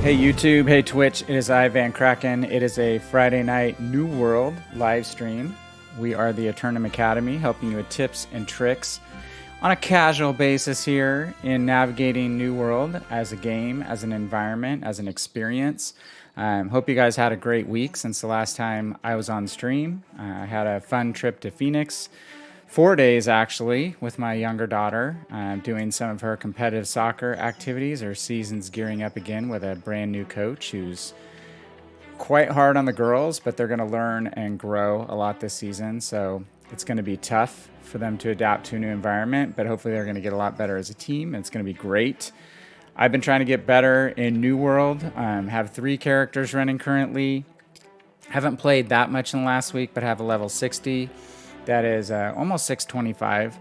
Hey YouTube, hey Twitch, it is I, VannKraken. It is a Friday night New World live stream. We are the Aeternum Academy, helping you with tips and tricks on a casual basis here in navigating New World as a game, as an environment, as an experience. Hope you guys had a great week since the last time I was on stream. I had a fun trip to Phoenix. 4 days actually with my younger daughter, doing some of her competitive soccer activities. Her season's gearing up again with a brand new coach who's quite hard on the girls, but they're going to learn and grow a lot this season. So it's going to be tough for them to adapt to a new environment, but hopefully they're going to get a lot better as a team. It's going to be great. I've been trying to get better in New World. Have 3 characters running currently. Haven't played that much in the last week, but have a level 60. That is almost 625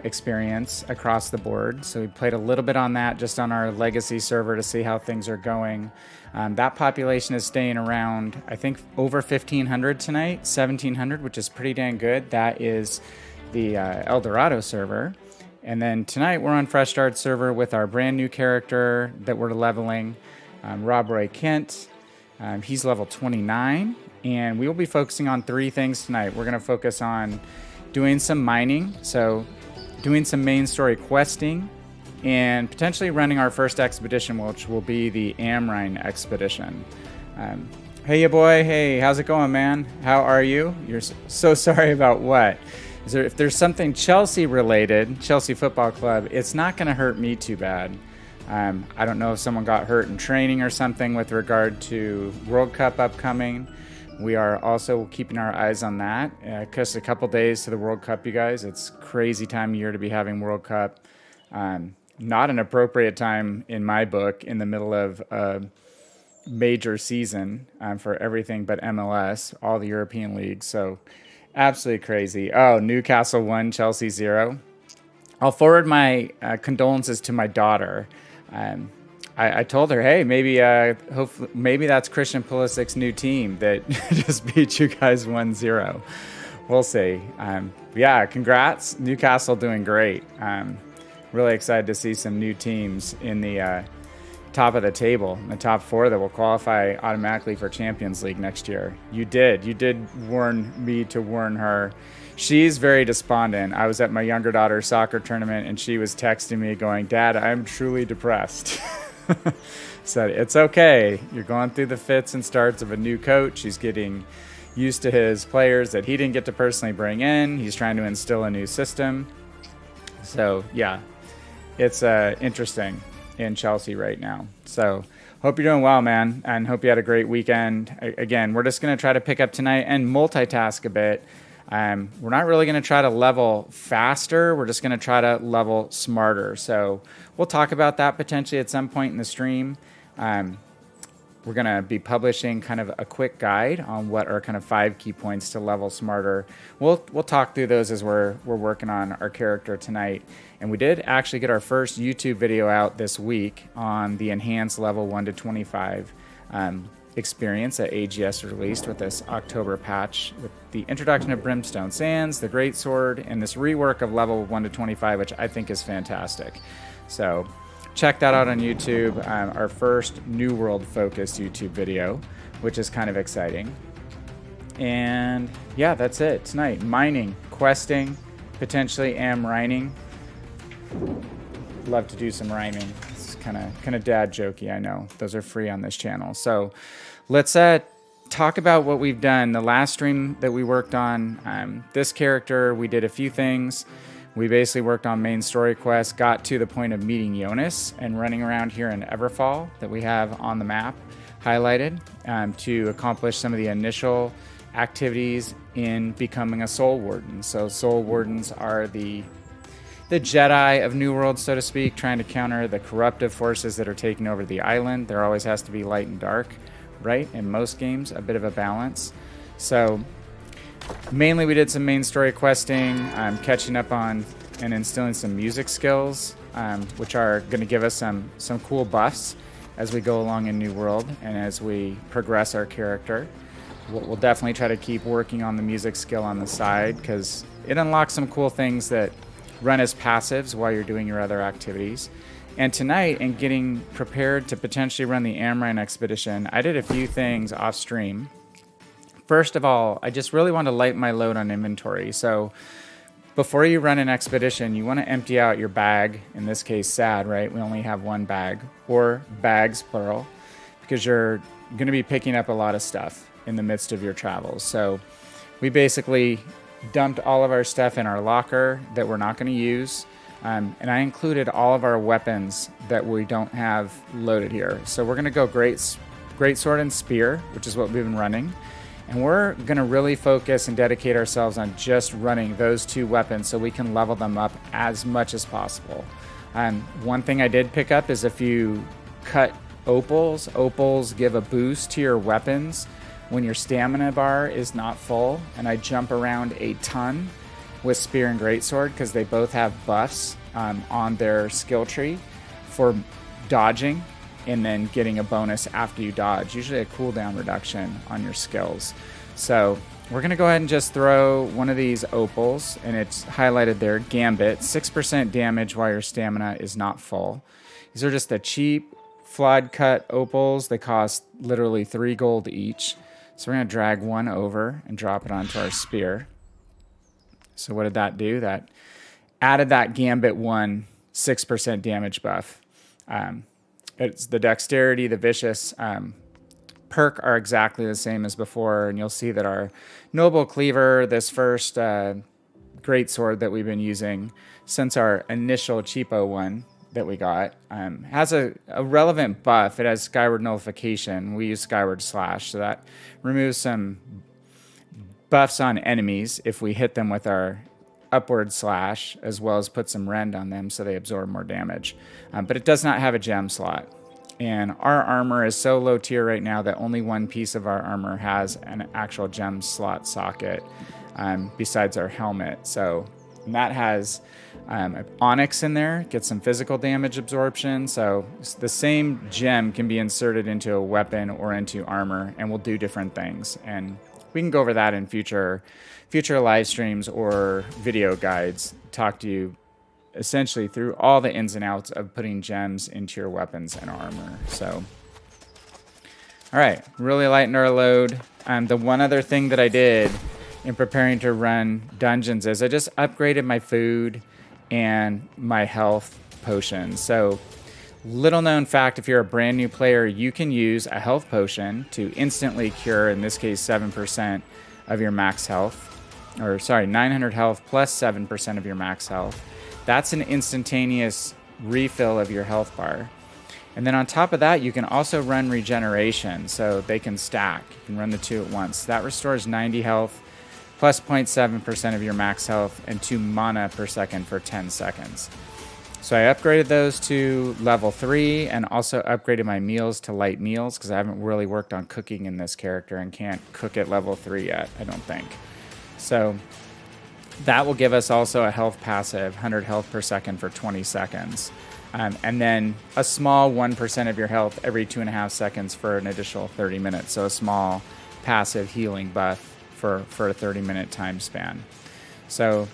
experience across the board. So we played a little bit on that just on our legacy server to see how things are going. That population is staying around, I think, over 1,500 tonight, 1,700, which is pretty dang good. That is the El Dorado server. And then tonight we're on Fresh Start Server with our brand new character that we're leveling, Rob Roy Kent. He's level 29. And we will be focusing on 3 things tonight. We're going to focus on doing some mining, so doing some main story questing, and potentially running our first expedition, which will be the Amrine Expedition. Hey, ya boy. Hey, how's it going, man? How are you? You're so sorry about what? If there's something Chelsea related, Chelsea Football Club, it's not going to hurt me too bad. I don't know if someone got hurt in training or something with regard to World Cup upcoming. We are also keeping our eyes on that because a couple days to the World Cup, you guys. It's crazy time of year to be having World Cup. Not an appropriate time in my book in the middle of a major season for everything but MLS, all the European leagues. So absolutely crazy. Oh, Newcastle 1, Chelsea 0. I'll forward my condolences to my daughter. I told her, hey, hopefully, maybe that's Christian Pulisic's new team that just beat you guys 1-0. We'll see. Yeah, congrats. Newcastle doing great. Really excited to see some new teams in the top of the table, the top 4 that will qualify automatically for Champions League next year. You did warn me to warn her. She's very despondent. I was at my younger daughter's soccer tournament, and she was texting me going, Dad, I'm truly depressed. Said, it's okay. You're going through the fits and starts of a new coach. He's getting used to his players that he didn't get to personally bring in. He's trying to instill a new system. So, yeah, it's interesting in Chelsea right now. So, hope you're doing well, man, and hope you had a great weekend. Again, we're just going to try to pick up tonight and multitask a bit. We're not really going to try to level faster. We're just going to try to level smarter. So we'll talk about that potentially at some point in the stream. We're going to be publishing kind of a quick guide on what are kind of 5 key points to level smarter. We'll talk through those as we're working on our character tonight. And we did actually get our first YouTube video out this week on the enhanced level 1 to 25 experience that AGS released with this October patch with the introduction of Brimstone Sands, the Great Sword, and this rework of level 1 to 25, which I think is fantastic. So check that out on YouTube, our first New World focused YouTube video, which is kind of exciting. And yeah, that's it tonight. Mining, questing, potentially rhyming. Love to do some rhyming. Kind of dad jokey, I know. Those are free on this channel. So let's talk about what we've done. The last stream that we worked on, this character, we did a few things. We basically worked on main story quests, got to the point of meeting Yonas and running around here in Everfall that we have on the map highlighted to accomplish some of the initial activities in becoming a Soul Warden. So Soul Wardens are the Jedi of New World, so to speak, trying to counter the corruptive forces that are taking over the island. There always has to be light and dark, right? In most games, a bit of a balance. So mainly we did some main story questing, catching up on and instilling some music skills, which are going to give us some cool buffs as we go along in New World and as we progress our character. We'll definitely try to keep working on the music skill on the side because it unlocks some cool things that run as passives while you're doing your other activities. And tonight, in getting prepared to potentially run the Amrine Expedition, I did a few things off stream. First of all, I just really want to lighten my load on inventory. So before you run an expedition, you want to empty out your bag, in this case sad, right? We only have one bag, or bags, plural, because you're going to be picking up a lot of stuff in the midst of your travels. So we basically dumped all of our stuff in our locker that we're not going to use. And I included all of our weapons that we don't have loaded here. So we're going to go great sword and spear, which is what we've been running. And we're going to really focus and dedicate ourselves on just running those two weapons so we can level them up as much as possible. One thing I did pick up is if you cut opals, opals give a boost to your weapons when your stamina bar is not full. And I jump around a ton with spear and greatsword because they both have buffs on their skill tree for dodging and then getting a bonus after you dodge, usually a cooldown reduction on your skills. So we're going to go ahead and just throw one of these opals, and it's highlighted there, Gambit, 6% damage while your stamina is not full. These are just the cheap flawed cut opals. They cost literally 3 gold each. So we're going to drag one over and drop it onto our spear. So what did that do? That added that Gambit 1 6% damage buff. It's the dexterity, the vicious perk are exactly the same as before, and you'll see that our noble cleaver, this first great sword that we've been using since our initial cheapo one that we got, has a relevant buff. It has skyward nullification. We use skyward slash, so that removes some buffs on enemies if we hit them with our upward slash, as well as put some rend on them so they absorb more damage. But it does not have a gem slot. And our armor is so low tier right now that only one piece of our armor has an actual gem slot socket besides our helmet. So that has onyx in there, gets some physical damage absorption. So the same gem can be inserted into a weapon or into armor and will do different things. And we can go over that in future live streams or video guides, talk to you essentially through all the ins and outs of putting gems into your weapons and armor. So, all right, really lightened our load. The one other thing that I did in preparing to run dungeons is I just upgraded my food and my health potions. So, little known fact, if you're a brand new player, you can use a health potion to instantly cure, in this case, 7% of your max health. Or sorry, 900 health plus 7% of your max health. That's an instantaneous refill of your health bar. And then on top of that, you can also run regeneration, so they can stack. You can run the two at once. That restores 90 health plus 0.7% of your max health and 2 mana per second for 10 seconds. So I upgraded those to level 3 and also upgraded my meals to light meals because I haven't really worked on cooking in this character and can't cook at level 3 yet, I don't think. So that will give us also a health passive, 100 health per second for 20 seconds. And then a small 1% of your health every 2.5 seconds for an additional 30 minutes. So a small passive healing buff for a 30-minute time span. So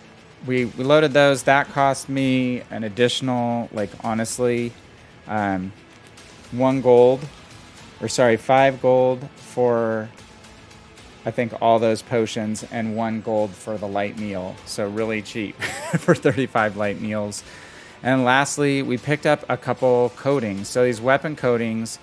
we loaded those. That cost me an additional, like honestly, 5 gold for I think all those potions and 1 gold for the light meal. So really cheap for 35 light meals. And lastly, we picked up a couple coatings. So these weapon coatings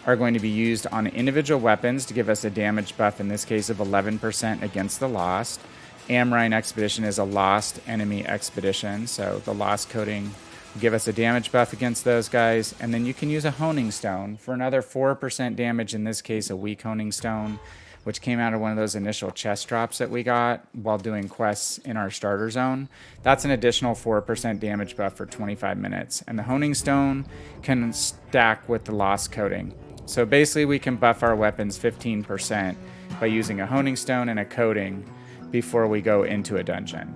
are going to be used on individual weapons to give us a damage buff, in this case of 11% against the Lost. Amrine Expedition is a Lost enemy expedition, so the Lost coating will give us a damage buff against those guys. And then you can use a honing stone for another 4% damage, in this case a weak honing stone, which came out of one of those initial chest drops that we got while doing quests in our starter zone. That's an additional 4% damage buff for 25 minutes. And the honing stone can stack with the Lost coating. So basically we can buff our weapons 15% by using a honing stone and a coating before we go into a dungeon.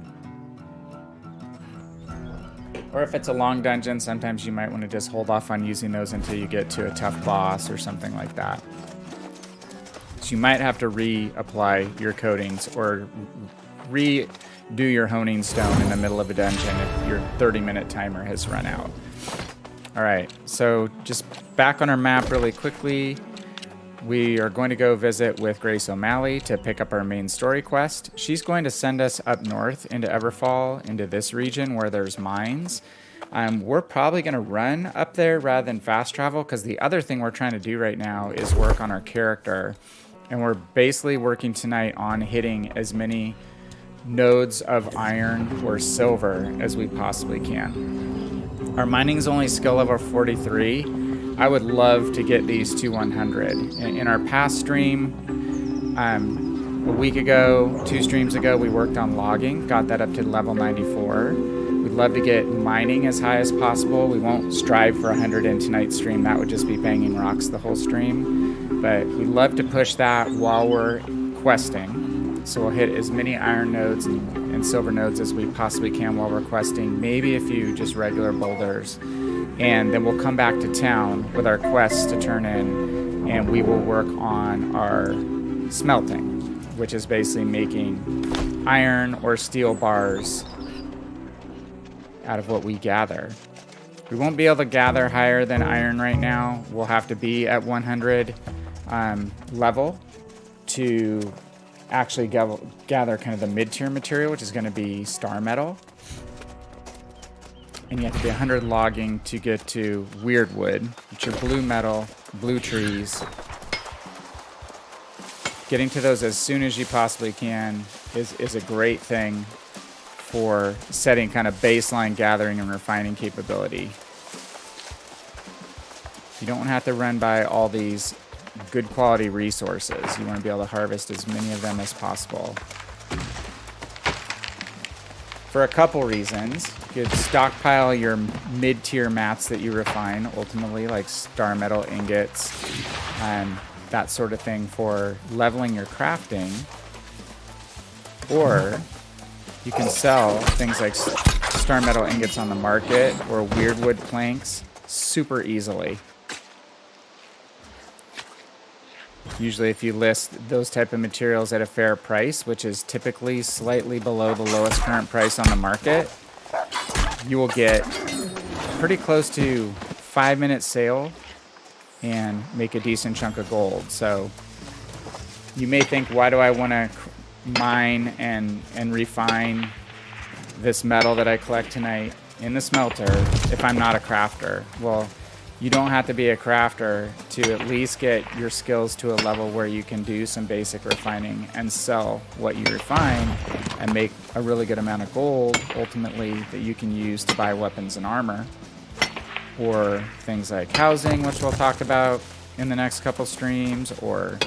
Or if it's a long dungeon, sometimes you might want to just hold off on using those until you get to a tough boss or something like that. So you might have to reapply your coatings or redo your honing stone in the middle of a dungeon if your 30-minute timer has run out. All right, so just back on our map really quickly. We are going to go visit with Grace O'Malley to pick up our main story quest. She's going to send us up north into Everfall, into this region where there's mines. We're probably going to run up there rather than fast travel, because the other thing we're trying to do right now is work on our character. And we're basically working tonight on hitting as many nodes of iron or silver as we possibly can. Our mining is only skill level 43. I would love to get these to 100. In our past stream, a week ago, 2 streams ago, we worked on logging, got that up to level 94. We'd love to get mining as high as possible. We won't strive for 100 in tonight's stream. That would just be banging rocks the whole stream. But we'd love to push that while we're questing. So we'll hit as many iron nodes and silver nodes as we possibly can while we're questing. Maybe a few just regular boulders. And then we'll come back to town with our quests to turn in, and we will work on our smelting, which is basically making iron or steel bars out of what we gather. We won't be able to gather higher than iron right now. We'll have to be at 100 level to actually gather kind of the mid-tier material, which is going to be star metal. And you have to be 100 logging to get to weird wood, which are blue metal, blue trees. Getting to those as soon as you possibly can is a great thing for setting kind of baseline gathering and refining capability. You don't have to run by all these good quality resources. You want to be able to harvest as many of them as possible. For a couple reasons. You could stockpile your mid-tier mats that you refine, ultimately, like star metal ingots and that sort of thing for leveling your crafting. Or you can sell things like star metal ingots on the market or weird wood planks super easily. Usually if you list those type of materials at a fair price, which is typically slightly below the lowest current price on the market, you will get pretty close to 5-minute sale and make a decent chunk of gold. So you may think, why do I want to mine and refine this metal that I collect tonight in the smelter if I'm not a crafter? Well, you don't have to be a crafter to at least get your skills to a level where you can do some basic refining and sell what you refine and make a really good amount of gold, ultimately, that you can use to buy weapons and armor. Or things like housing, which we'll talk about in the next couple streams, or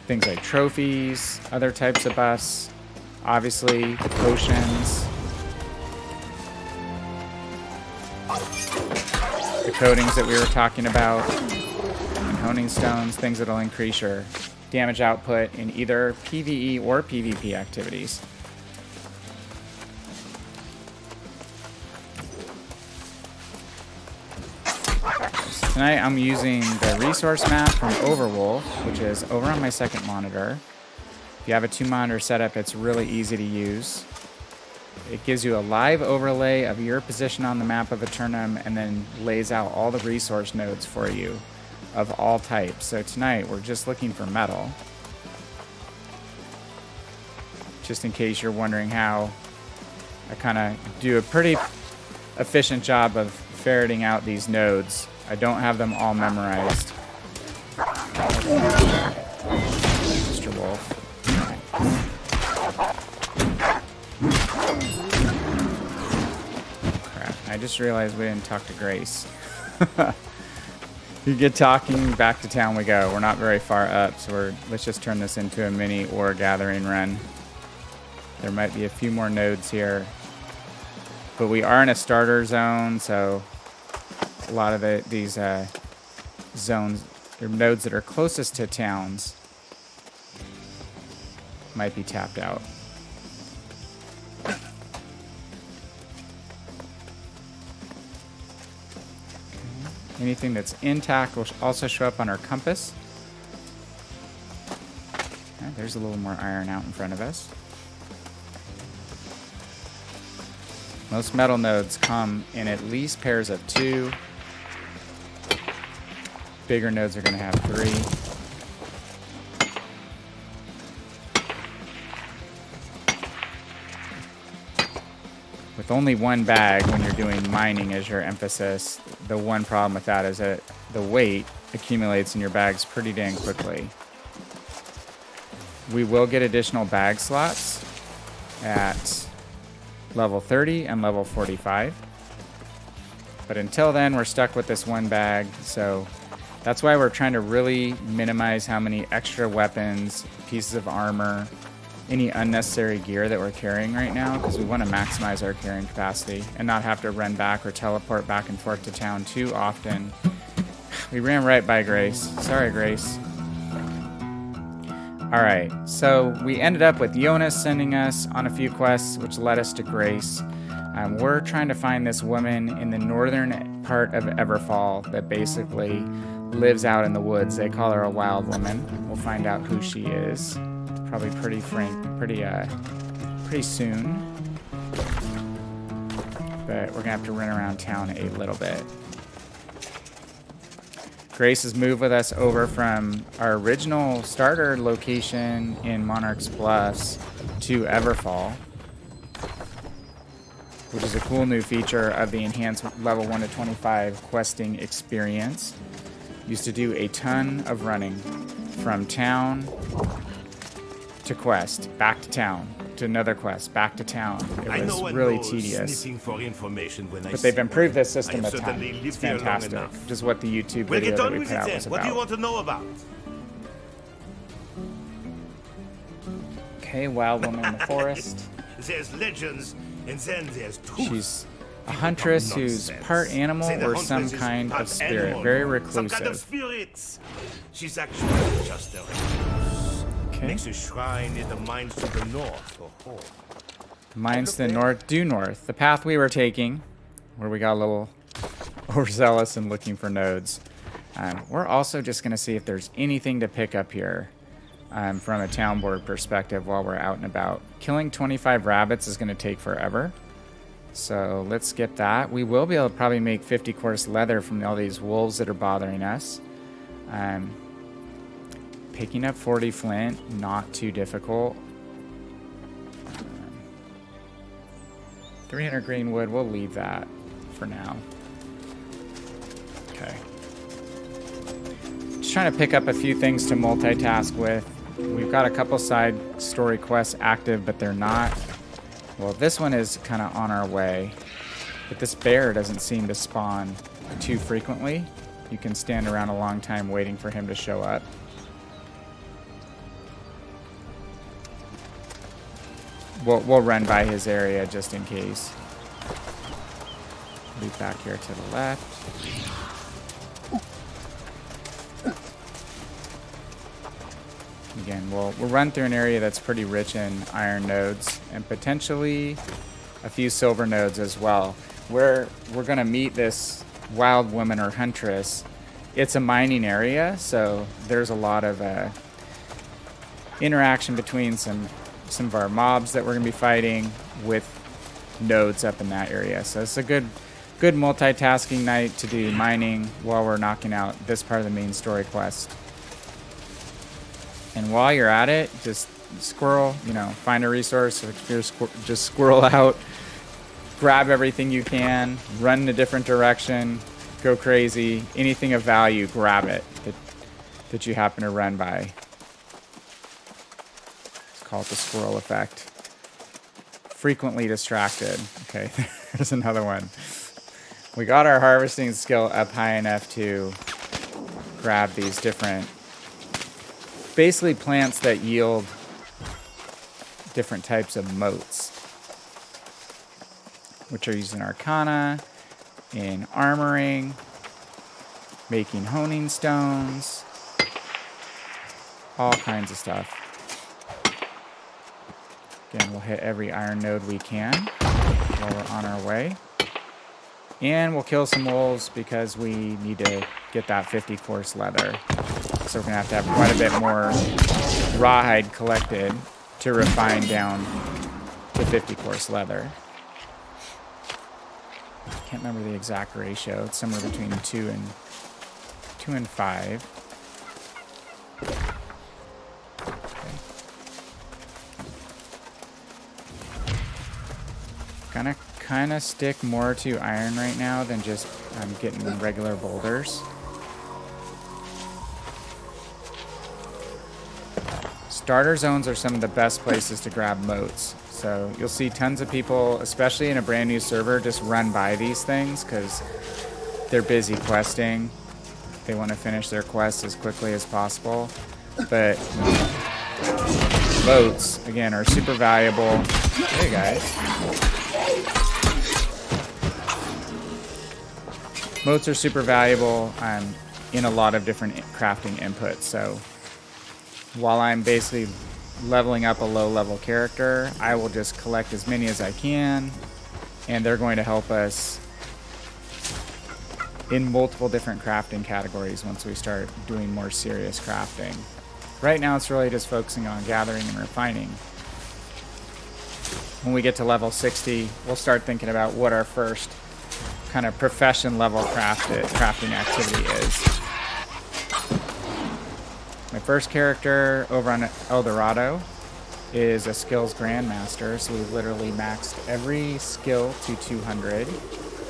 things like trophies, other types of buffs, obviously potions, the coatings that we were talking about, and honing stones, things that'll increase your damage output in either PvE or PvP activities. So tonight I'm using the resource map from Overwolf, which is over on my second monitor. If you have a 2-monitor setup, it's really easy to use. It gives you a live overlay of your position on the map of Aeternum and then lays out all the resource nodes for you of all types. So tonight we're just looking for metal. Just in case you're wondering how, I kind of do a pretty efficient job of ferreting out these nodes. I don't have them all memorized. Mr. Wolf. Crap, I just realized we didn't talk to Grace. You get talking, back to town we go. We're not very far up, so let's just turn this into a mini ore gathering run. There might be a few more nodes here, but we are in a starter zone, so a lot of these zones or nodes that are closest to towns might be tapped out. Anything that's intact will also show up on our compass. Okay, there's a little more iron out in front of us. Most metal nodes come in at least pairs of 2. Bigger nodes are going to have 3. With only 1 bag when you're doing mining as your emphasis, the one problem with that is that the weight accumulates in your bags pretty dang quickly. We will get additional bag slots at level 30 and level 45. But until then, we're stuck with this 1 bag, so that's why we're trying to really minimize how many extra weapons, pieces of armor, any unnecessary gear that we're carrying right now, because we want to maximize our carrying capacity and not have to run back or teleport back and forth to town too often. We ran right by Grace. Sorry, Grace. Alright, so we ended up with Yonas sending us on a few quests, which led us to Grace. We're trying to find this woman in the northern part of Everfall that basically lives out in the woods. They call her a wild woman. We'll find out who she is. Probably pretty soon. But we're gonna have to run around town a little bit. Grace has moved with us over from our original starter location in Monarch's Bluffs to Everfall, which is a cool new feature of the enhanced level 1 to 25 questing experience. Used to do a ton of running from town to quest, back to town, to another quest, back to town. It was really tedious. But they've improved this system a ton. It's fantastic, which is what the YouTube video that we put out was about. What do you want to know about? Okay, wild woman in the forest. There's legends, and then there's truth. She's a huntress who's part animal or some kind of spirit, very reclusive. Some kind of spirits. She's actually just a makes a shrine in the mines to the north. Mines to the north, due north. The path we were taking, where we got a little overzealous in looking for nodes. We're also just going to see if there's anything to pick up here from a town board perspective while we're out and about. Killing 25 rabbits is going to take forever. So let's skip that. We will be able to probably make 50 course leather from all these wolves that are bothering us. Picking up 40 flint, not too difficult. 300 green wood, we'll leave that for now. Okay. Just trying to pick up a few things to multitask with. We've got a couple side story quests active, but they're not. Well, this one is kind of on our way. But this bear doesn't seem to spawn too frequently. You can stand around a long time waiting for him to show up. We'll run by his area just in case. Leap back here to the left. Again, we'll run through an area that's pretty rich in iron nodes and potentially a few silver nodes as well. Where we're going to meet this wild woman or huntress, it's a mining area, so there's a lot of interaction between some of our mobs that we're going to be fighting with nodes up in that area. So it's a good multitasking night to do mining while we're knocking out this part of the main story quest. And while you're at it, just squirrel, find a resource. If you're just squirrel out, grab everything you can, run in a different direction, go crazy. Anything of value, grab it that you happen to run by. Call it the squirrel effect. Frequently distracted. Okay, there's another one. We got our harvesting skill up high enough to grab these different, basically plants that yield different types of motes, which are used in Arcana, in armoring, making honing stones, all kinds of stuff. Again, we'll hit every iron node we can while we're on our way. And we'll kill some wolves because we need to get that 50 course leather. So we're going to have quite a bit more rawhide collected to refine down to 50 course leather. can't remember the exact ratio. It's somewhere between 2 and 5. Okay. Gonna kind of stick more to iron right now than just getting regular boulders. Starter zones are some of the best places to grab motes. So you'll see tons of people, especially in a brand new server, just run by these things because they're busy questing. They want to finish their quests as quickly as possible. But motes, again, are super valuable. Hey guys. Motes are super valuable in a lot of different crafting inputs. So while I'm basically leveling up a low-level character, I will just collect as many as I can, and they're going to help us in multiple different crafting categories once we start doing more serious crafting. Right now, it's really just focusing on gathering and refining. When we get to level 60, we'll start thinking about what our first kind of profession level crafting activity is. My first character over on El Dorado is a skills grandmaster, so we've literally maxed every skill to 200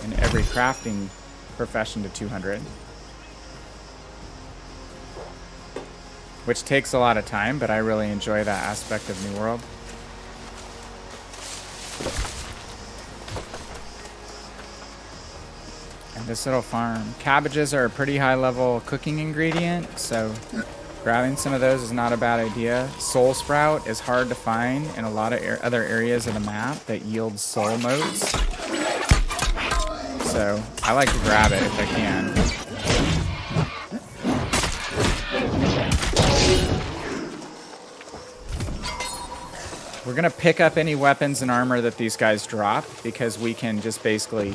and every crafting profession to 200, which takes a lot of time, but I really enjoy that aspect of New World. And this little farm, cabbages are a pretty high level cooking ingredient, so grabbing some of those is not a bad idea. Soul Sprout is hard to find in a lot of other areas of the map that yield soul motes. So I like to grab it if I can. We're going to pick up any weapons and armor that these guys drop because we can just basically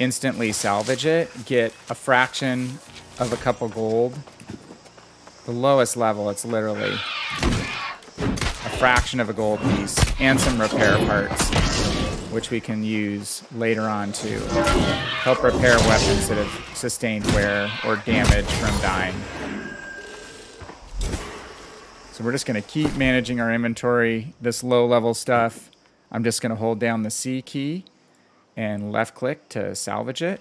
instantly salvage it, get a fraction of a couple gold. The lowest level, it's literally a fraction of a gold piece and some repair parts, which we can use later on to help repair weapons that have sustained wear or damage from dying. So we're just going to keep managing our inventory. This low level stuff, I'm just going to hold down the C key and left click to salvage it.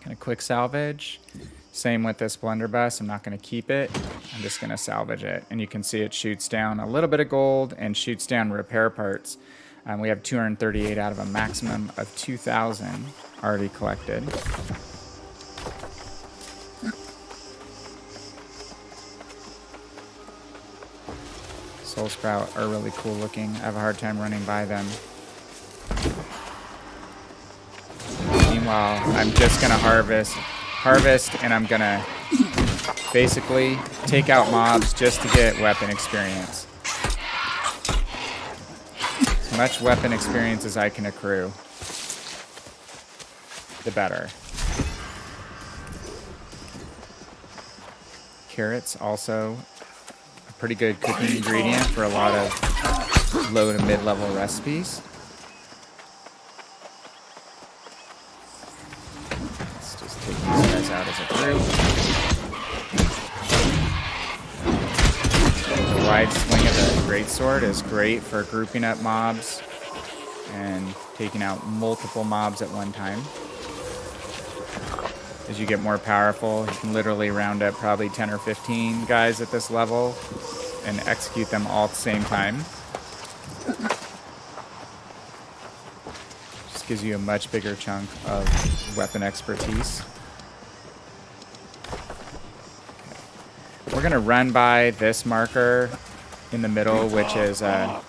Kind of quick salvage. Same with this blunderbuss. I'm not going to keep it. I'm just going to salvage it. And you can see it shoots down a little bit of gold and shoots down repair parts. We have 238 out of a maximum of 2,000 already collected. Soul Sprout are really cool looking. I have a hard time running by them. Meanwhile, I'm just going to harvest, and I'm going to basically take out mobs just to get weapon experience. As much weapon experience as I can accrue, the better. Carrots also a pretty good cooking ingredient for a lot of low to mid-level recipes. Let's just take these guys out as a group. The wide swing of the greatsword is great for grouping up mobs and taking out multiple mobs at one time. As you get more powerful, you can literally round up probably 10 or 15 guys at this level and execute them all at the same time. Just gives you a much bigger chunk of weapon expertise. We're going to run by this marker in the middle, which is a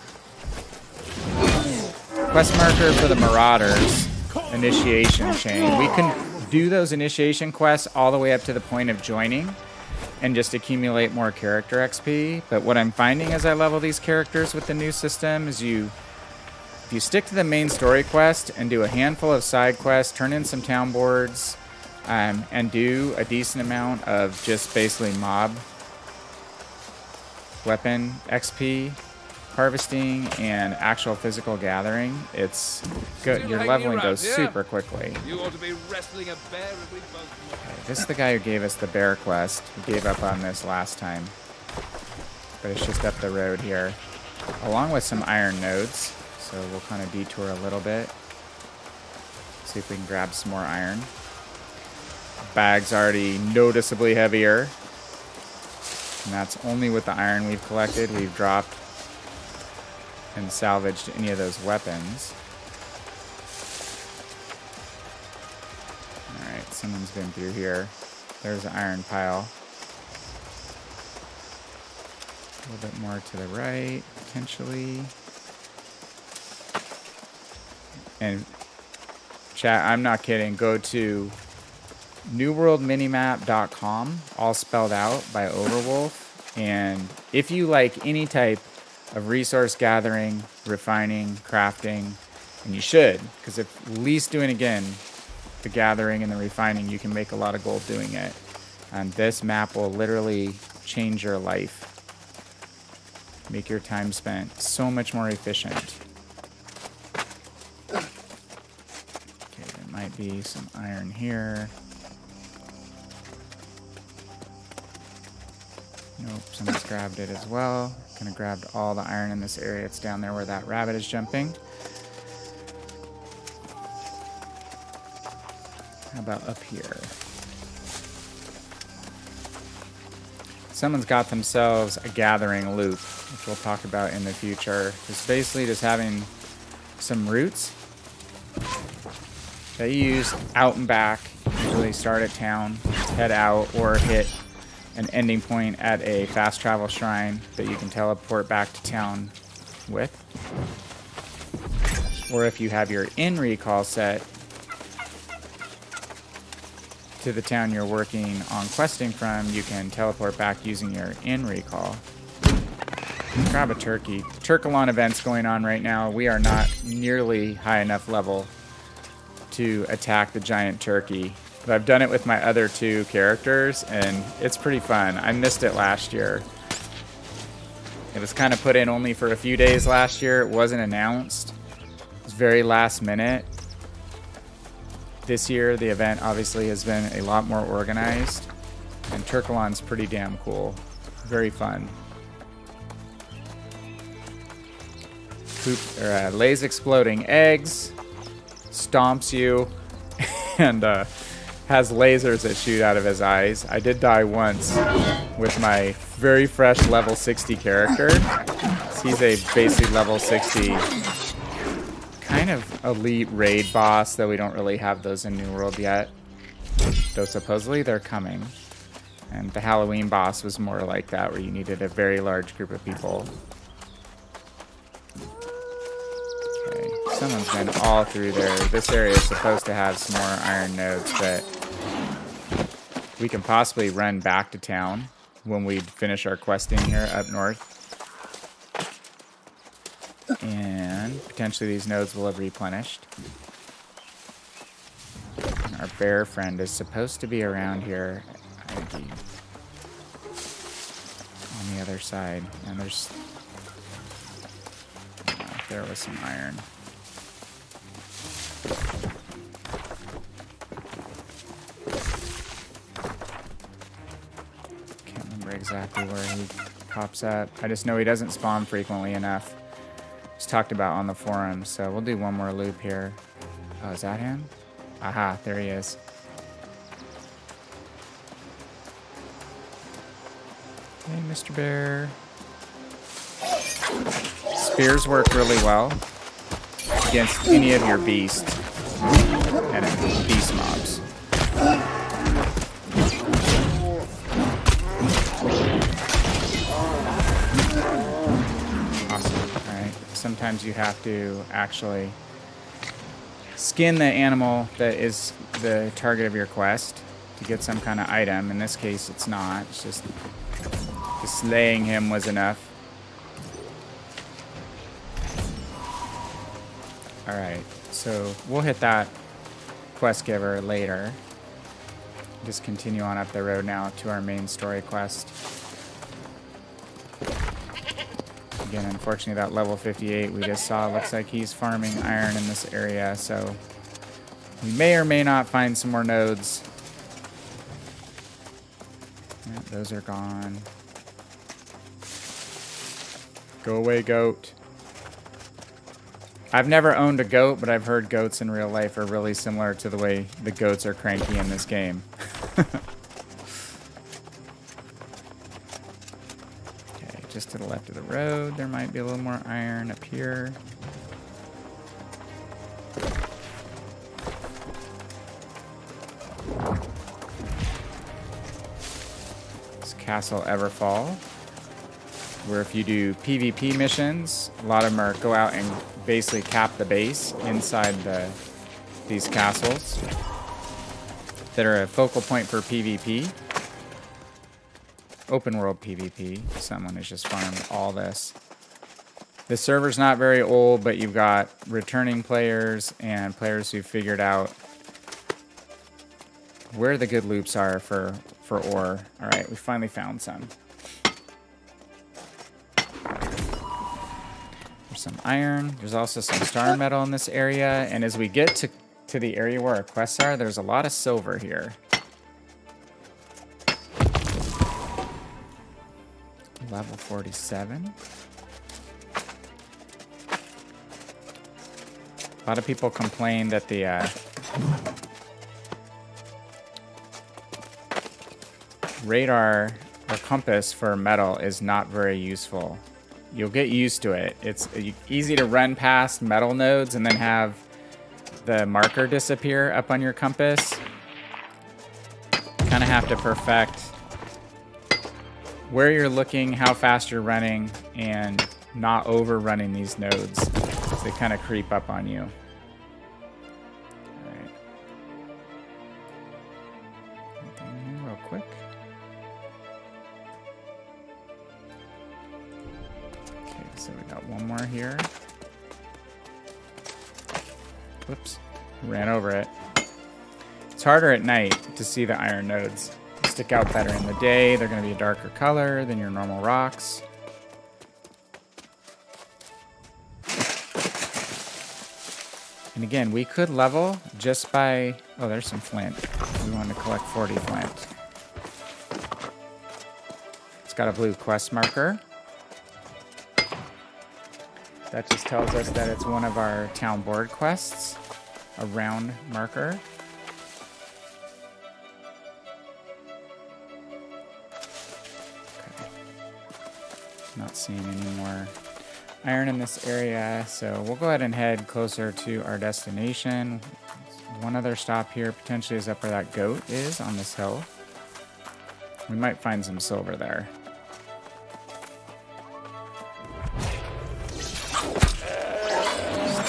quest marker for the Marauders initiation chain. We can do those initiation quests all the way up to the point of joining and just accumulate more character XP. But what I'm finding as I level these characters with the new system is if you stick to the main story quest and do a handful of side quests, turn in some town boards, and do a decent amount of just basically mob weapon XP, harvesting and actual physical gathering, it's good. Your leveling goes super quickly. You ought to be wrestling a bear every both. Okay, this is the guy who gave us the bear quest. We gave up on this last time, but it's just up the road here, along with some iron nodes. So we'll kind of detour a little bit, see if we can grab some more iron. Bag's already noticeably heavier, and that's only with the iron we've collected. We've dropped and salvaged any of those weapons. Alright, someone's been through here. There's an iron pile. A little bit more to the right, potentially. And chat, I'm not kidding. Go to newworldminimap.com, all spelled out by Overwolf. And if you like any type of resource gathering, refining, crafting, and you should, because if at least doing again the gathering and the refining, you can make a lot of gold doing it. And this map will literally change your life. Make your time spent so much more efficient. Okay, there might be some iron here. Nope, someone's grabbed it as well. Kind of grabbed all the iron in this area. It's down there where that rabbit is jumping. How about up here? Someone's got themselves a gathering loop, which we'll talk about in the future. It's basically just having some roots that you use out and back. Usually start at town, head out, or hit an ending point at a fast travel shrine that you can teleport back to town with. Or if you have your in recall set to the town you're working on questing from, you can teleport back using your in recall. Grab a turkey. Turkalon events going on right now. We are not nearly high enough level to attack the giant turkey. But I've done it with my other two characters, and it's pretty fun. I missed it last year. It was kind of put in only for a few days last year. It wasn't announced. It was very last minute. This year, the event obviously has been a lot more organized, and Turkalon's pretty damn cool. Very fun. Lays exploding eggs, stomps you, and has lasers that shoot out of his eyes. I did die once with my very fresh level 60 character. He's a basic level 60 kind of elite raid boss, though we don't really have those in New World yet. Though supposedly they're coming. And the Halloween boss was more like that, where you needed a very large group of people. Okay, someone's been all through there. This area is supposed to have some more iron nodes, but we can possibly run back to town when we finish our questing here up north. And potentially these nodes will have replenished. And our bear friend is supposed to be around here. I'd be on the other side. And there's... there was some iron. Can't remember exactly where he pops up. I just know he doesn't spawn frequently enough. It's talked about on the forum, so we'll do one more loop here. Oh, is that him? Aha, there he is. Hey, Mr. Bear. Spears work really well against any of your beast and beast mobs. Sometimes you have to actually skin the animal that is the target of your quest to get some kind of item. In this case, it's not. It's just slaying him was enough. Alright, so we'll hit that quest giver later. Just continue on up the road now to our main story quest. Again, unfortunately, that level 58 we just saw looks like he's farming iron in this area, so we may or may not find some more nodes. Yeah, those are gone. Go away, goat. I've never owned a goat, but I've heard goats in real life are really similar to the way the goats are cranky in this game. Okay, just to the left of the road, there might be a little more iron up here. It's Castle Everfall, where if you do PvP missions, a lot of them are go out and basically cap the base inside these castles that are a focal point for PvP. Open world PvP. Someone has just farmed all this. The server's not very old, but you've got returning players and players who figured out where the good loops are for ore. All right, we finally found some. Some iron. There's also some star metal in this area, and as we get to the area where our quests are, there's a lot of silver here. Level 47. A lot of people complain that the radar or compass for metal is not very useful. You'll get used to it. It's easy to run past metal nodes and then have the marker disappear up on your compass. Kind of have to perfect where you're looking, how fast you're running, and not overrunning these nodes because they kind of creep up on you. All right. Anything here real quick? So we got one more here. Whoops, ran over it. It's harder at night to see the iron nodes. They stick out better in the day. They're going to be a darker color than your normal rocks. And again, we could level just by... Oh, there's some flint. We wanted to collect 40 flint. It's got a blue quest marker. That just tells us that it's one of our town board quests, a round marker. Okay. Not seeing any more iron in this area, so we'll go ahead and head closer to our destination. One other stop here potentially is up where that goat is on this hill. We might find some silver there.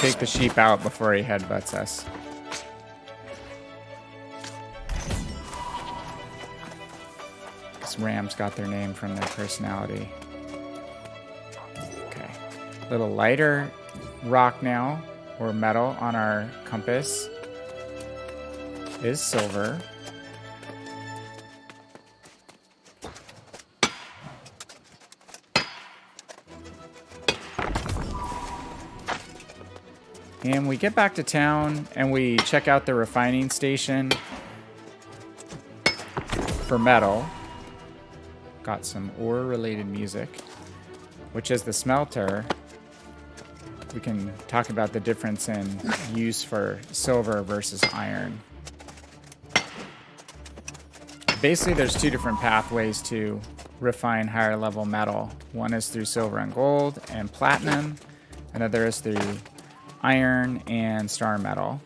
Take the sheep out before he headbutts us. These rams got their name from their personality. Okay. A little lighter rock now, or metal on our compass is silver. And we get back to town and we check out the refining station for metal. Got some ore related music, which is the smelter. We can talk about the difference in use for silver versus iron. Basically, there's two different pathways to refine higher level metal. One is through silver and gold and platinum. Another is through iron and star metal.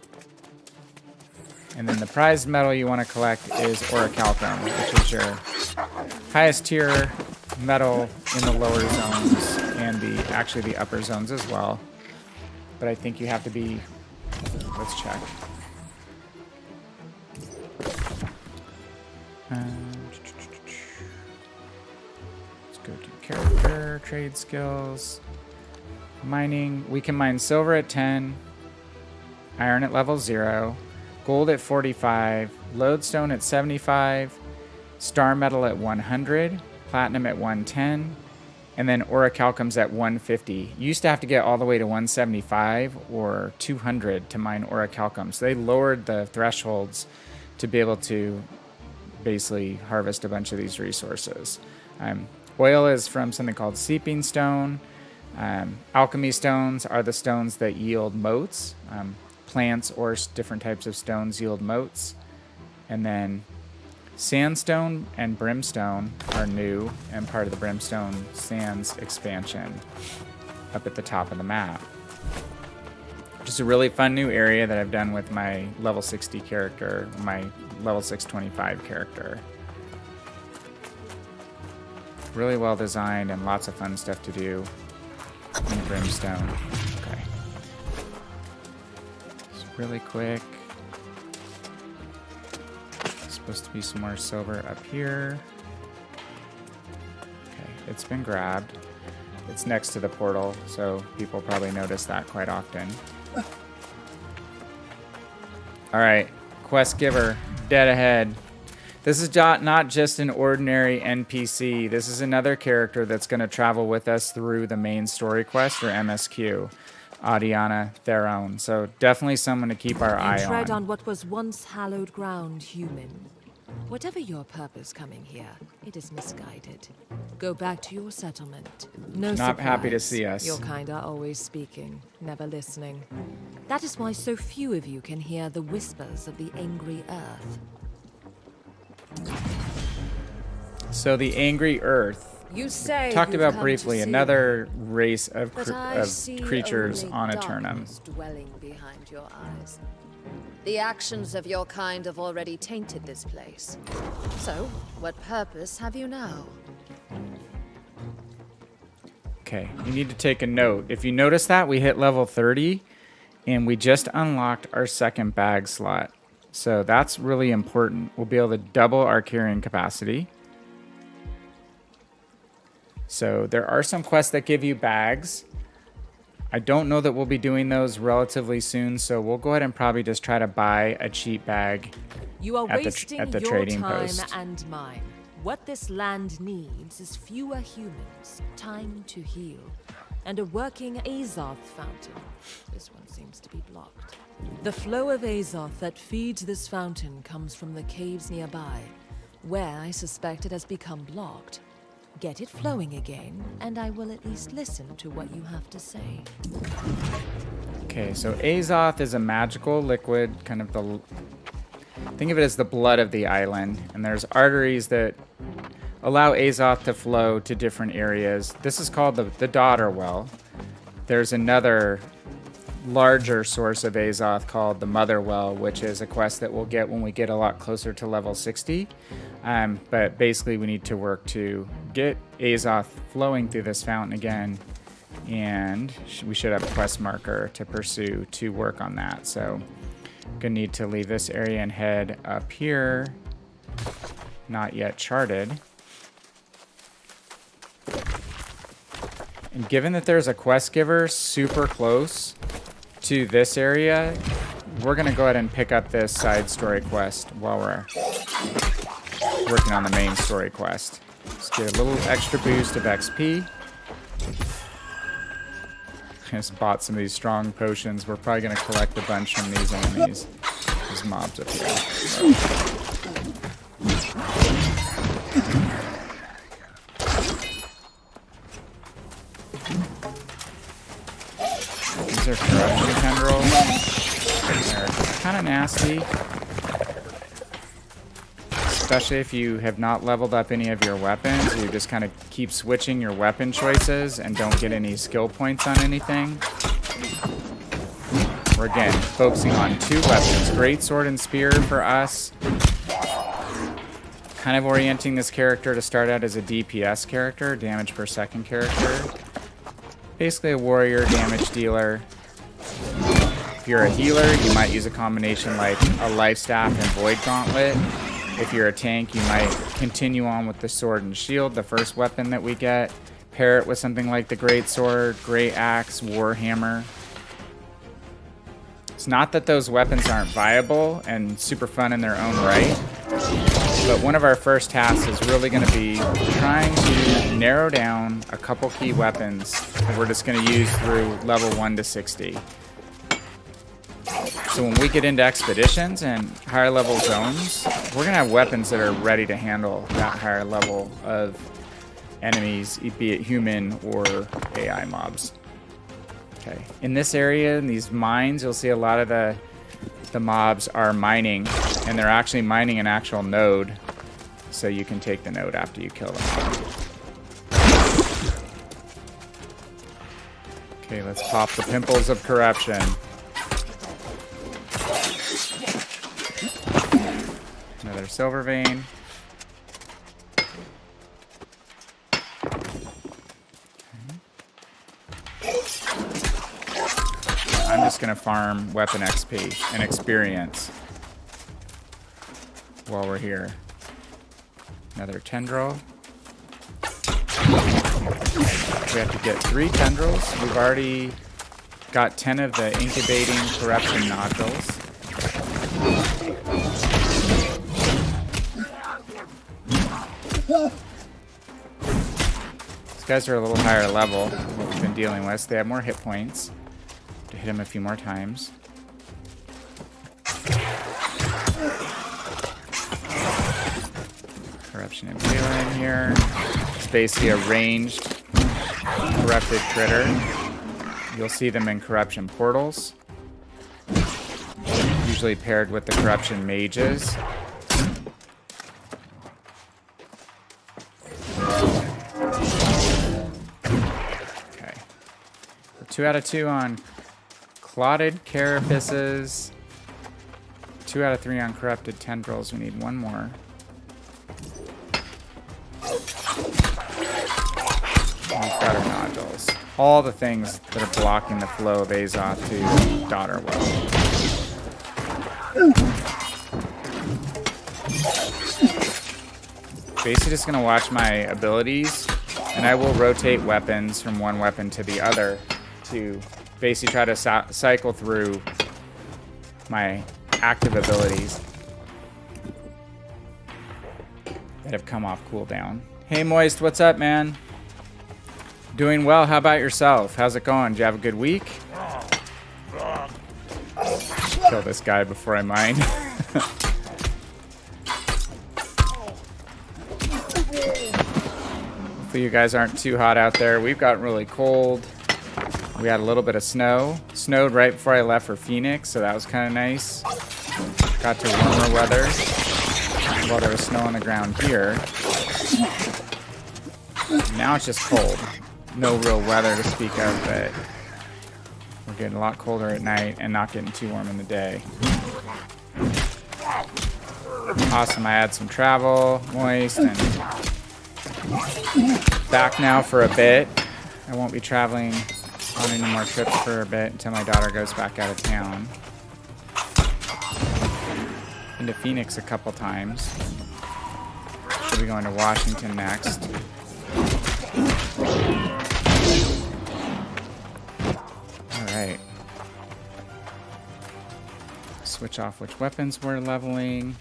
And then the prized metal you want to collect is orichalcum, which is your highest tier metal in the lower zones and actually the upper zones as well. But I think you have to be, let's check. Let's go to character, trade skills. Mining, we can mine silver at 10, iron at level 0, gold at 45, lodestone at 75, star metal at 100, platinum at 110, And then orichalcum's at 150. You used to have to get all the way to 175 or 200 to mine orichalcum. So they lowered the thresholds to be able to basically harvest a bunch of these resources. Oil is from something called seeping stone. Alchemy stones are the stones that yield motes. Plants or different types of stones yield motes. And then sandstone and brimstone are new and part of the Brimstone Sands expansion up at the top of the map. Just a really fun new area that I've done with my level 60 character, my level 625 character. Really well designed and lots of fun stuff to do in Brimstone. Okay. Just really quick. Supposed to be some more silver up here. Okay, it's been grabbed. It's next to the portal, so people probably notice that quite often. Alright, quest giver, dead ahead. This is not just an ordinary NPC. This is another character that's going to travel with us through the main story quest, or MSQ. Adiana Theron. So definitely someone to keep our eye on. Tread on what was once hallowed ground, human. Whatever your purpose coming here, it is misguided. Go back to your settlement. No Not surprise. happy to see us. Your kind are always speaking, never listening. That is why so few of you can hear the whispers of the angry earth. So the Angry Earth. You say Talked you've about come briefly to see another race of, But I see creatures only on Aeternum. darkness dwelling behind your eyes. The actions of your kind have already tainted this place. So, what purpose have you now? Okay, you need to take a note. If you notice that, we hit level 30 and we just unlocked our second bag slot. So that's really important. We'll be able to double our carrying capacity. So there are some quests that give you bags. I don't know that we'll be doing those relatively soon, so we'll go ahead and probably just try to buy a cheap bag You are wasting at the your trading time post. and mine. What this land needs is fewer humans, time to heal, and a working Azoth fountain. This one seems to be blocked. The flow of Azoth that feeds this fountain comes from the caves nearby, where I suspect it has become blocked. Get it flowing again, and I will at least listen to what you have to say. Okay, so Azoth is a magical liquid, kind of think of it as the blood of the island, and there's arteries that allow Azoth to flow to different areas. This is called the daughter well. There's another larger source of Azoth called the mother well, which is a quest that we'll get when we get a lot closer to level 60. But basically we need to work to get Azoth flowing through this fountain again, and we should have a quest marker to pursue to work on that. So gonna need to leave this area and head up here, not yet charted. And given that there's a quest giver super close to this area, we're gonna go ahead and pick up this side story quest while we're working on the main story quest. Let's get a little extra boost of XP. Just bought some of these strong potions. We're probably gonna collect a bunch from these enemies, these mobs up here. These are corruption tendrils. They're kind of nasty, especially if you have not leveled up any of your weapons. You just kind of keep switching your weapon choices and don't get any skill points on anything. We're again focusing on two weapons, great sword and spear for us. Kind of orienting this character to start out as a DPS character, damage per second character. Basically a warrior damage dealer. If you're a healer, you might use a combination like a life staff and void gauntlet. If you're a tank, you might continue on with the sword and shield, the first weapon that we get. Pair it with something like the great sword, great axe, warhammer. It's not that those weapons aren't viable and super fun in their own right. But one of our first tasks is really going to be trying to narrow down a couple key weapons that we're just going to use through level 1 to 60. So when we get into expeditions and higher level zones, we're going to have weapons that are ready to handle that higher level of enemies, be it human or AI mobs. Okay. In this area, in these mines, you'll see a lot of the mobs are mining, and they're actually mining an actual node, so you can take the node after you kill them. Okay, let's pop the pimples of corruption. Another silver vein. I'm just going to farm weapon XP and experience while we're here. Another tendril. We have to get 3 tendrils. We've already got 10 of the incubating corruption nodules. These guys are a little higher level than what we've been dealing with. So they have more hit points. To hit him a few more times. Corruption Impaler in here. It's basically a ranged corrupted critter. You'll see them in corruption portals. Usually paired with the corruption mages. Okay. 2 out of 2 on clotted carapaces. 2 out of 3 on corrupted tendrils. We need 1 more. We've got our nodules. All the things that are blocking the flow of Azoth to Daughterwell. Basically just going to watch my abilities, and I will rotate weapons from one weapon to the other to basically try to cycle through my active abilities that have come off cooldown. Hey Moist, what's up, man? Doing well. How about yourself? How's it going? Did you have a good week? Kill this guy before I mine. Hopefully you guys aren't too hot out there. We've gotten really cold. We had a little bit of snow. Snowed right before I left for Phoenix, so that was kind of nice. Got to warmer weather while there was snow on the ground here. Now it's just cold. No real weather to speak of, but we're getting a lot colder at night and not getting too warm in the day. Awesome, I had some travel, moist, and back now for a bit. I won't be traveling on any more trips for a bit until my daughter goes back out of town. Been to Phoenix a couple times. Should be going to Washington next. Alright. Switch off which weapons we're leveling.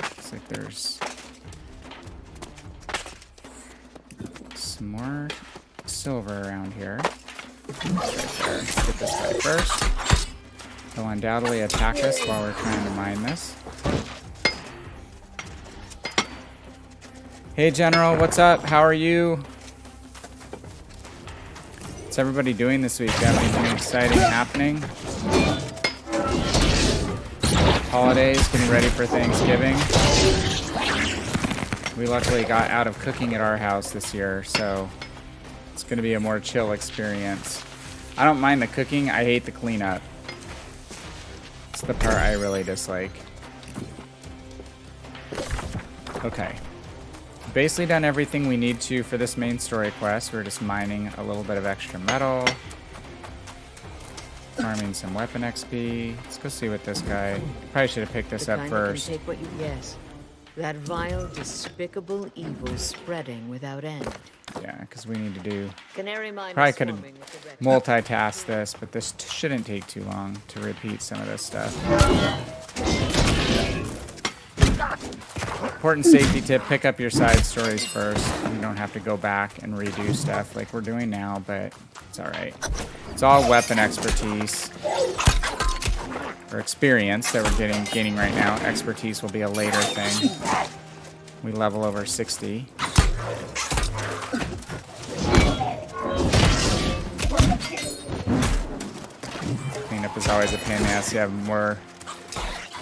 Looks like there's some more silver around here. Right there. Let's get this guy first. He'll undoubtedly attack us while we're trying to mine this. Hey General, what's up? How are you? What's everybody doing this week? Got anything exciting happening? Holidays, getting ready for Thanksgiving. We luckily got out of cooking at our house this year, so it's going to be a more chill experience. I don't mind the cooking, I hate the cleanup. It's the part I really dislike. Okay. Basically done everything we need to for this main story quest. We're just mining a little bit of extra metal. Farming some weapon XP. Let's go see what this guy... Probably should have picked this up first. Take what you, yes. That vile, despicable evil spreading without end. Yeah, because we need to do... Canary mine Probably could have multitasked this, but this shouldn't take too long to repeat some of this stuff. Important safety tip, pick up your side stories first. You don't have to go back and redo stuff like we're doing now, but it's alright. It's all weapon expertise. Or experience that we're gaining right now. Expertise will be a later thing. We level over 60. Cleanup is always a pain in the ass. You have more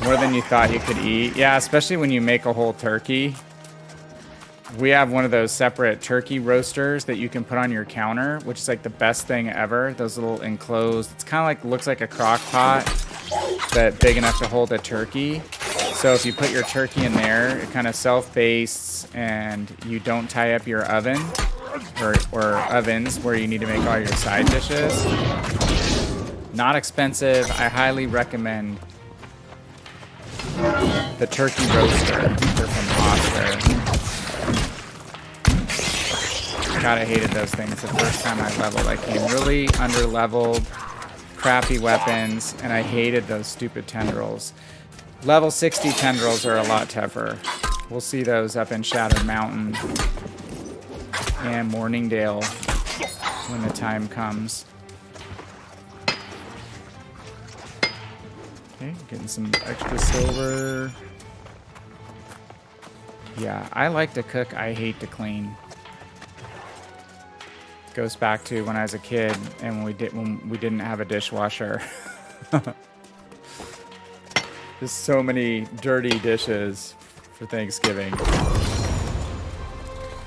than you thought you could eat. Yeah, especially when you make a whole turkey. We have one of those separate turkey roasters that you can put on your counter, which is like the best thing ever. Those little enclosed, it's kind of like, looks like a crock pot, but big enough to hold a turkey. So if you put your turkey in there, it kind of self-bastes and you don't tie up your oven or ovens where you need to make all your side dishes. Not expensive. I highly recommend the turkey roaster. They're from Oscar. God, I hated those things the first time I leveled. I came really under-leveled, crappy weapons, and I hated those stupid tendrils. Level 60 tendrils are a lot tougher. We'll see those up in Shattered Mountain and Morningdale when the time comes. Okay, getting some extra silver. Yeah, I like to cook, I hate to clean. Goes back to when I was a kid and when we didn't have a dishwasher. Just so many dirty dishes for Thanksgiving.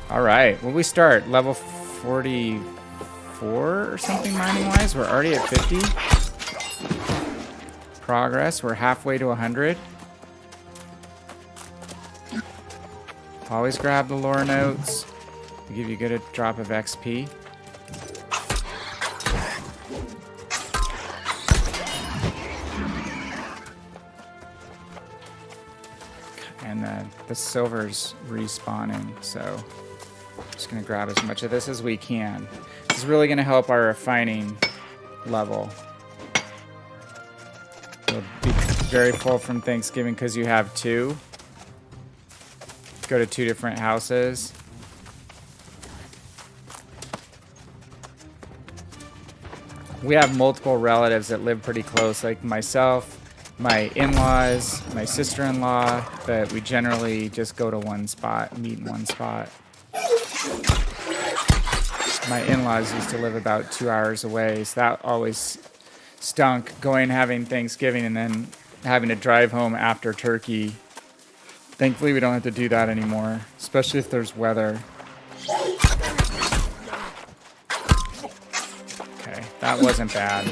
All right, well, we start level 44 or something mining wise. We're already at 50. Progress, we're halfway to 100. Always grab the lore notes. They give you a good drop of XP. And the silver's respawning, so I'm just going to grab as much of this as we can. This is really going to help our refining level. You'll be very full from Thanksgiving because you have two. Go to two different houses. We have multiple relatives that live pretty close, like myself, my in-laws, my sister-in-law, but we generally just go to one spot, meet in one spot. My in-laws used to live about 2 hours away, so that always stunk, going having Thanksgiving and then having to drive home after turkey. Thankfully, we don't have to do that anymore, especially if there's weather. Okay, that wasn't bad.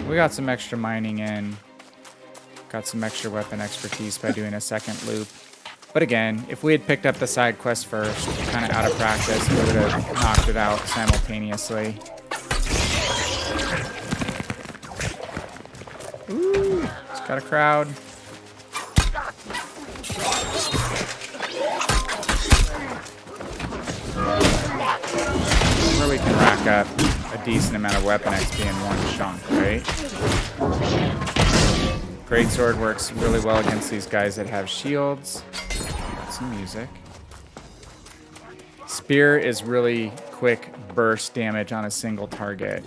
We got some extra mining in. Got some extra weapon expertise by doing a second loop. But again, if we had picked up the side quest first, kind of out of practice, we would have knocked it out simultaneously. Ooh, it's got a crowd. Where we can rack up a decent amount of weapon XP in one chunk, right? Greatsword works really well against these guys that have shields. Got some music. Spear is really quick burst damage on a single target.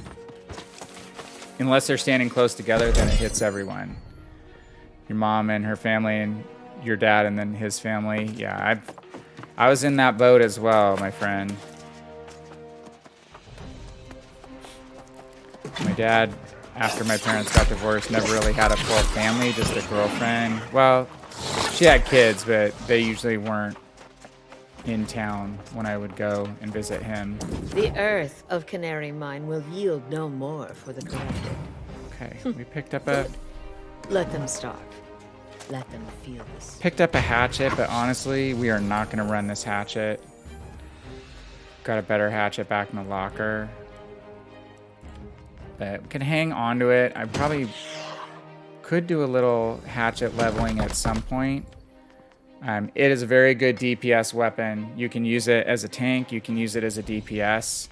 Unless they're standing close together, then it hits everyone. Your mom and her family and your dad and then his family. Yeah, I was in that boat as well, my friend. My dad, after my parents got divorced, never really had a full family, just a girlfriend. Well, she had kids, but they usually weren't in town when I would go and visit him. The earth of Canary Mine will yield no more for the corrupted. Okay, we picked up a... Let them starve. Let them feel this. Picked up a hatchet, but honestly, we are not going to run this hatchet. Got a better hatchet back in the locker. But we can hang on to it. I probably could do a little hatchet leveling at some point. It is a very good DPS weapon. You can use it as a tank. You can use it as a DPS.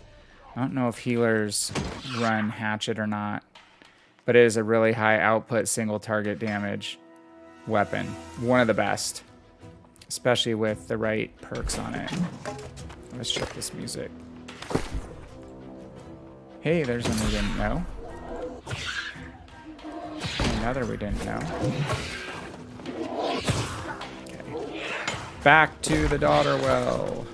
I don't know if healers run hatchet or not. But it is a really high output single target damage weapon. One of the best. especially with the right perks on it. Let's check this music. Hey, there's one we didn't know. Another we didn't know. Okay. Back to the daughter well.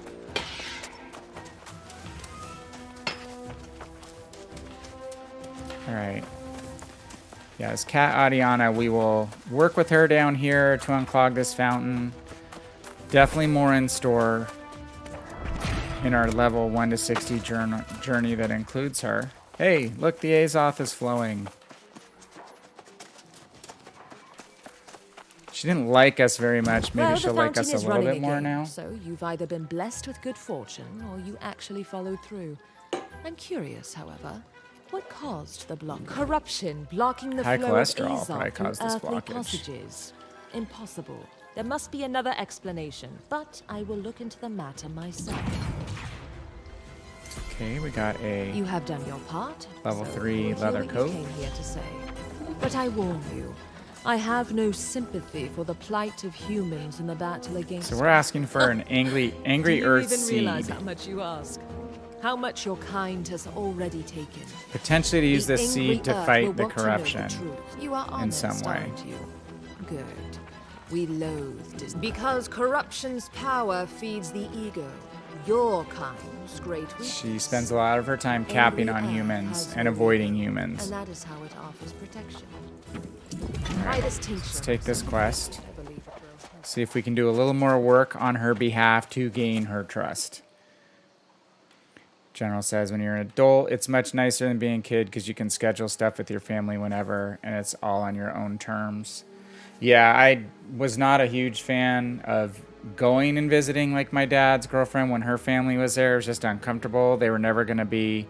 Alright. Yeah, as Cat Adiana, we will work with her down here to unclog this fountain. Definitely more in store in our level 1 to 60 journey that includes her. Hey, look, the Azoth is flowing. She didn't like us very much. Maybe she'll like us a little bit more now. So you've either been blessed with good fortune or you actually followed through. I'm curious, however, what caused the block? Corruption blocking the High flow of cholesterol probably Azoth through caused this earthly blockage. passages. Impossible. There must be another explanation, but I will look into the matter myself. Okay, we got a You have done your part. level so 3 we'll hear leather what coat. You came here to say. But I warn you, I have no sympathy for the plight of humans in the battle against. So we're asking for an angry Earth Do you even realize seed. how much you ask? How much your kind has already taken? Potentially to use The this angry seed to Earth fight will the want to know the corruption. truth. You are in honest, some way. aren't you? Good. We loathe because corruption's power feeds the ego. Your kind's great weakness. She spends a lot of her time capping on Angry Earth humans has and no avoiding ego, humans. And that is how it offers protection. Try this tincture. Let's take this quest. I believe it will. See if we can do a little more work on her behalf to gain her trust. General says when you're an adult, it's much nicer than being a kid because you can schedule stuff with your family whenever and it's all on your own terms. Yeah, I was not a huge fan of going and visiting like my dad's girlfriend when her family was there. It was just uncomfortable. They were never going to be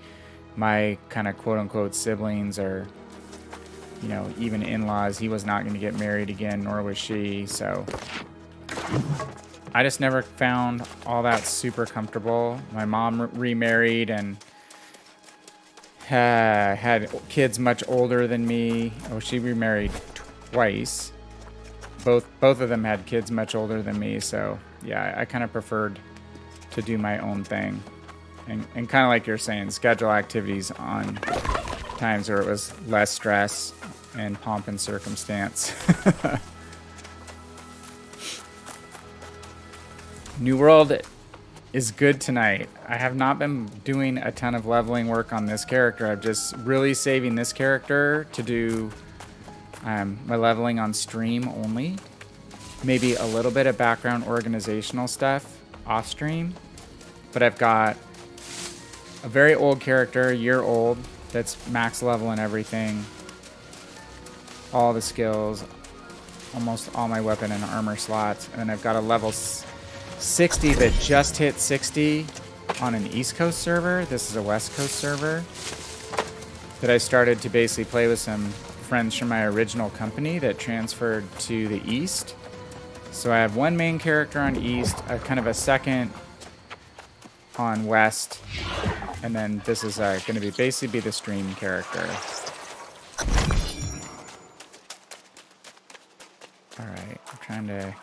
my kind of quote unquote siblings or, you know, even in-laws. He was not going to get married again, nor was she. So I just never found all that super comfortable. My mom remarried and had kids much older than me. Oh, she remarried twice. Both of them had kids much older than me, so yeah, I kind of preferred to do my own thing. And kind of like you're saying, schedule activities on times where it was less stress and pomp and circumstance. New World is good tonight. I have not been doing a ton of leveling work on this character. I'm just really saving this character to do my leveling on stream only. Maybe a little bit of background organizational stuff off stream. But I've got a very old character, a year old, that's max level and everything. All the skills, almost all my weapon and armor slots. And then I've got a level 60 that just hit 60 on an East Coast server. This is a West Coast server that I started to basically play with some friends from my original company that transferred to the East. So I have one main character on East, kind of a second on West, and then this is going to be basically the stream character. Alright, I'm trying to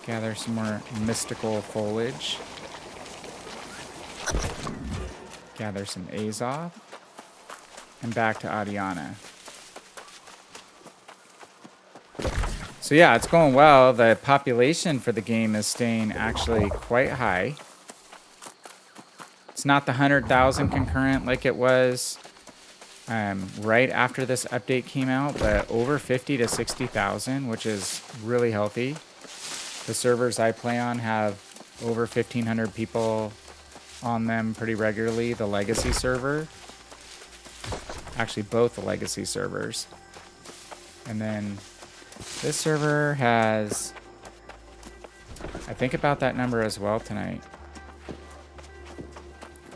gather some more mystical foliage. Gather some Azoth. And back to Adiana. So yeah, it's going well. The population for the game is staying actually quite high. It's not the 100,000 concurrent like it was right after this update came out, but over 50 to 60,000, which is really healthy. The servers I play on have over 1,500 people on them pretty regularly. The legacy server. Actually, both the legacy servers. And then this server has, I think, about that number as well tonight.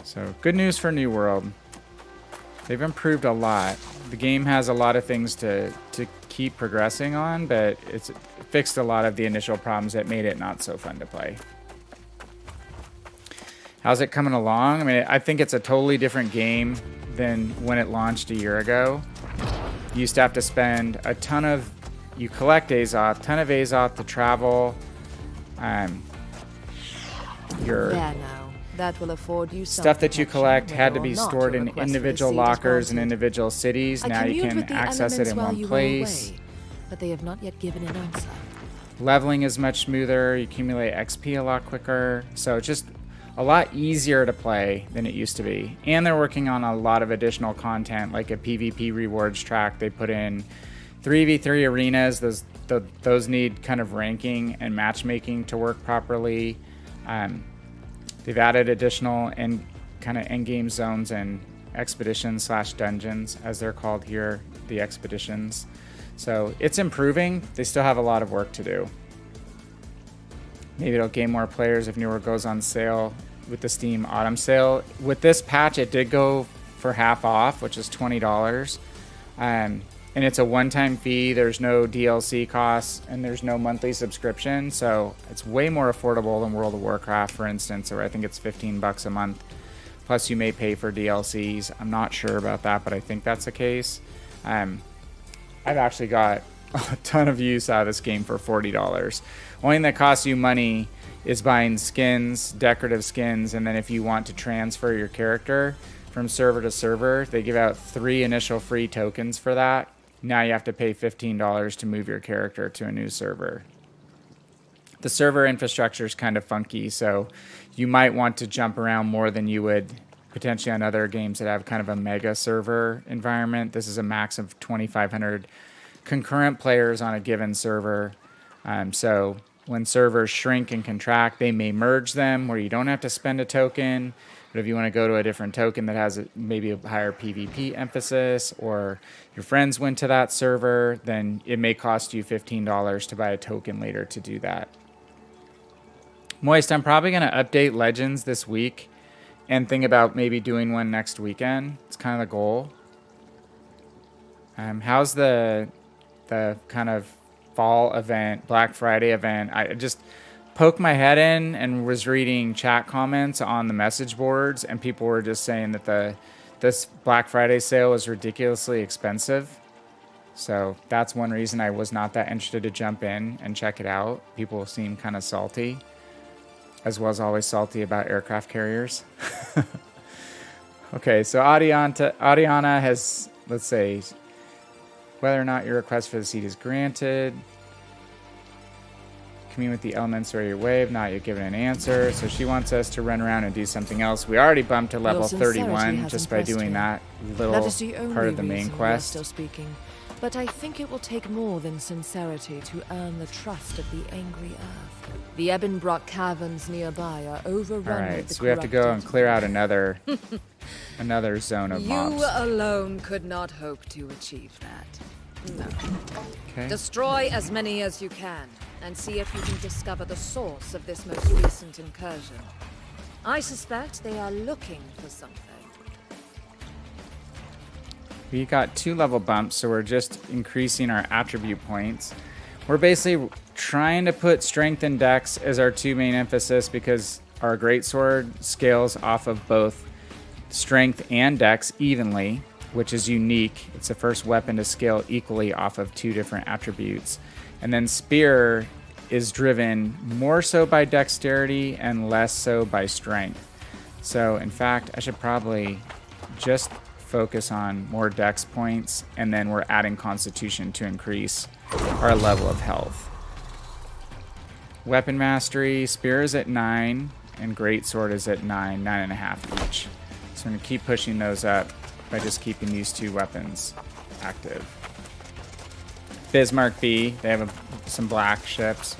So good news for New World. They've improved a lot. The game has a lot of things to keep progressing on, but it's fixed a lot of the initial problems that made it not so fun to play. How's it coming along? I mean, I think it's a totally different game than when it launched a year ago. You used to have to spend a ton of, you collect Azoth, ton of Azoth to travel Your There now. That will afford you some stuff that you protection, collect had to whether be or not stored your in request for the individual seed is lockers in granted. individual cities. I Now you communed can with the access it elements in while one you were place. away, but they have not yet given an answer. Leveling is much smoother. You accumulate XP a lot quicker. So it's just a lot easier to play than it used to be. And they're working on a lot of additional content, like a PvP rewards track. They put in 3v3 arenas. Those need kind of ranking and matchmaking to work properly. They've added additional and kind of endgame zones and expeditions / dungeons, as they're called here, the expeditions. So it's improving. They still have a lot of work to do. Maybe it'll gain more players if newer goes on sale with the Steam Autumn sale. With this patch, it did go for half off, which is $20. And it's a one-time fee. There's no DLC costs, and there's no monthly subscription. So it's way more affordable than World of Warcraft, for instance, or I think it's $15 a month. Plus, you may pay for DLCs. I'm not sure about that, but I think that's the case. I've actually got a ton of use out of this game for $40. Only thing that costs you money is buying skins, decorative skins, and then if you want to transfer your character from server to server, they give out 3 initial free tokens for that. Now you have to pay $15 to move your character to a new server. The server infrastructure is kind of funky, so you might want to jump around more than you would potentially on other games that have kind of a mega server environment. This is a max of 2,500 concurrent players on a given server. So when servers shrink and contract, they may merge them where you don't have to spend a token. But if you want to go to a different token that has maybe a higher PvP emphasis, or your friends went to that server, then it may cost you $15 to buy a token later to do that. Moist, I'm probably going to update Legends this week and think about maybe doing one next weekend. It's kind of the goal. How's the kind of fall event, Black Friday event? I just poked my head in and was reading chat comments on the message boards, and people were just saying that this Black Friday sale was ridiculously expensive. So that's one reason I was not that interested to jump in and check it out. People seem kind of salty, as well as always salty about aircraft carriers. Okay, so Adiana has, let's say, whether or not your request for the seed is granted. Commune with the elements or your wave, not yet given an answer. So she wants us to run around and do something else. We already bumped to level 31 just by doing that little part of the main quest. Still speaking, but I think it will take more than sincerity to earn the trust of the angry earth. The Ebonbrock caverns nearby are overrun. All right, with the so we have to go and clear out another zone of mobs. You alone could not hope to achieve that. No. Okay. Destroy as many as you can, and see if you can discover the source of this most recent incursion. I suspect they are looking for something. We got 2 level bumps, so we're just increasing our attribute points. We're basically trying to put strength and dex as our 2 main emphasis, because our greatsword scales off of both strength and dex evenly, which is unique. It's the first weapon to scale equally off of 2 different attributes. And then spear is driven more so by dexterity and less so by strength. So in fact, I should probably just focus on more dex points, and then we're adding constitution to increase our level of health. Weapon mastery, spear is at 9 and greatsword is at 9.5 each. So I'm going to keep pushing those up by just keeping these 2 weapons active. Bismarck B, they have some black ships.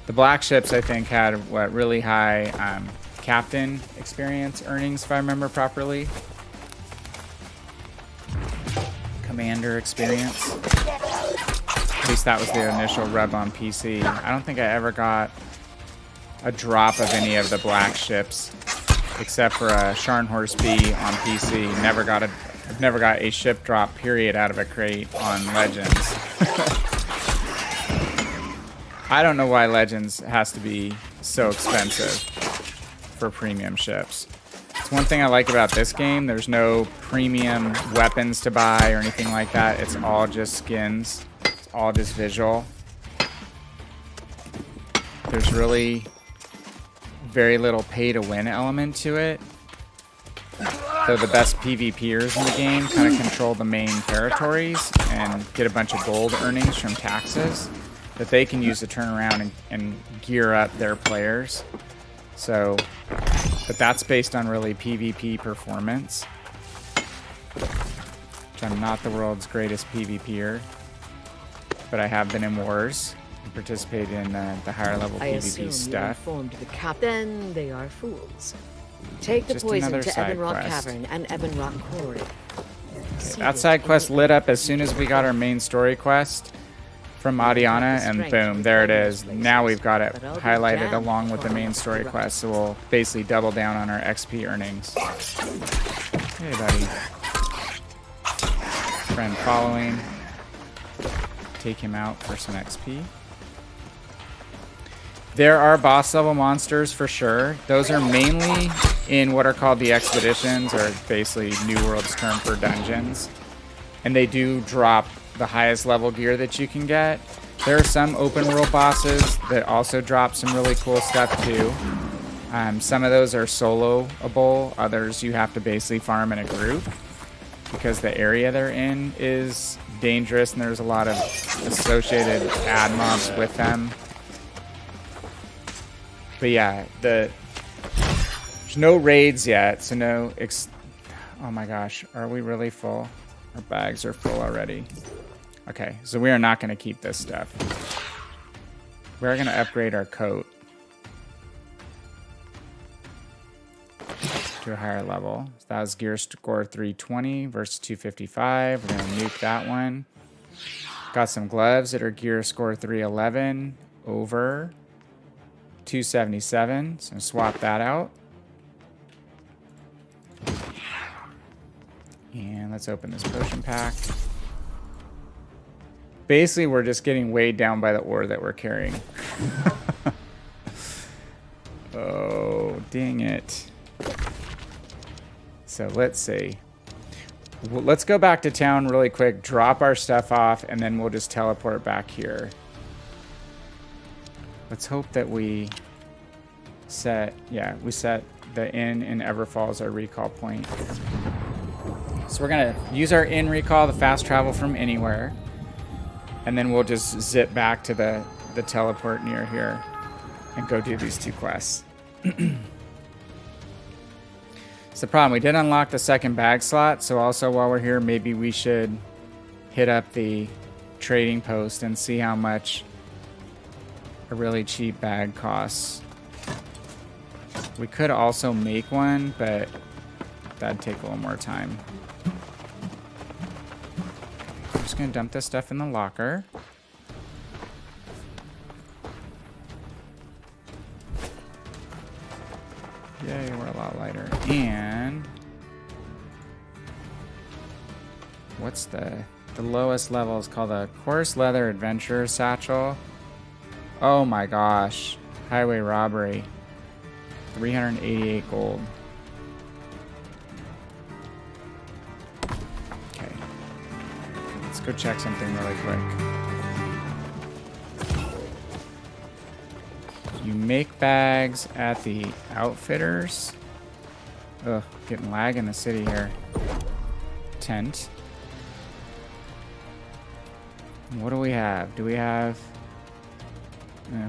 The black ships, I think, had really high captain experience earnings, if I remember properly. Commander experience. At least that was the initial rub on PC. I don't think I ever got a drop of any of the black ships, except for a Scharnhorst B on PC. I've never got a ship drop period out of a crate on Legends. I don't know why Legends has to be so expensive for premium ships. It's one thing I like about this game. There's no premium weapons to buy or anything like that. It's all just skins. It's all just visual. there's really very little pay-to-win element to it. So the best PvPers in the game kind of control the main territories and get a bunch of gold earnings from taxes that they can use to turn around and gear up their players. So, but that's based on really PvP performance. Which I'm not the world's greatest PvPer, but I have been in wars and participated in the higher level PvP stuff. Informed the then they are fools. Take the Just poison another to side Ebonrock quest. Cavern and Ebonrock Quarry. That side quest lit up as soon as we got our main story quest from Adiana, and boom, there it is. Now we've got it highlighted along with the main story quest, so we'll basically double down on our XP earnings. Hey, buddy. Friend following. Take him out for some XP. There are boss level monsters for sure. Those are mainly in what are called the expeditions, or basically New World's term for dungeons. And they do drop the highest level gear that you can get. There are some open world bosses that also drop some really cool stuff too. Some of those are soloable, others you have to basically farm in a group because the area they're in is dangerous and there's a lot of associated ad mobs with them. But yeah, there's no raids yet, so no oh my gosh, are we really full? Our bags are full already. Okay, so we are not going to keep this stuff. We are going to upgrade our coat to a higher level. So that was gear score 320 versus 255. We're going to nuke that one. Got some gloves that are gear score 311 over 277. So swap that out. And let's open this potion pack. Basically, we're just getting weighed down by the ore that we're carrying. Oh, dang it. So let's see. Let's go back to town really quick, drop our stuff off, and then we'll just teleport back here. Let's hope that we set the inn in Everfall as our recall point. So we're going to use our inn recall to fast travel from anywhere. And then we'll just zip back to the teleport near here and go do these two quests. It's the problem. We did unlock the second bag slot. So also while we're here, maybe we should hit up the trading post and see how much a really cheap bag costs. We could also make one, but that'd take a little more time. I'm just gonna dump this stuff in the locker. Yay, we're a lot lighter. And what's the lowest level is called a coarse leather adventure satchel. Oh my gosh. Highway robbery. 388 gold. Okay. Let's go check something really quick. You make bags at the outfitters. Ugh, getting lag in the city here. Tent. What do we have? Do we have...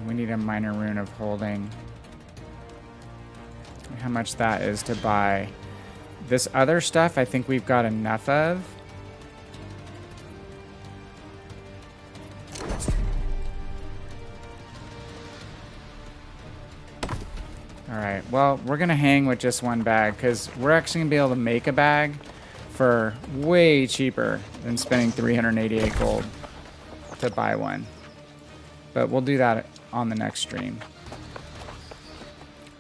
we need a minor rune of holding. How much that is to buy. This other stuff I think we've got enough of. Alright, well, we're going to hang with just one bag because we're actually going to be able to make a bag for way cheaper than spending 388 gold to buy one. But we'll do that on the next stream.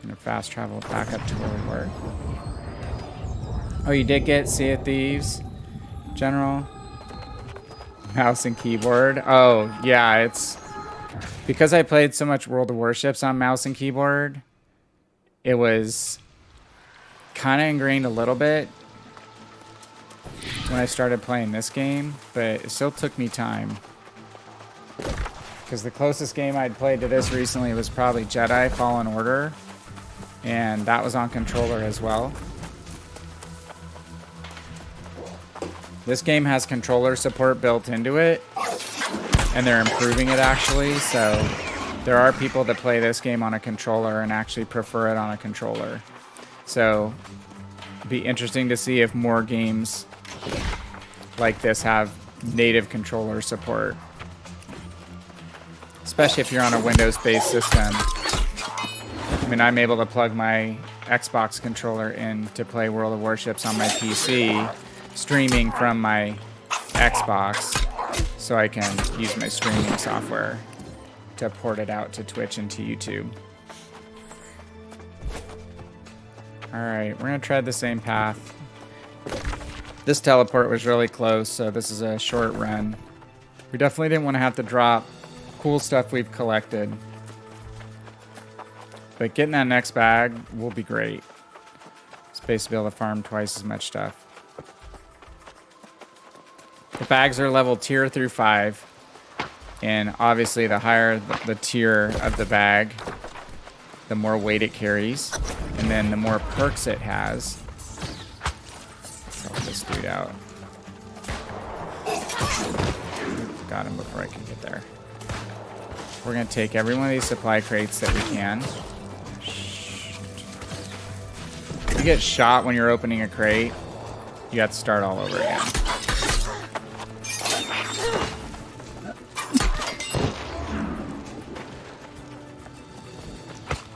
I'm going to fast travel back up to where we were. Oh, you did get Sea of Thieves, General? Mouse and keyboard? Oh, yeah, it's... Because I played so much World of Warships on mouse and keyboard, it was kind of ingrained a little bit when I started playing this game, but it still took me time. Because the closest game I'd played to this recently was probably Jedi Fallen Order. And that was on controller as well. This game has controller support built into it. And they're improving it actually. So there are people that play this game on a controller and actually prefer it on a controller. So it'd be interesting to see if more games like this have native controller support. Especially if you're on a Windows-based system. I mean, I'm able to plug my Xbox controller in to play World of Warships on my PC, streaming from my Xbox, so I can use my streaming software to port it out to Twitch and to YouTube. Alright, we're going to tread the same path. This teleport was really close, so this is a short run. We definitely didn't want to have to drop cool stuff we've collected. But getting that next bag will be great. Space to be able to farm twice as much stuff. The bags are level tier through 5. And obviously the higher the tier of the bag, the more weight it carries. And then the more perks it has. Let's help this dude out. Got him before I can get there. We're going to take every one of these supply crates that we can. If you get shot when you're opening a crate, you have to start all over again.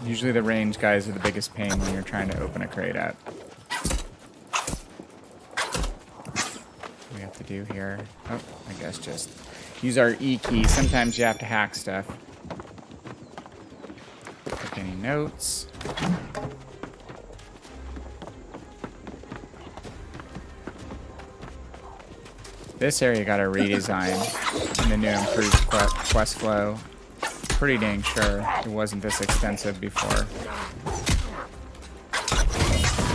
Usually the range guys are the biggest pain when you're trying to open a crate up. What we have to do here? Oh, I guess just use our E key. Sometimes you have to hack stuff. Take any notes. This area got a redesign in the new improved quest flow. Pretty dang sure it wasn't this extensive before.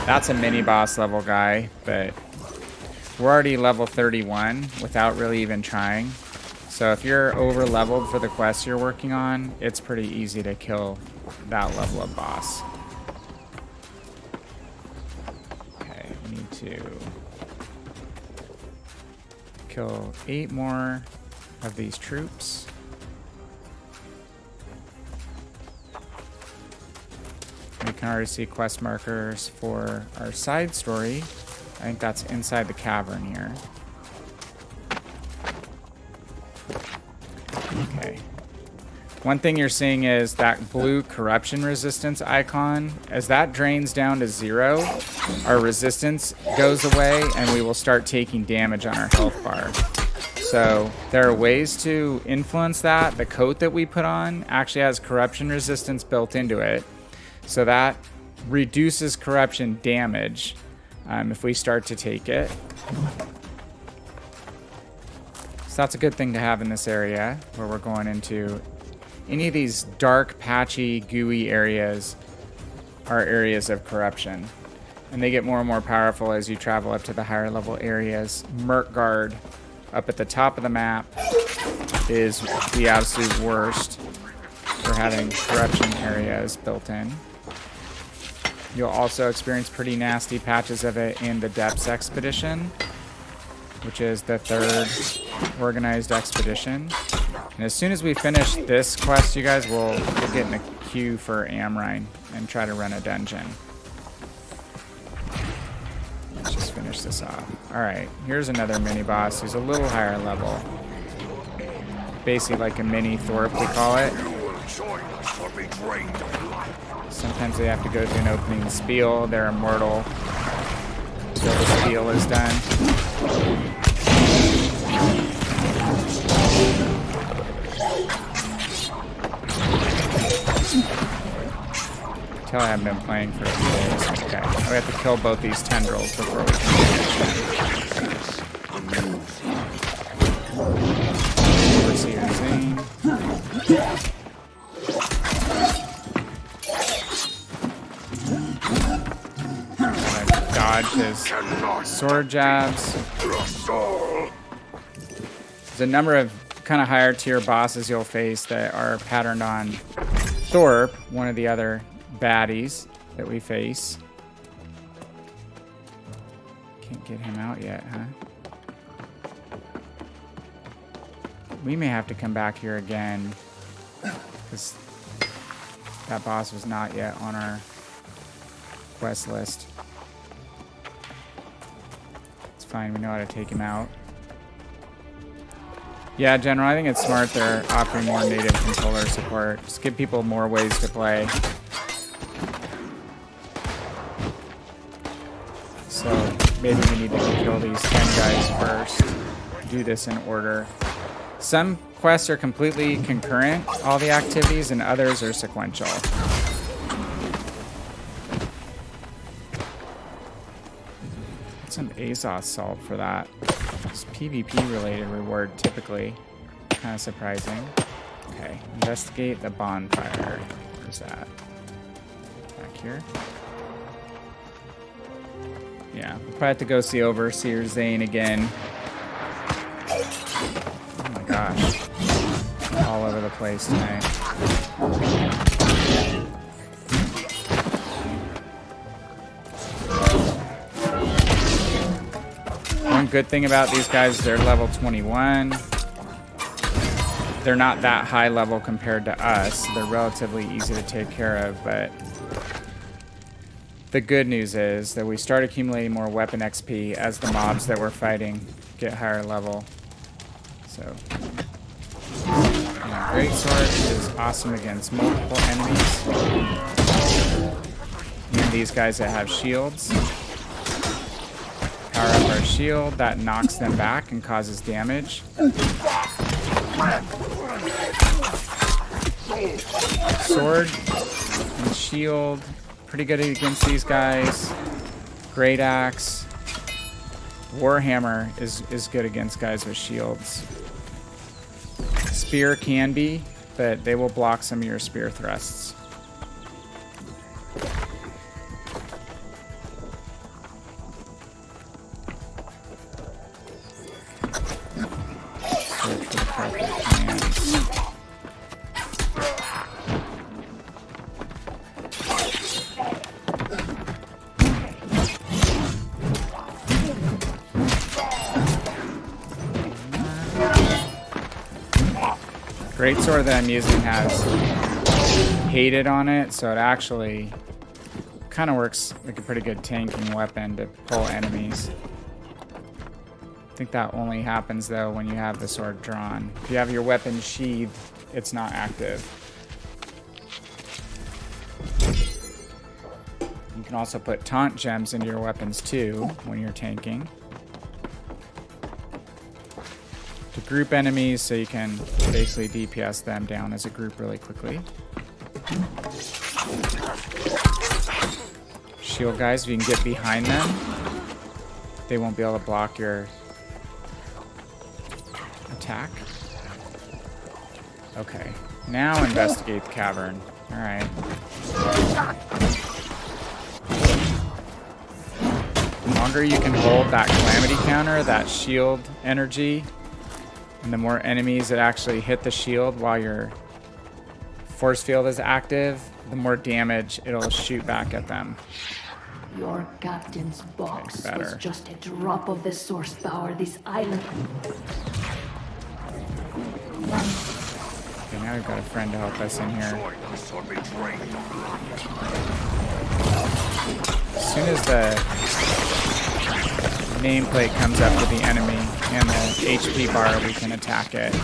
That's a mini boss level guy, but we're already level 31 without really even trying. So if you're over leveled for the quest you're working on, it's pretty easy to kill that level of boss. Okay, we need to kill 8 more of these troops. We can already see quest markers for our side story. I think that's inside the cavern here. Okay. One thing you're seeing is that blue corruption resistance icon. As that drains down to 0, our resistance goes away and we will start taking damage on our health bar. So there are ways to influence that. The coat that we put on actually has corruption resistance built into it. So that reduces corruption damage if we start to take it. So that's a good thing to have in this area where we're going into. Any of these dark, patchy, gooey areas are areas of corruption. And they get more and more powerful as you travel up to the higher level areas. Merkgard up at the top of the map is the absolute worst for having corruption areas built in. You'll also experience pretty nasty patches of it in the Depths Expedition, which is the 3rd organized expedition. And as soon as we finish this quest, you guys, we'll get in the queue for Amrine and try to run a dungeon. Let's just finish this off. Alright, here's another mini-boss who's a little higher level. Basically like a mini Thorpe, we call it. Sometimes they have to go through an opening spiel. They're immortal until the spiel is done. Tell I haven't been playing for a few days. Okay, we have to kill both these tendrils before we can finish them. Overseer Zane. Dodge his sword jabs. There's a number of kind of higher tier bosses you'll face that are patterned on Thorpe, one of the other baddies that we face. Can't get him out yet, huh? We may have to come back here again because that boss was not yet on our quest list. It's fine, we know how to take him out. Yeah, General, I think it's smart they're offering more native controller support. Just give people more ways to play. So maybe we need to kill these 10 guys first. Do this in order. Some quests are completely concurrent, all the activities, and others are sequential. Get some Azoth salt for that. It's PvP related reward typically. Kind of surprising. Okay, investigate the bonfire. Where's that? Back here? Yeah, we'll probably have to go see Overseer Zane again. Oh my gosh. All over the place tonight. One good thing about these guys is they're level 21. They're not that high level compared to us. They're relatively easy to take care of, but the good news is that we start accumulating more weapon XP as the mobs that we're fighting get higher level. So, Greatsword is awesome against multiple enemies. And these guys that have shields. Power up our shield, that knocks them back and causes damage. Sword and shield, pretty good against these guys. Great Axe. Warhammer is good against guys with shields. Spear can be, but they will block some of your spear thrusts. Search for the proper commands. Greatsword that I'm using has hated on it, so it actually kind of works like a pretty good tanking weapon to pull enemies. I think that only happens though when you have the sword drawn. If you have your weapon sheathed, it's not active. You can also put taunt gems into your weapons too when you're tanking. To group enemies so you can basically DPS them down as a group really quickly. Shield guys, if you can get behind them, they won't be able to block your attack. Okay, now investigate the cavern. Alright. The longer you can hold that calamity counter, that shield energy, and the more enemies that actually hit the shield while your force field is active, the more damage it'll shoot back at them. Your captain's box better. was just a drop of the source power this island. Okay, now we've got a friend to help us in here. As soon as the nameplate comes up with the enemy and the HP bar, we can attack it.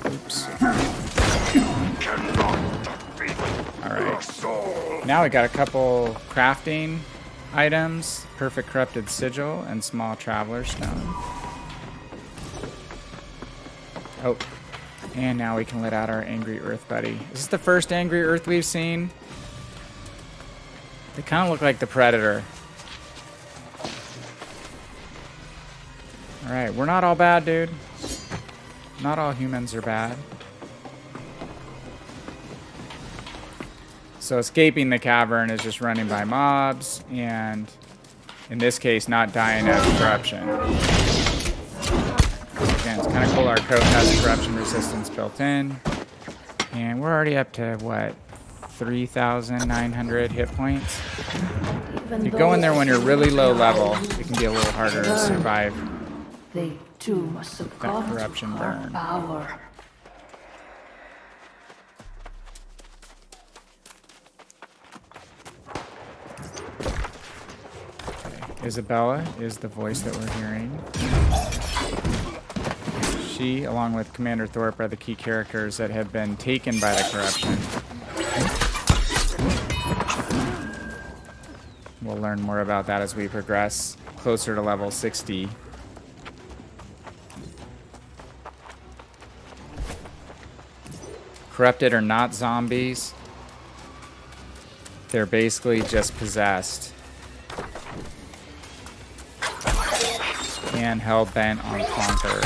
Oops. Alright. Now we got a couple crafting items. Perfect Corrupted Sigil and Small Traveler Stone. Oh. And now we can let out our Angry Earth buddy. Is this the first Angry Earth we've seen? They kind of look like the Predator. Alright, we're not all bad, dude. Not all humans are bad. So escaping the cavern is just running by mobs, and in this case, not dying of corruption. Again, it's kind of cool. Our coat has corruption resistance built in. And we're already up to, what, 3,900 hit points? You go in there when you're really low level, it can be a little harder to survive They too must succumb that corruption to our burn. power. Isabella is the voice that we're hearing. She, along with Commander Thorpe, are the key characters that have been taken by the corruption. We'll learn more about that as we progress closer to level 60. Corrupted are not zombies. They're basically just possessed. And hell-bent on conquer.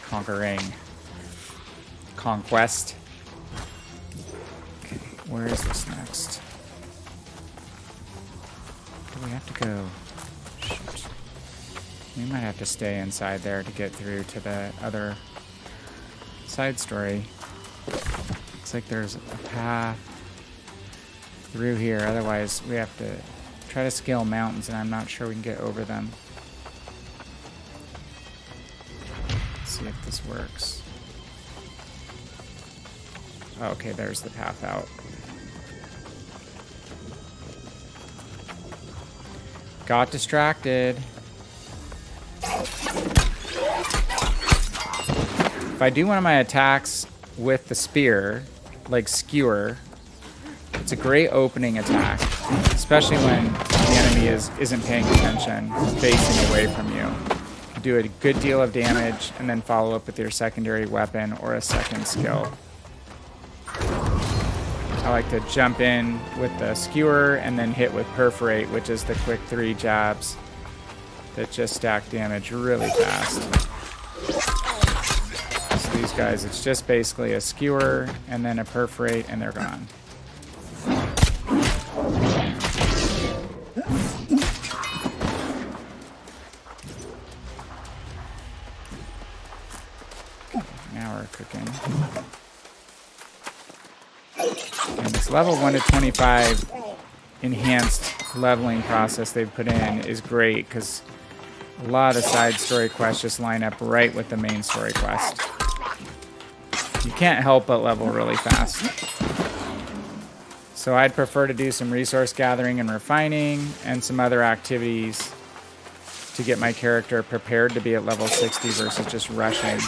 Conquering. Conquest. Okay, where is this next? Do we have to go? Shoot. We might have to stay inside there to get through to the other side story. Looks like there's a path through here, otherwise we have to try to scale mountains, and I'm not sure we can get over them. Let's see if this works. Oh, okay, there's the path out. Got distracted. If I do one of my attacks with the spear, like skewer, it's a great opening attack, especially when the enemy isn't paying attention, facing away from you. You do a good deal of damage and then follow up with your secondary weapon or a second skill. I like to jump in with the skewer and then hit with perforate, which is the quick 3 jabs that just stack damage really fast. So these guys, it's just basically a skewer and then a perforate and they're gone. Now we're cooking. And this level 1 to 25 enhanced leveling process they've put in is great because a lot of side story quests just line up right with the main story quest. You can't help but level really fast. So I'd prefer to do some resource gathering and refining and some other activities to get my character prepared to be at level 60 versus just rushing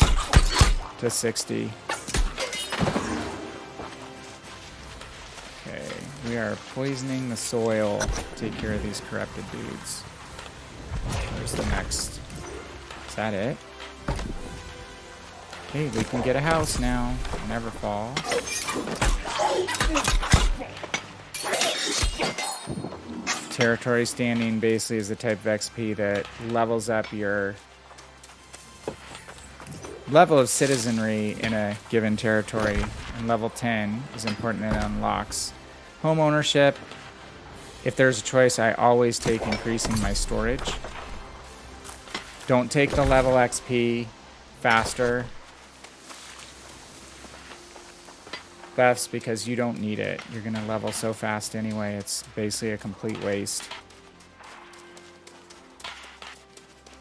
to 60. Okay, we are poisoning the soil to take care of these corrupted dudes. Where's the next? Is that it? Okay, we can get a house now. Everfall. Territory standing basically is the type of XP that levels up your level of citizenry in a given territory. And level 10 is important and it unlocks home ownership. If there's a choice, I always take increasing my storage. Don't take the level XP faster buffs because you don't need it. You're going to level so fast anyway, it's basically a complete waste.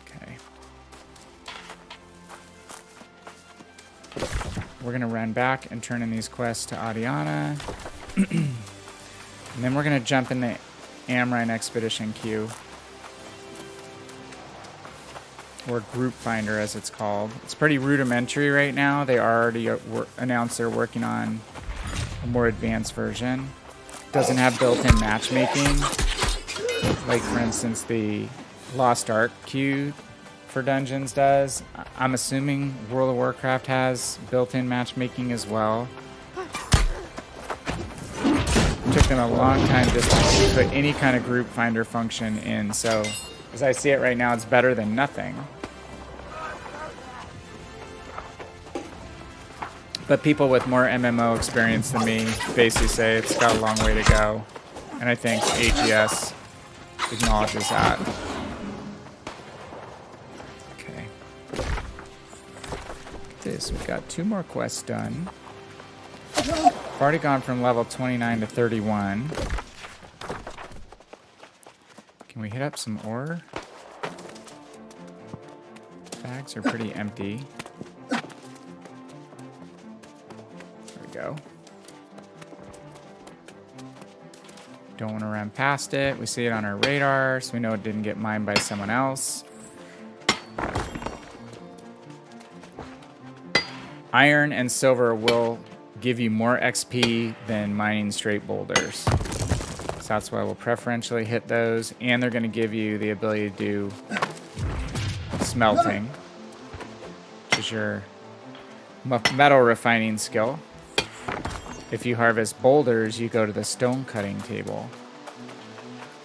Okay. We're going to run back and turn in these quests to Adiana. And then we're going to jump in the Amrine Expedition queue. Or Group Finder as it's called. It's pretty rudimentary right now. They already announced they're working on a more advanced version. Doesn't have built-in matchmaking. Like for instance the Lost Ark queue for dungeons does. I'm assuming World of Warcraft has built-in matchmaking as well. It took them a long time just to put any kind of Group Finder function in, so as I see it right now, it's better than nothing. But people with more MMO experience than me basically say it's got a long way to go. And I think AGS acknowledges that. Okay. This, we've got 2 more quests done. We've already gone from level 29 to 31. Can we hit up some ore? Bags are pretty empty. There we go. Don't want to run past it. We see it on our radar, so we know it didn't get mined by someone else. Iron and silver will give you more XP than mining straight boulders. So that's why we'll preferentially hit those. And they're going to give you the ability to do smelting, which is your metal refining skill. If you harvest boulders, you go to the stone cutting table.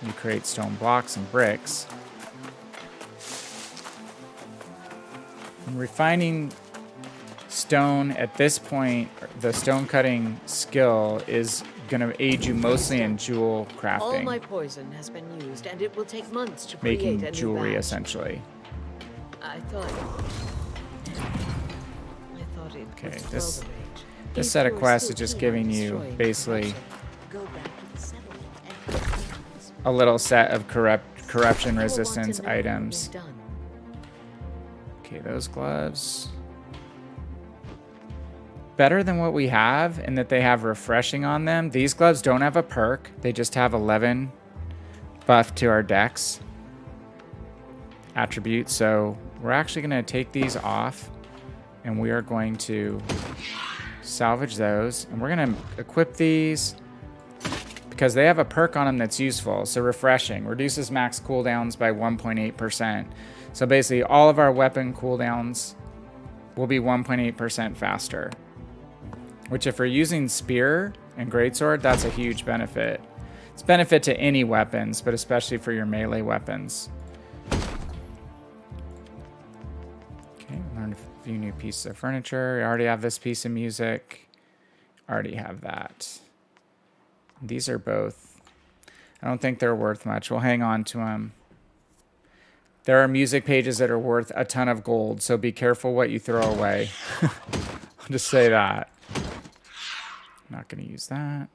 You create stone blocks and bricks. And refining stone at this point, the stone cutting skill is going to aid you mostly in jewel crafting. All my poison has been used, and it will take months to create Making a new jewelry, batch. essentially. I thought it Okay, was this overage. This set of quests is just giving you basically a little set of corruption resistance items. Okay, those gloves. Better than what we have in that they have refreshing on them. These gloves don't have a perk. They just have 11 buff to our dex attribute. So we're actually going to take these off and we are going to salvage those. And we're going to equip these because they have a perk on them that's useful. So refreshing reduces max cooldowns by 1.8%. So basically all of our weapon cooldowns will be 1.8% faster. Which if we're using spear and greatsword, that's a huge benefit. It's a benefit to any weapons, but especially for your melee weapons. Okay, learned a few new pieces of furniture. We already have this piece of music. Already have that. These are both, I don't think they're worth much. We'll hang on to them. There are music pages that are worth a ton of gold, so be careful what you throw away. I'll just say that. Not going to use that.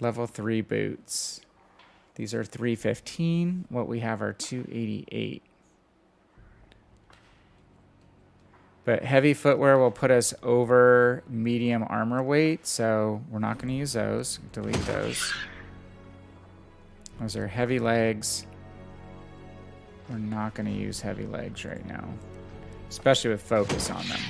Level 3 boots. These are 315. What we have are 288. But heavy footwear will put us over medium armor weight, so we're not going to use those. Delete those. Those are heavy legs. We're not going to use heavy legs right now, especially with focus on them.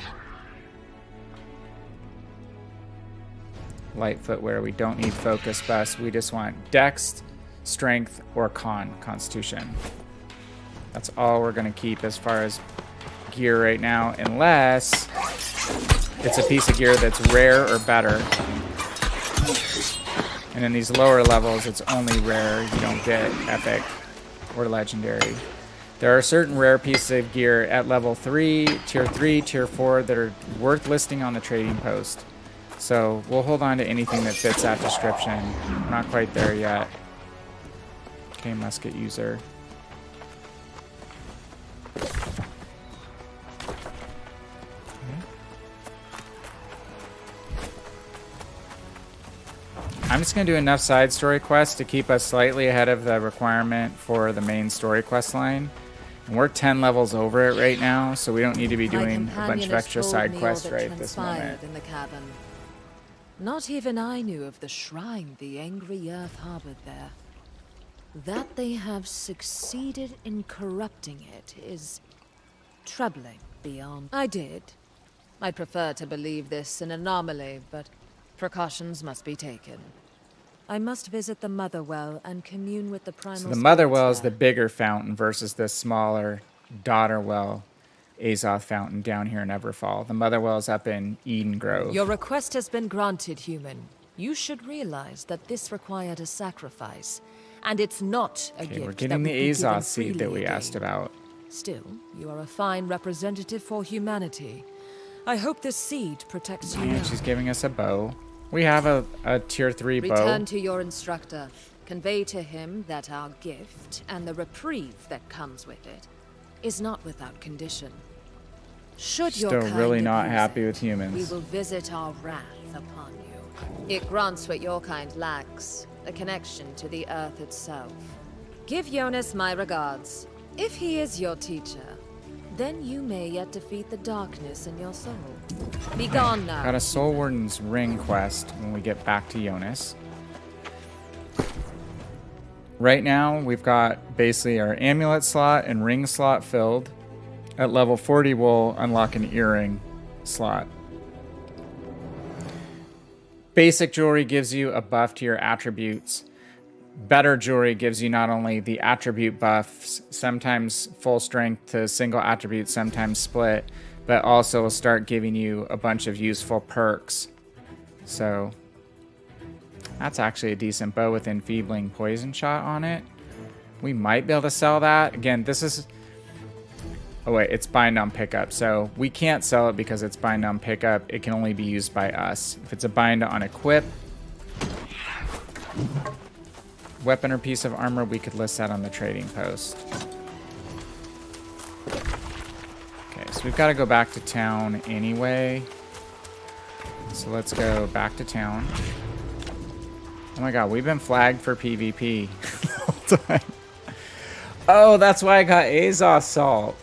Light footwear, we don't need focus bust. We just want dex, strength, or constitution. That's all we're going to keep as far as gear right now, unless it's a piece of gear that's rare or better. And in these lower levels, it's only rare. You don't get epic or legendary. There are certain rare pieces of gear at level 3, tier 4 that are worth listing on the trading post. So we'll hold on to anything that fits that description. We're not quite there yet. Okay, musket user. I'm just going to do enough side story quests to keep us slightly ahead of the requirement for the main story quest line. And we're 10 levels over it right now, so we don't need to be doing a bunch of extra side quests right at this moment. In the cavern. Not even I knew of the shrine the angry earth harbored there. That they have succeeded in corrupting it is troubling beyond. I did. I'd prefer to believe this an anomaly, but precautions must be taken. I must visit the Mother Well and commune with the primal So the Mother spirits Well is the there. bigger fountain versus the smaller Daughter Well, Azoth fountain down here in Everfall. The Mother Well is up in Eden Grove. Your request has been granted, human. You should realize that this required a sacrifice, and it's not a Okay, gift we're that getting would the be given Azoth seed that freely we asked again. about. Still, you are a fine representative for humanity. I hope this seed protects you now. And she's giving us a bow. We have a tier 3 bow. Return to your instructor. Convey to him that our gift, and the reprieve that comes with it, is not without condition. Should your Still kind really not abuse happy it, with humans. we will visit our wrath upon you. It grants what your kind lacks, a connection to the earth itself. Give Yonas my regards. If he is your teacher, then you may yet defeat the darkness in your soul. Be gone now. Got a Soul Warden's Ring quest when we get back to Yonas. Right now, we've got basically our amulet slot and ring slot filled. At level 40, we'll unlock an earring slot. Basic jewelry gives you a buff to your attributes. Better jewelry gives you not only the attribute buffs, sometimes full strength to single attribute, sometimes split, but also will start giving you a bunch of useful perks. So that's actually a decent bow with enfeebling poison shot on it. We might be able to sell that. Again, this is... Oh wait, it's bind on pickup. So we can't sell it because it's bind on pickup. It can only be used by us. If it's a bind on equip, weapon or piece of armor, we could list that on the trading post. Okay, so we've got to go back to town anyway. So let's go back to town. Oh my god, we've been flagged for PvP the whole time. Oh, that's why I got Azoth Salt.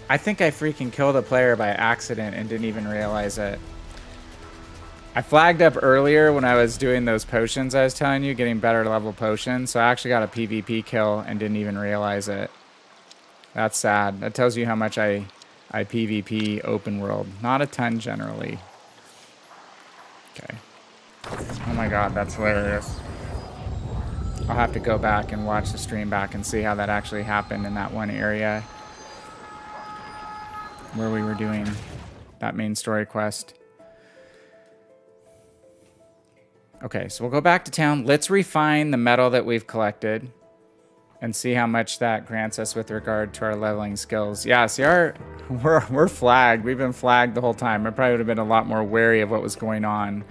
I think I freaking killed a player by accident and didn't even realize it. I flagged up earlier when I was doing those potions I was telling you, getting better level potions. So I actually got a PvP kill and didn't even realize it. That's sad. That tells you how much I PvP open world. Not a ton generally. Okay. Oh my god, that's hilarious. I'll have to go back and watch the stream back and see how that actually happened in that one area where we were doing that main story quest. Okay, so we'll go back to town. Let's refine the metal that we've collected and see how much that grants us with regard to our leveling skills. Yeah, see, we're flagged. We've been flagged the whole time. I probably would have been a lot more wary of what was going on.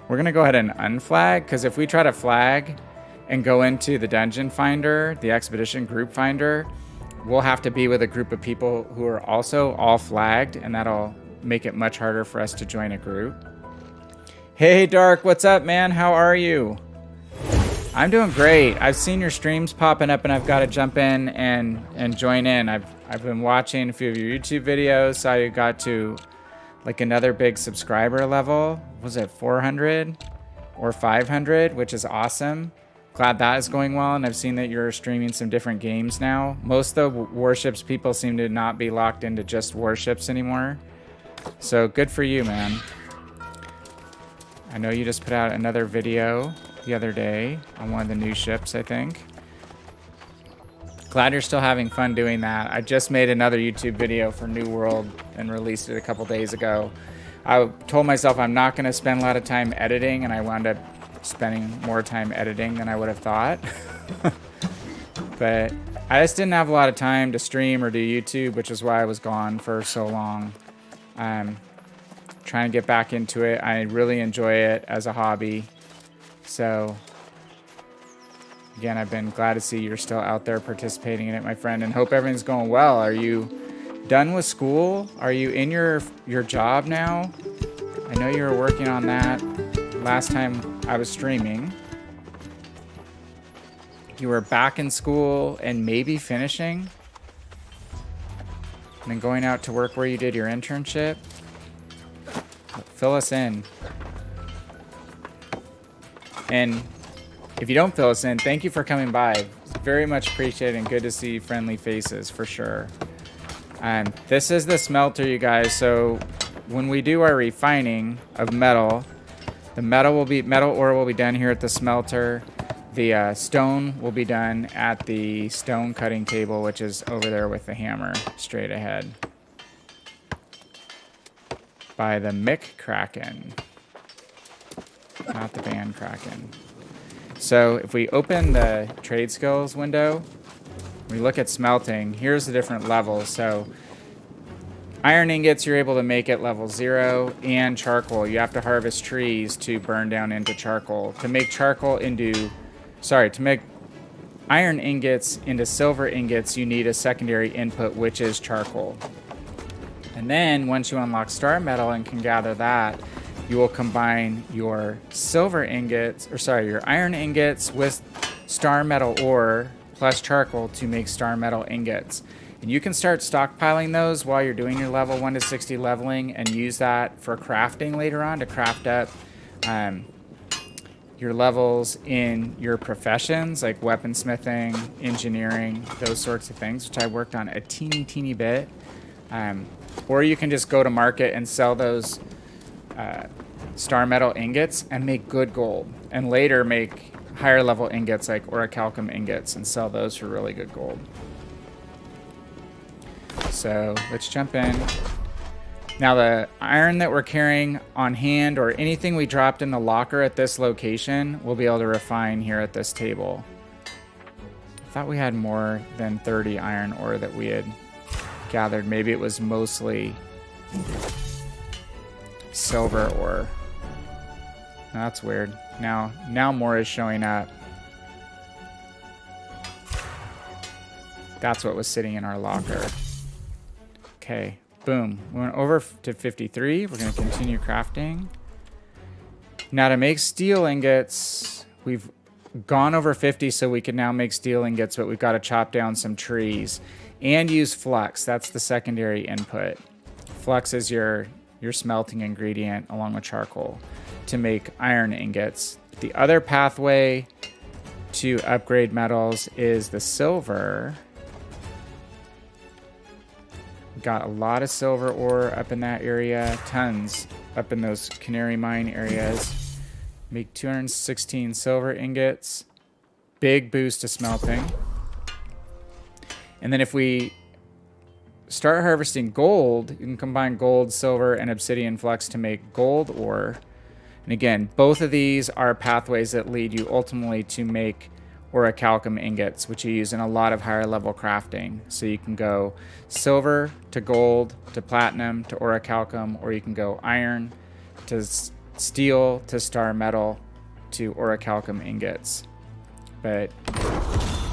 We're going to go ahead and unflag, because if we try to flag and go into the dungeon finder, the expedition group finder, we'll have to be with a group of people who are also all flagged, and that'll make it much harder for us to join a group. Hey Dark, what's up, man? How are you? I'm doing great. I've seen your streams popping up and I've got to jump in and join in. I've been watching a few of your YouTube videos. Saw you got to like another big subscriber level. Was it 400 or 500, which is awesome. Glad that is going well, and I've seen that you're streaming some different games now. Most of the warships people seem to not be locked into just warships anymore. So good for you, man. I know you just put out another video the other day on one of the new ships, I think. Glad you're still having fun doing that. I just made another YouTube video for New World and released it a couple days ago. I told myself I'm not going to spend a lot of time editing, and I wound up spending more time editing than I would have thought. But I just didn't have a lot of time to stream or do YouTube, which is why I was gone for so long. Trying to get back into it. I really enjoy it as a hobby. So again, I've been glad to see you're still out there participating in it, my friend, and hope everything's going well. Are you done with school? Are you in your job now? I know you were working on that last time I was streaming. You were back in school and maybe finishing, and then going out to work where you did your internship. Fill us in. And if you don't fill us in, thank you for coming by. Very much appreciated and good to see friendly faces for sure. And this is the smelter, you guys. So when we do our refining of metal, the metal ore will be done here at the smelter. The stone will be done at the stone cutting table, which is over there with the hammer straight ahead. By the VannKraken. Not the VannKraken. So if we open the trade skills window, we look at smelting. Here's the different levels. So Iron ingots you're able to make at level 0, and charcoal. You have to harvest trees to burn down into charcoal. To make charcoal into... Sorry, to make iron ingots into silver ingots, you need a secondary input, which is charcoal. And then, once you unlock star metal and can gather that, you will combine your silver ingots, or sorry, your iron ingots with star metal ore plus charcoal to make star metal ingots. And you can start stockpiling those while you're doing your level 1 to 60 leveling and use that for crafting later on to craft up your levels in your professions like weaponsmithing, engineering, those sorts of things, which I worked on a teeny bit. Or you can just go to market and sell those star metal ingots and make good gold, and later make higher level ingots like orichalcum ingots and sell those for really good gold. So let's jump in. Now the iron that we're carrying on hand or anything we dropped in the locker at this location, we'll be able to refine here at this table. I thought we had more than 30 iron ore that we had gathered. Maybe it was mostly silver ore. That's weird. Now more is showing up. That's what was sitting in our locker. Okay, boom. We went over to 53. We're going to continue crafting. Now to make steel ingots, we've gone over 50, so we can now make steel ingots, but we've got to chop down some trees and use flux. That's the secondary input. Flux is your smelting ingredient along with charcoal to make iron ingots. The other pathway to upgrade metals is the silver. Got a lot of silver ore up in that area, tons up in those Canary Mine areas. Make 216 silver ingots. Big boost to smelting. And then if we start harvesting gold, you can combine gold, silver, and obsidian flux to make gold ore. And again, both of these are pathways that lead you ultimately to make orichalcum ingots, which you use in a lot of higher level crafting. So you can go silver to gold to platinum to orichalcum, or you can go iron to steel to star metal to orichalcum ingots. But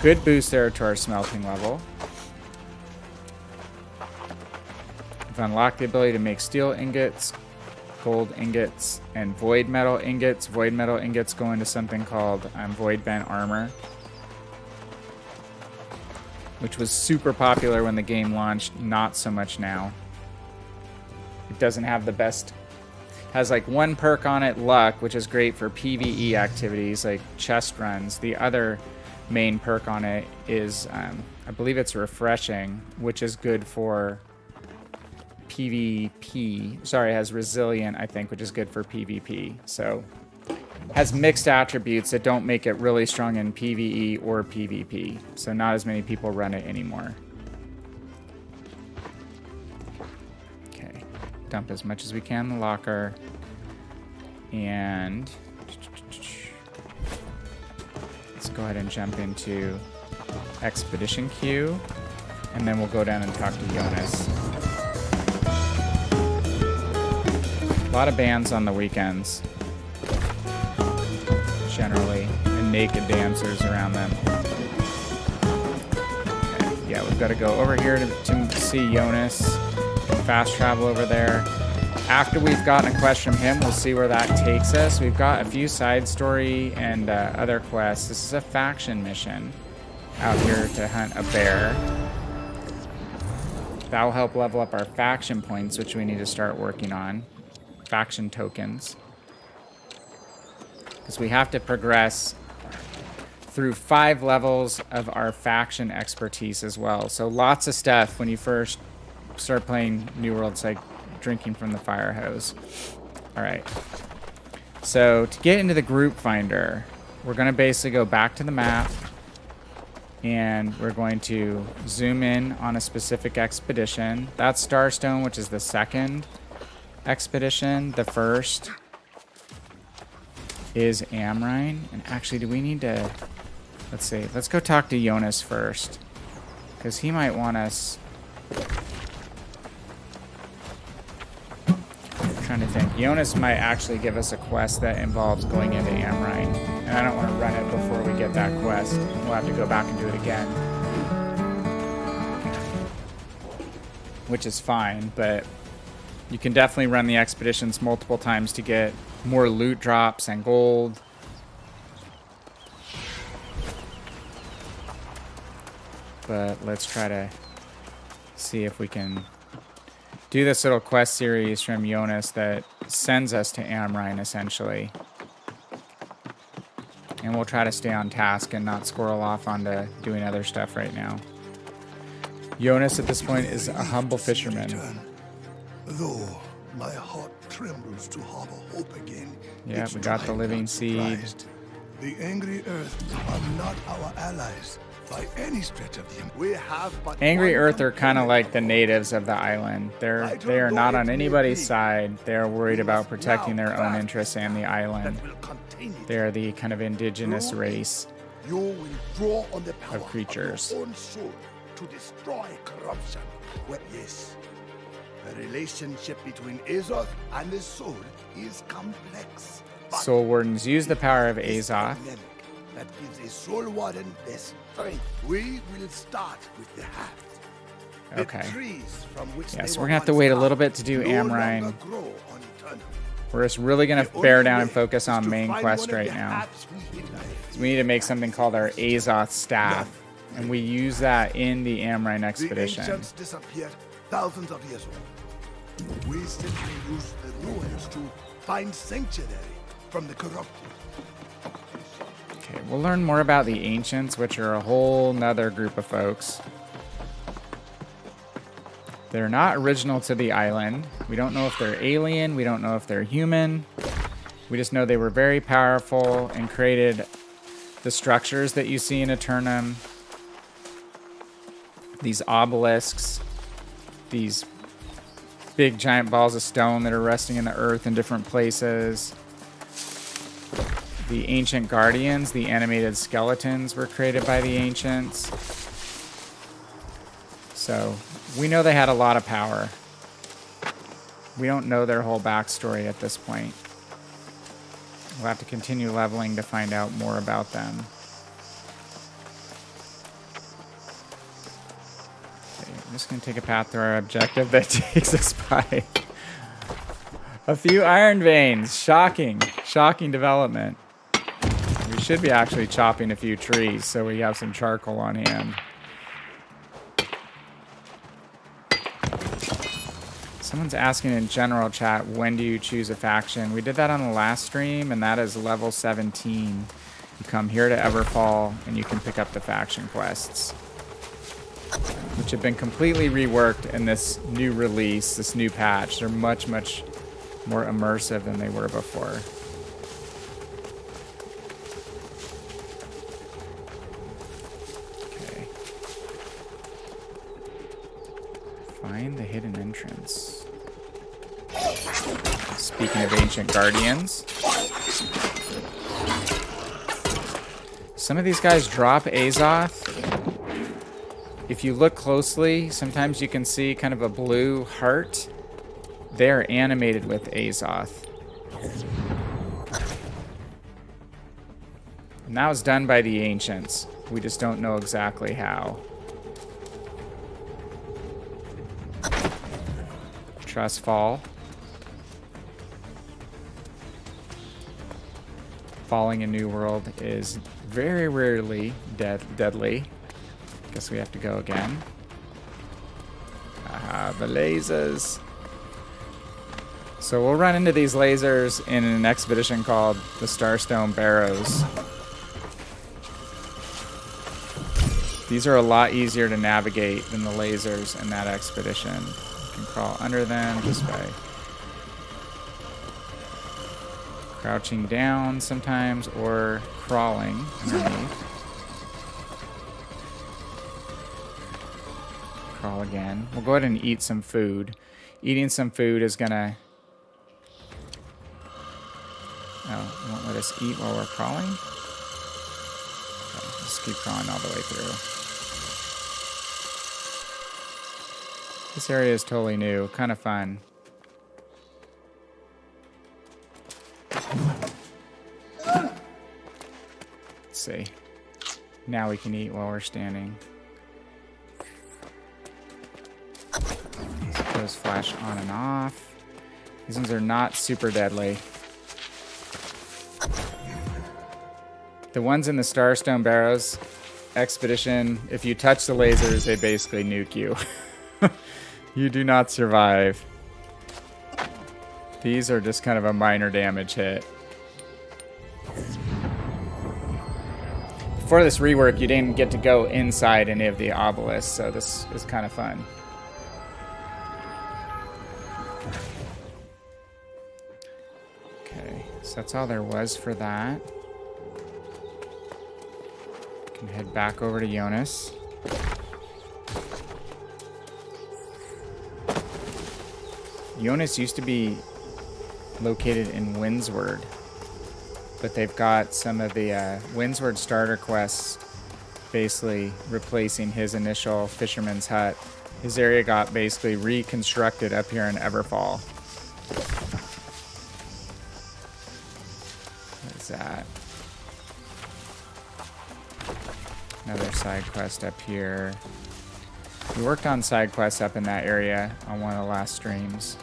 good boost there to our smelting level. We've unlocked the ability to make steel ingots, gold ingots, and void metal ingots. Void metal ingots go into something called void bent armor, which was super popular when the game launched, not so much now. It doesn't have the best, has like one perk on it, luck, which is great for PvE activities like chest runs. The other main perk on it is, I believe it's refreshing, which is good for PvP. Sorry, it has resilient, I think, which is good for PvP. So has mixed attributes that don't make it really strong in PvE or PvP. So not as many people run it anymore. Okay, dump as much as we can in the locker. And let's go ahead and jump into Expedition queue. And then we'll go down and talk to Yonas. A lot of bands on the weekends, generally, and naked dancers around them. Okay, yeah, we've got to go over here to see Yonas, fast travel over there. After we've gotten a quest from him, we'll see where that takes us. We've got a few side story and other quests. This is a faction mission out here to hunt a bear. That will help level up our faction points, which we need to start working on. Faction tokens, because we have to progress through 5 levels of our faction expertise as well. So lots of stuff when you first start playing New World. It's like drinking from the fire hose. All right, so to get into the group finder, we're going to basically go back to the map and we're going to zoom in on a specific expedition. That's Starstone, which is the second expedition. The first is Amrine. And actually, do we need to... Let's see. Let's go talk to Yonas first, because he might want us Trying to think. Yonas might actually give us a quest that involves going into Amrine. And I don't want to run it before we get that quest. We'll have to go back and do it again. Which is fine, but you can definitely run the expeditions multiple times to get more loot drops and gold. But let's try to see if we can do this little quest series from Yonas that sends us to Amrine, essentially. And we'll try to stay on task and not squirrel off onto doing other stuff right now. Jonas at this point is a humble fisherman. Though my heart trembles to harbor hope again. Yeah, we got the living seed. The angry earth are not our allies by any stretch of the. We have but Angry Earth are kind of like the natives of the island. They are not on anybody's side. They are worried about protecting their own interests and the island. They are the kind of indigenous race of creatures. To destroy corruption. Well, yes, the relationship between Azoth and the soul is complex. Soul Wardens use the power of Azoth. That gives a soul warden their strength. We will start with the haft. Okay. Yeah, so we're gonna have to wait a little bit to do Amrine. We're just really gonna bear down and focus on main quest right now. So we need to make something called our Azoth staff. And we use that in the Amrine Expedition. The ancients disappeared thousands of years ago. We simply use the ruins to find sanctuary from the corrupted. Okay, we'll learn more about the ancients, which are a whole nother group of folks. They're not original to the island. We don't know if they're alien. We don't know if they're human. We just know they were very powerful and created the structures that you see in Aeternum. These obelisks, these big giant balls of stone that are resting in the earth in different places. The ancient guardians, the animated skeletons, were created by the ancients. So we know they had a lot of power. We don't know their whole backstory at this point. We'll have to continue leveling to find out more about them. I'm just going to take a path to our objective that takes us by a few iron veins. Shocking. Shocking development. We should be actually chopping a few trees so we have some charcoal on hand. Someone's asking in general chat, when do you choose a faction? We did that on the last stream, and that is level 17. You come here to Everfall, and you can pick up the faction quests, which have been completely reworked in this new release, this new patch. They're much, much more immersive than they were before. Okay. Find the hidden entrance. Speaking of ancient guardians, some of these guys drop Azoth. If you look closely, sometimes you can see kind of a blue heart. They're animated with Azoth. And that was done by the ancients. We just don't know exactly how. Trust fall. Falling in New World is very rarely deadly. Guess we have to go again. Ah, the lasers. So we'll run into these lasers in an expedition called the Starstone Barrows. These are a lot easier to navigate than the lasers in that expedition. You can crawl under them just by crouching down sometimes or crawling underneath. Crawl again. We'll go ahead and eat some food. Eating some food is gonna... Oh, it won't let us eat while we're crawling? Okay, let's keep crawling all the way through. This area is totally new. Kind of fun. Let's see. Now we can eat while we're standing. Those flash on and off. These ones are not super deadly. The ones in the Starstone Barrows Expedition, if you touch the lasers, they basically nuke you. You do not survive. These are just kind of a minor damage hit. Before this rework, you didn't get to go inside any of the obelisks, so this is kind of fun. Okay, so that's all there was for that. Can head back over to Yonas. Yonas used to be located in Windsward, but they've got some of the Windsward starter quests basically replacing his initial fisherman's hut. His area got basically reconstructed up here in Everfall. What is that? Another side quest up here. We worked on side quests up in that area on one of the last streams.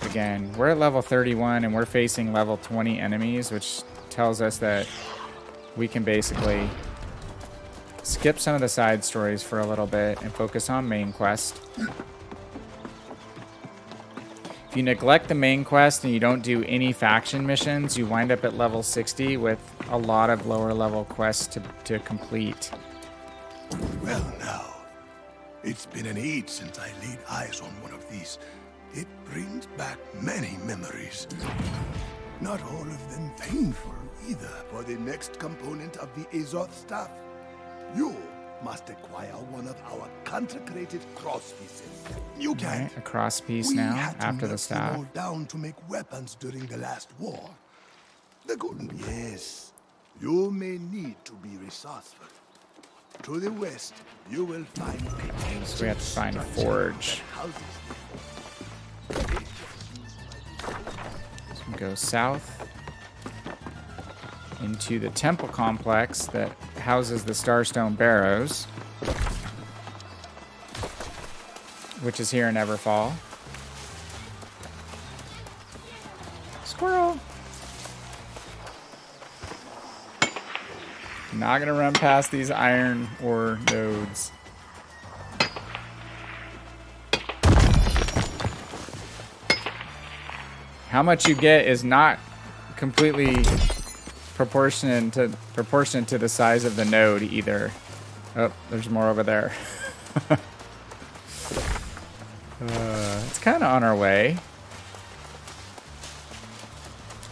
Again, we're at level 31 and we're facing level 20 enemies, which tells us that we can basically skip some of the side stories for a little bit and focus on main quest. If you neglect the main quest and you don't do any faction missions, you wind up at level 60 with a lot of lower level quests to complete. Well now, it's been an age since I laid eyes on one of these. It brings back many memories. Not all of them painful either. For the next component of the Azoth staff, you must acquire one of our consecrated cross pieces. You can. Right, a cross piece now after the staff. We had to down to make weapons during the last war. The golden, yes. You may need to be resourceful. To the west, you will find a So we have to find a forge. So we go south into the temple complex that houses the Starstone Barrows, which is here in Everfall. Squirrel! Not gonna run past these iron ore nodes. How much you get is not completely proportionate to the size of the node either. Oh, there's more over there. It's kind of on our way.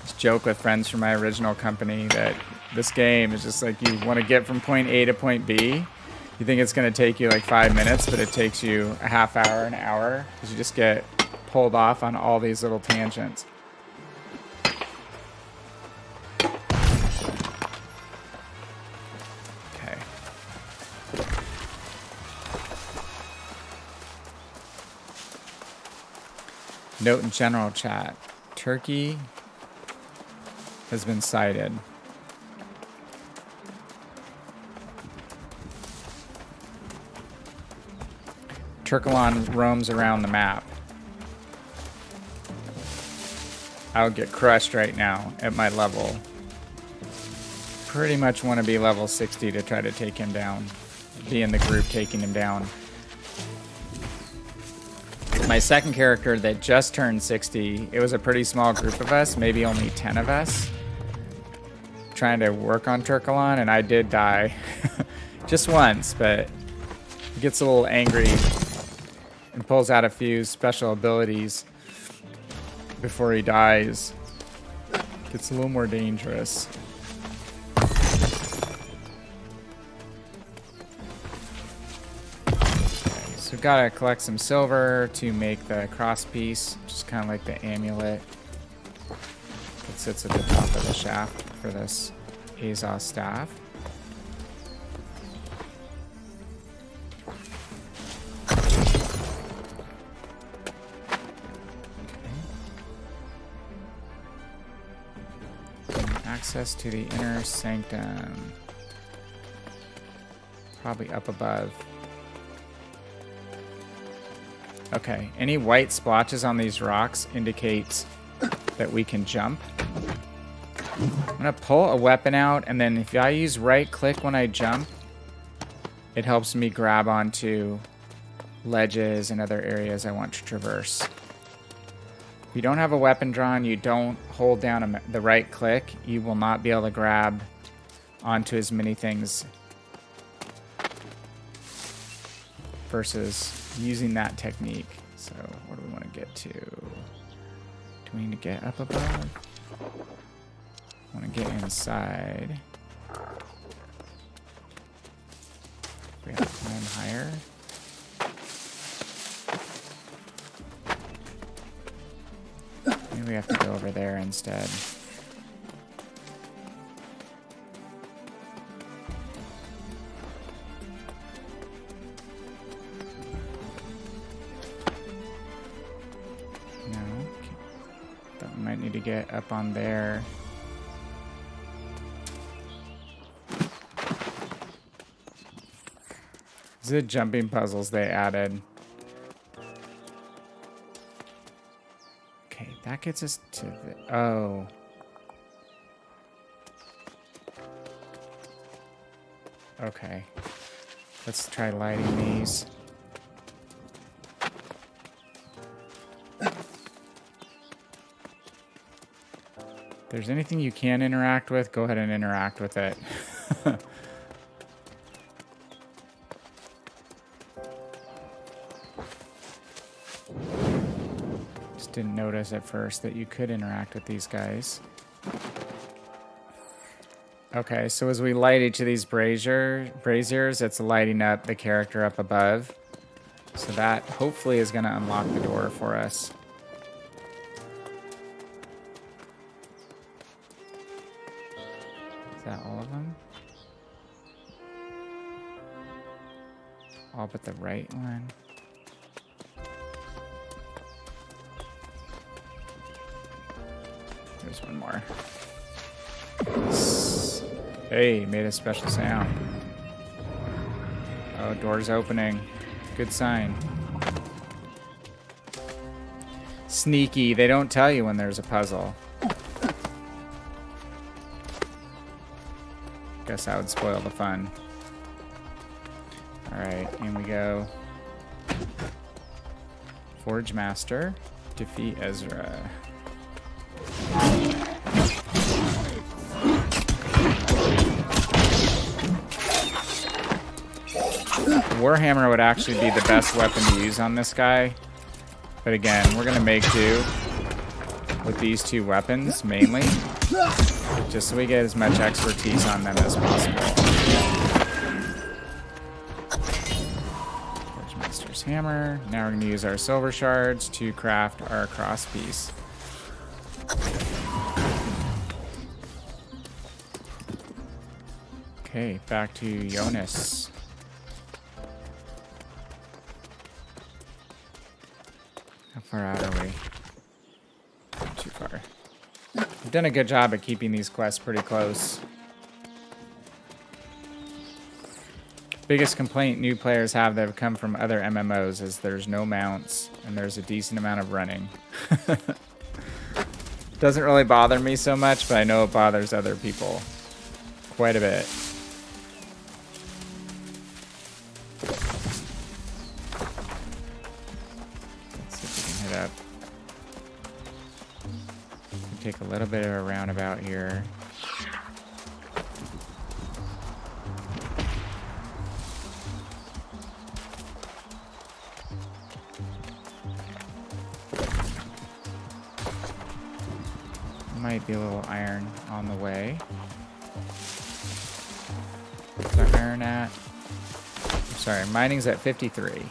Just joke with friends from my original company that this game is just like you want to get from point A to point B. You think it's going to take you like 5 minutes, but it takes you a half hour, an hour, because you just get pulled off on all these little tangents. Okay. Note in general chat, Turkey has been sighted. Turkalon roams around the map. I would get crushed right now at my level. Pretty much want to be level 60 to try to take him down. Be in the group taking him down. My second character that just turned 60, it was a pretty small group of us, maybe only 10 of us, trying to work on Turkalon, and I did die. Just once, but he gets a little angry and pulls out a few special abilities before he dies. Gets a little more dangerous. Okay, so we've got to collect some silver to make the cross piece, which is kind of like the amulet that sits at the top of the shaft for this Azoth staff. Access to the inner sanctum. Probably up above. Okay, any white splotches on these rocks indicates that we can jump. I'm gonna pull a weapon out, and then if I use right click when I jump, it helps me grab onto ledges and other areas I want to traverse. If you don't have a weapon drawn, you don't hold down the right click, you will not be able to grab onto as many things versus using that technique. So what do we want to get to? Do we need to get up above? I want to get inside. We have to climb higher. Maybe we have to go over there instead. Need to get up on there. These are the jumping puzzles they added. Okay, that gets us to the... Oh. Okay. Let's try lighting these. If there's anything you can interact with, go ahead and interact with it. Just didn't notice at first that you could interact with these guys. Okay, so as we light each of these braziers, it's lighting up the character up above. So that hopefully is going to unlock the door for us. Is that all of them? All but the right one. There's one more. Hey, made a special sound. Oh, door's opening. Good sign. Sneaky. They don't tell you when there's a puzzle. Guess that would spoil the fun. Alright, in we go. Forge Master. Defeat Ezra. Warhammer would actually be the best weapon to use on this guy. But again, we're going to make do with these two weapons mainly. Just so we get as much expertise on them as possible. Forge Master's Hammer. Now we're going to use our silver shards to craft our crosspiece. Okay, back to Yonas. How far out are we? Not too far. We've done a good job at keeping these quests pretty close. Biggest complaint new players have that have come from other MMOs is there's no mounts and there's a decent amount of running. Doesn't really bother me so much, but I know it bothers other people quite a bit. Take a little bit of a roundabout here. Might be a little iron on the way. What's our iron at? I'm sorry, mining's at 53.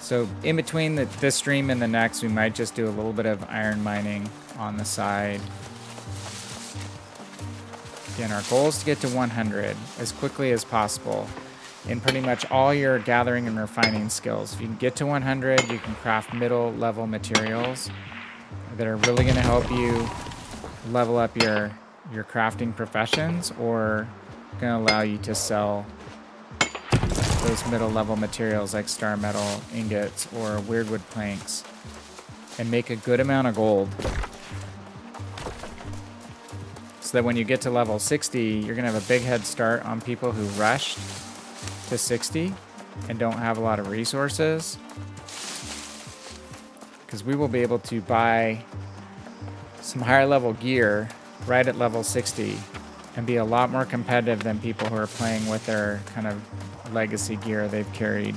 So in between this stream and the next, we might just do a little bit of iron mining on the side. Again, our goal is to get to 100 as quickly as possible in pretty much all your gathering and refining skills. If you can get to 100, you can craft middle level materials that are really going to help you level up your crafting professions, or gonna allow you to sell those middle level materials like star metal ingots or weirdwood planks and make a good amount of gold. So that when you get to level 60, you're gonna have a big head start on people who rushed to 60 and don't have a lot of resources. Because we will be able to buy some higher level gear right at level 60 and be a lot more competitive than people who are playing with their kind of legacy gear they've carried.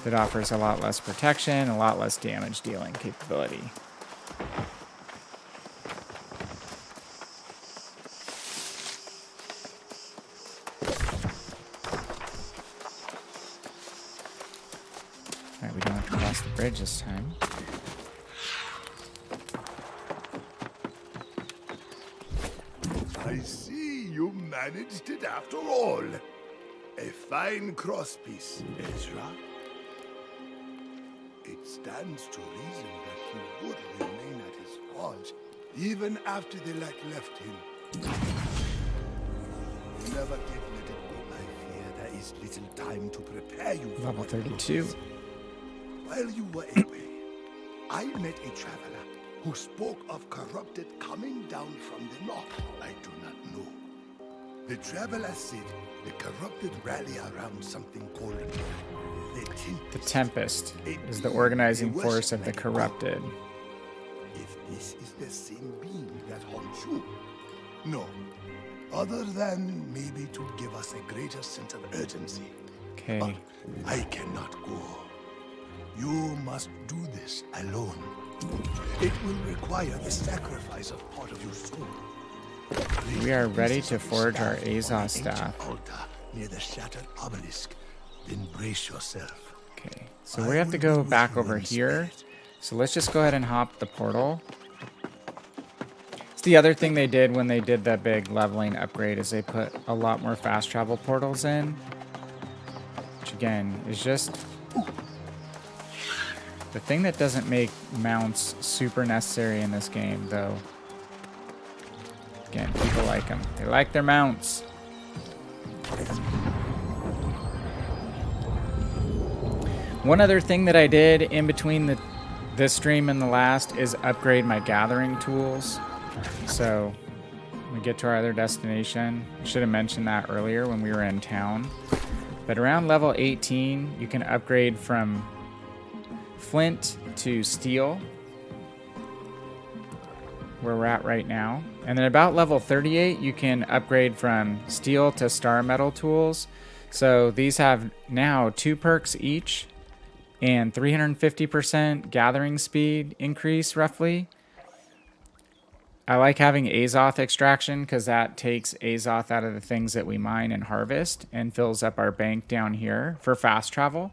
That offers a lot less protection, a lot less damage dealing capability. Alright, we don't have to cross the bridge this time. I see you managed it after all. A fine crosspiece, Ezra. It stands to reason that he would remain at his forge even after the light left him. Never give let it go, I fear there is little time to prepare you for Level what 32. comes. While you were away, I met a traveler who spoke of corrupted coming down from the north. I do not know. The traveler said the corrupted rally around something called The Tempest is the organizing force of the corrupted. If this is the same being that haunts you, no. Other than maybe to give us a greater sense of urgency. Okay. But I cannot go. You must do this alone. It will require the sacrifice of part of your soul. We are ready to forge our Azaz staff. Altar near the shattered obelisk. Then brace yourself. Okay, so we have to go back over here. So let's just go ahead and hop the portal. It's the other thing they did when they did that big leveling upgrade is they put a lot more fast travel portals in. Which again is just the thing that doesn't make mounts super necessary in this game, though. Again, people like them. They like their mounts. One other thing that I did in between this stream and the last is upgrade my gathering tools. So when we get to our other destination, I should have mentioned that earlier when we were in town. But around level 18, you can upgrade from flint to steel, where we're at right now. And then about level 38, you can upgrade from steel to star metal tools. So these have now 2 perks each and 350% gathering speed increase roughly. I like having Azoth extraction because that takes Azoth out of the things that we mine and harvest and fills up our bank down here for fast travel.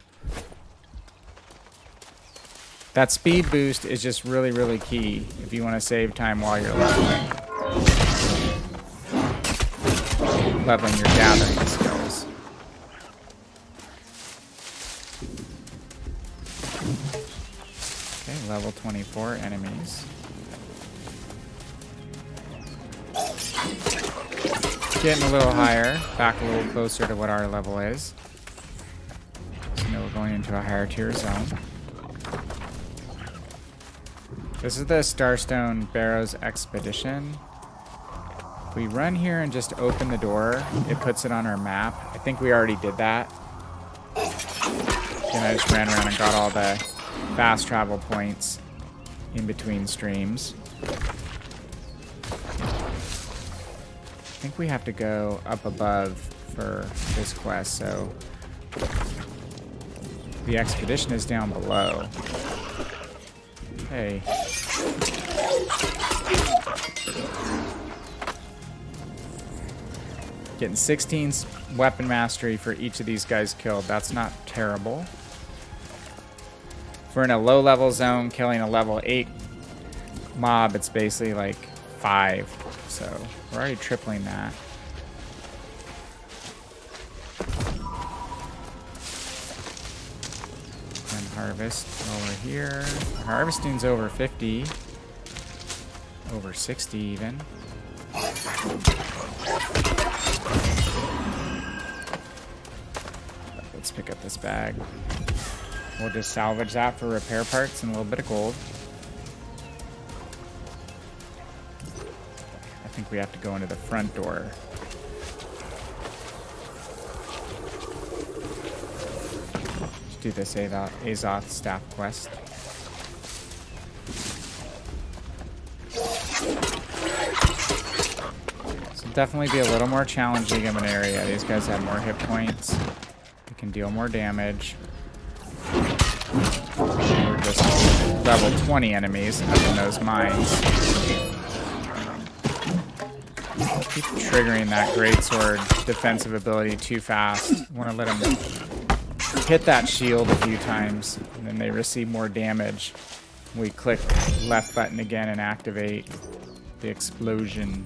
That speed boost is just really, really key if you want to save time while you're leveling your gathering skills. Okay, level 24 enemies. Getting a little higher, back a little closer to what our level is. So now we're going into a higher tier zone. This is the Starstone Barrows Expedition. If we run here and just open the door, it puts it on our map. I think we already did that. And I just ran around and got all the fast travel points in between streams. I think we have to go up above for this quest, so the expedition is down below. Okay. Getting 16 weapon mastery for each of these guys killed. That's not terrible. If we're in a low level zone, killing a level 8 mob, it's basically like 5. So we're already tripling that. And harvest over here. Our harvesting's over 50. over 60 even. Let's pick up this bag. We'll just salvage that for repair parts and a little bit of gold. I think we have to go into the front door. Let's do this Azoth staff quest. So definitely be a little more challenging of an area. These guys have more hit points. They can deal more damage. We're just level 20 enemies up in those mines. Keep triggering that greatsword defensive ability too fast. Want to let them hit that shield a few times, and then they receive more damage. We click left button again and activate the explosion.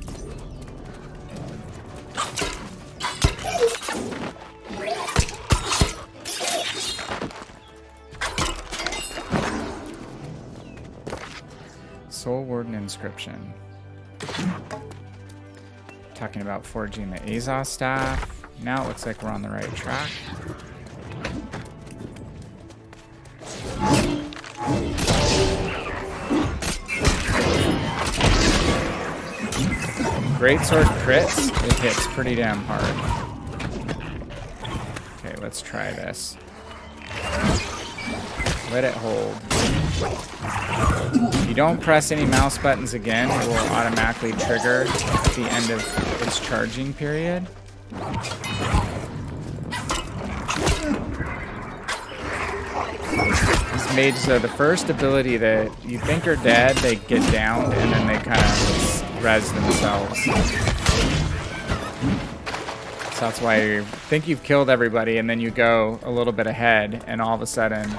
Soul Warden inscription. Talking about forging the Azoth staff. Now it looks like we're on the right track. Greatsword crits, it hits pretty damn hard. Okay, let's try this. Let it hold. If you don't press any mouse buttons again, it will automatically trigger at the end of its charging period. These mages are the first ability that you think are dead, they get downed, and then they kind of res themselves. So that's why you think you've killed everybody, and then you go a little bit ahead, and all of a sudden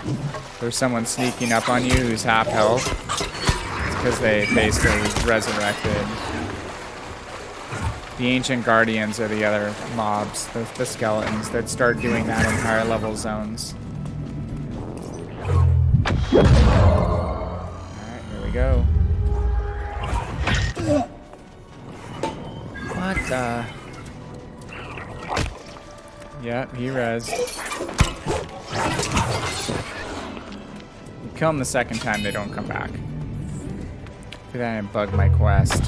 there's someone sneaking up on you who's half health. It's because they basically resurrected. The Ancient Guardians are the other mobs, the skeletons, that start doing that in higher level zones. Alright, here we go. What the... Yep, he rezzed. You kill them the second time, they don't come back. Look at that and bug my quest.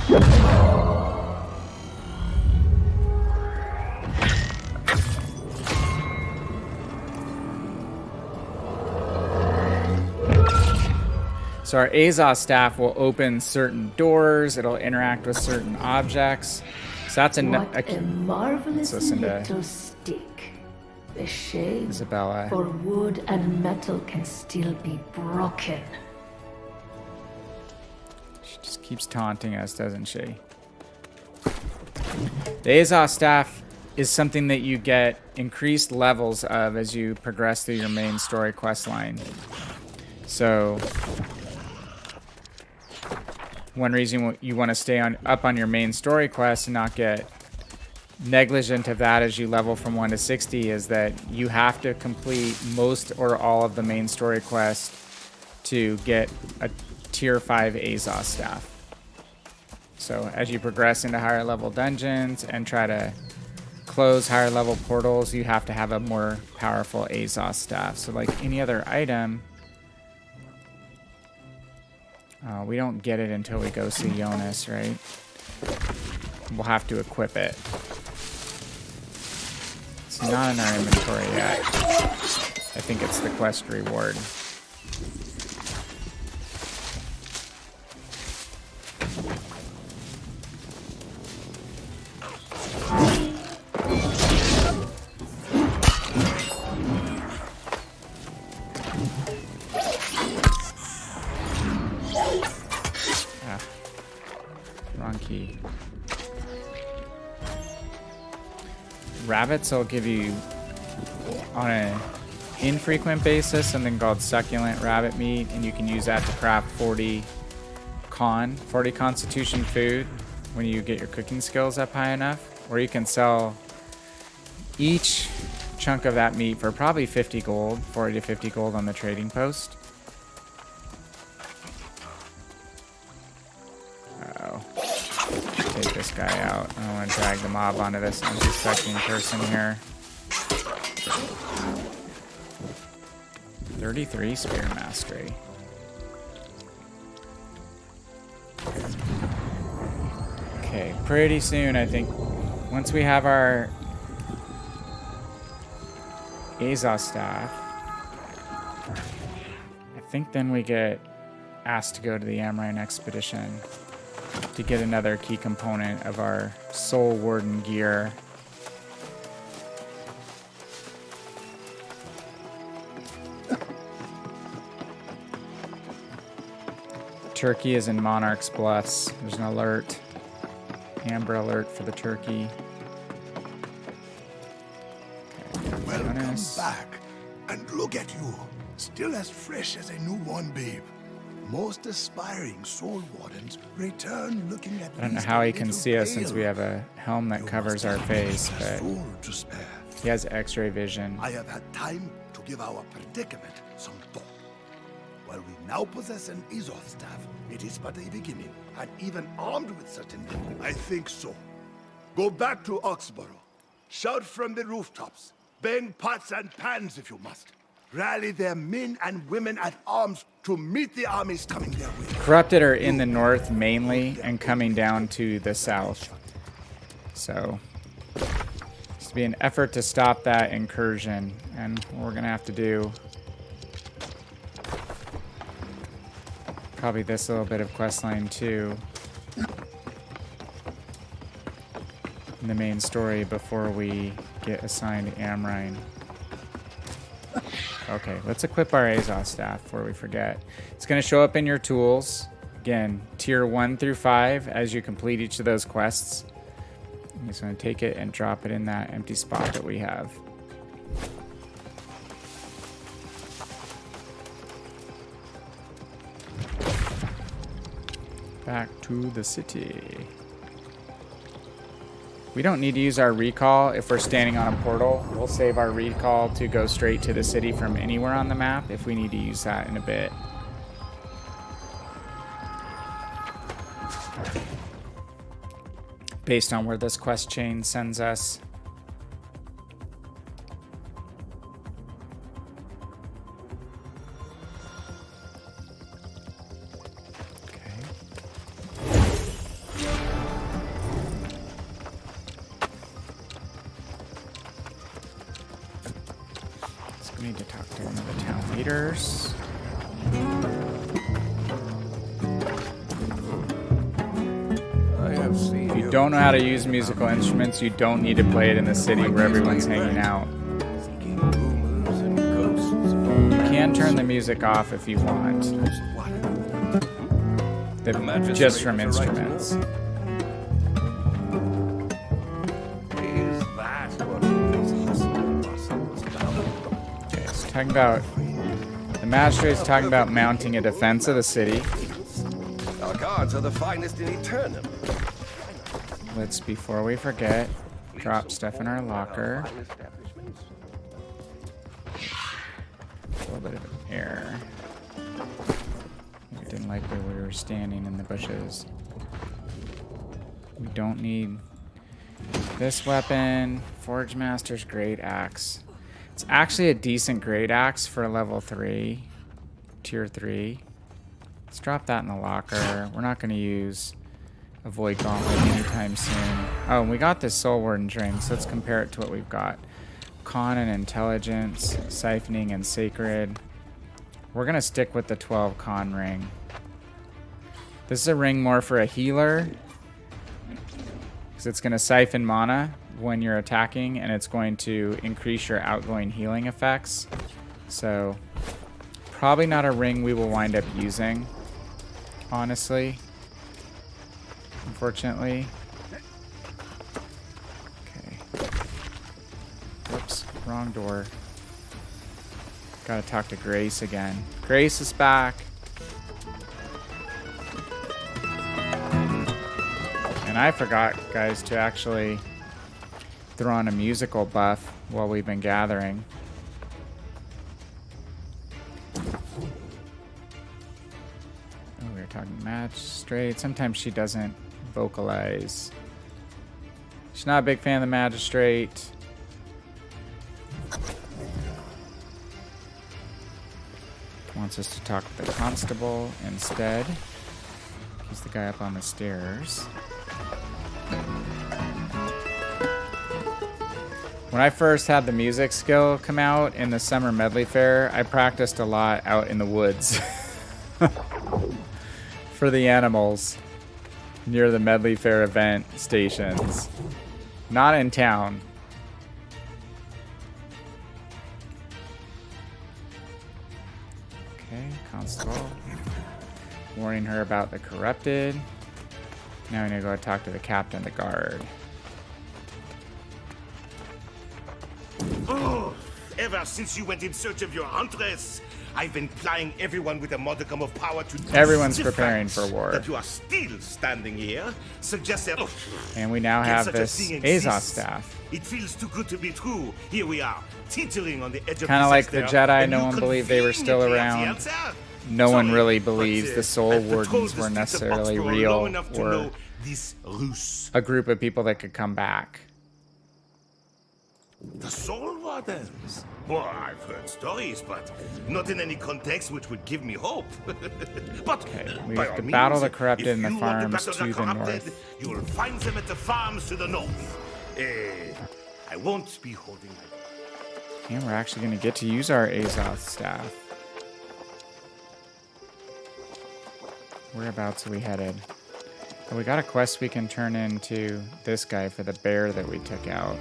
So our Azoth staff will open certain doors, it'll interact with certain objects. So that's What a marvelous listen to little stick. The shame Isabella. for wood and metal can still be broken. She just keeps taunting us, doesn't she? The Azoth staff is something that you get increased levels of as you progress through your main story quest line. So one reason you want to stay up on your main story quest and not get negligent of that as you level from 1 to 60 is that you have to complete most or all of the main story quest to get a tier 5 Azoth staff. So as you progress into higher level dungeons and try to close higher level portals, you have to have a more powerful Azoth staff. So like any other item, we don't get it until we go see Yonas, right? We'll have to equip it. It's not in our inventory yet. I think it's the quest reward. Rabbits will give you, on an infrequent basis, something called succulent rabbit meat, and you can use that to craft 40 constitution food when you get your cooking skills up high enough. Or you can sell each chunk of that meat for probably 50 gold, 40 to 50 gold on the trading post. Uh-oh. and drag the mob onto this unsuspecting person here. 33 Spear Mastery. Okay, pretty soon, I think, once we have our Azoth Staff, I think then we get asked to go to the Amrine Expedition to get another key component of our Soul Warden gear. Turkey is in Monarch's Bluffs. There's an alert. Amber alert for the turkey. Okay, Welcome Yonas. back. And look at you. Still as fresh as a newborn babe. Most aspiring soul wardens return looking at I don't know how he can see us since we have a helm that covers our face, but to spare. he has X-ray vision. I have had time to give our predicament some thought. While we now possess an Azoth staff, it is but a beginning, and even armed with certain... I think so. Go back to Oxborough. Shout from the rooftops. Bang pots and pans if you must. Rally their men and women at arms to meet the armies coming their way. Corrupted are in the north mainly and coming down to the south. So, it's to be an effort to stop that incursion, and we're gonna have to do probably this little bit of questline too in the main story before we get assigned Amrine. Okay, let's equip our Azoth Staff before we forget. It's going to show up in your tools. Again, tier 1 through 5 as you complete each of those quests. I'm just going to take it and drop it in that empty spot that we have. Back to the city. We don't need to use our recall if we're standing on a portal. We'll save our recall to go straight to the city from anywhere on the map if we need to use that in a bit. Based on where this quest chain sends us. We need to talk to one of the town leaders. If you don't know how to use musical instruments, you don't need to play it in the city where everyone's hanging out. You can turn the music off if you want. Just from instruments. Talking about the magistrate's talking about mounting a defense of the city. Our guards are the finest in Aeternum. Let's, before we forget, drop stuff in our locker. A little bit of an error. We didn't like where we were standing in the bushes. We don't need this weapon. Forge Master's Great Axe. It's actually a decent great axe for level 3, tier 3. Let's drop that in the locker. We're not going to use a Void Gauntlet anytime soon. Oh, and we got this Soul Warden ring, so let's compare it to what we've got. Con and Intelligence, Siphoning and Sacred. We're going to stick with the 12 Con ring. This is a ring more for a healer, because it's going to siphon mana when you're attacking, and it's going to increase your outgoing healing effects. So probably not a ring we will wind up using, honestly, unfortunately. Okay. Whoops, wrong door. Gotta talk to Grace again. Grace is back. And I forgot, guys, to actually throw on a musical buff while we've been gathering. Oh, we were talking magistrate. Sometimes she doesn't vocalize. She's not a big fan of the magistrate. Wants us to talk with the constable instead. He's the guy up on the stairs. When I first had the music skill come out in the summer medley fair, I practiced a lot out in the woods for the animals near the medley fair event stations. Not in town. Okay, constable. Warning her about the corrupted. Now we need to go talk to the captain of the guard. Oh, ever since you went in search of your huntress, I've been plying everyone with a modicum of power to Everyone's preparing for war. That you are still standing here suggests that. And we now have this Azoth staff. It feels too good to be true. Here we are, teetering on the edge of Kind of like the disaster, Jedi, and no you one believed they were still conveniently around. at the answer. No one Sorry, really but, believes the soul I've patrolled wardens the were streets of necessarily Foxborough real long enough to or know this ruse. a group of people that could come back. The Soul Wardens? Well, I've heard stories, but not in any context which would give me hope. But Okay, we by have to all battle means, the corrupted if in the you want farms battle to the the corrupted, north. you'll find them at the farms to the north. I won't be holding my breath. And we're actually going to get to use our Azoth staff. Whereabouts are we headed? Oh, we got a quest we can turn into this guy for the bear that we took out.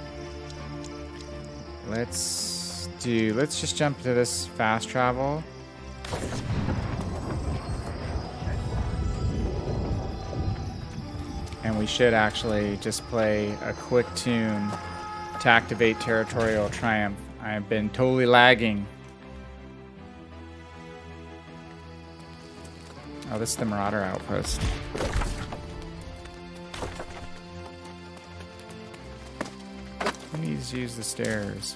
Let's just jump to this fast travel. And we should actually just play a quick tune to activate Territorial Triumph. I've been totally lagging. Oh, this is the Marauder outpost. Who needs to use the stairs?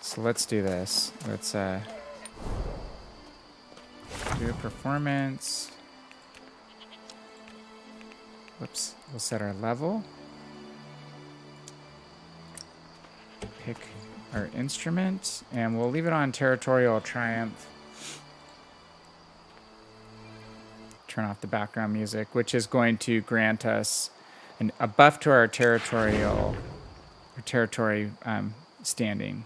So let's do this. Let's do a performance. Whoops. We'll set our level. Pick our instrument, and we'll leave it on Territorial Triumph. Turn off the background music, which is going to grant us a buff to our territory standing.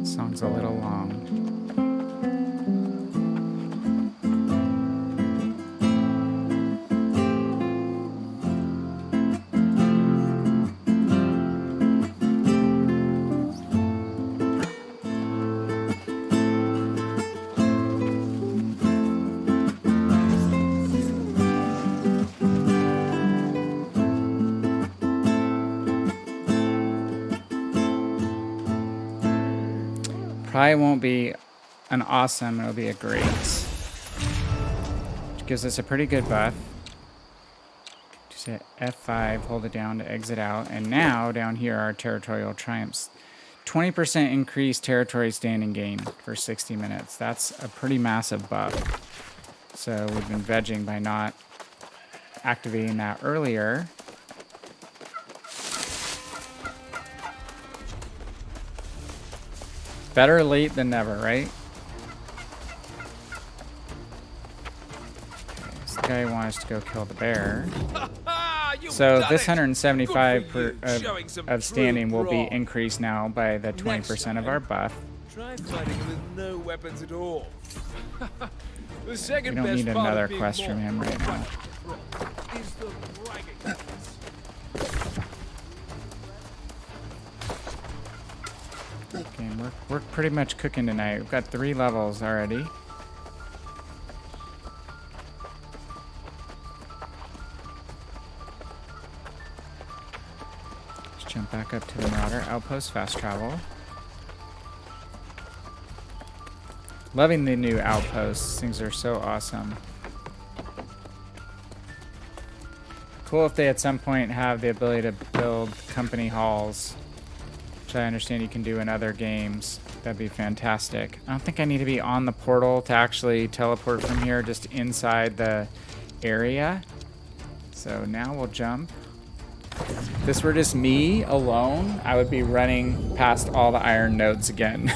Song's a little long. Probably won't be an awesome, it'll be a great. Which gives us a pretty good buff. Just hit F5, hold it down to exit out. And now, down here, our Territorial Triumphs. 20% increased territory standing gain for 60 minutes. That's a pretty massive buff. So we've been vegging by not activating that earlier. Better late than never, right? Okay, so the guy wants to go kill the bear. So this 175 of standing will be increased now by the 20% of our buff. Try fighting him with no weapons at all. The We second don't best need part another of being quest from him right now. is the bragging. Game work we're pretty much cooking tonight. We've got 3 levels already. Let's jump back up to the Marauder Outpost, fast travel. Loving the new outposts. Things are so awesome. Cool if they at some point have the ability to build company halls, which I understand you can do in other games. That'd be fantastic. I don't think I need to be on the portal to actually teleport from here, just inside the area. So now we'll jump. If this were just me alone, I would be running past all the iron nodes again.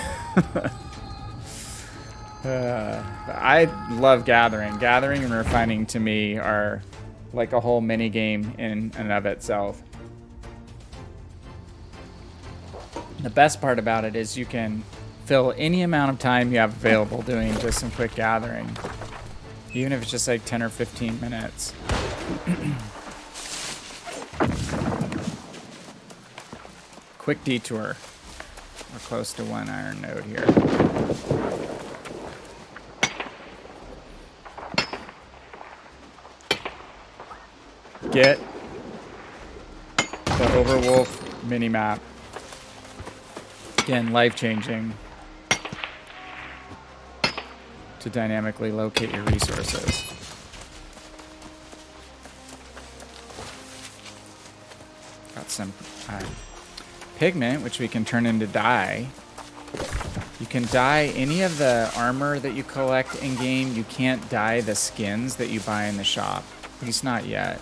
I love gathering. Gathering and refining to me are like a whole mini game in and of itself. The best part about it is you can fill any amount of time you have available doing just some quick gathering, even if it's just like 10 or 15 minutes. Quick detour. We're close to 1 iron node here. Get the Overwolf minimap. Again, life-changing to dynamically locate your resources. Got some pigment, which we can turn into dye. You can dye any of the armor that you collect in-game. You can't dye the skins that you buy in the shop. At least not yet.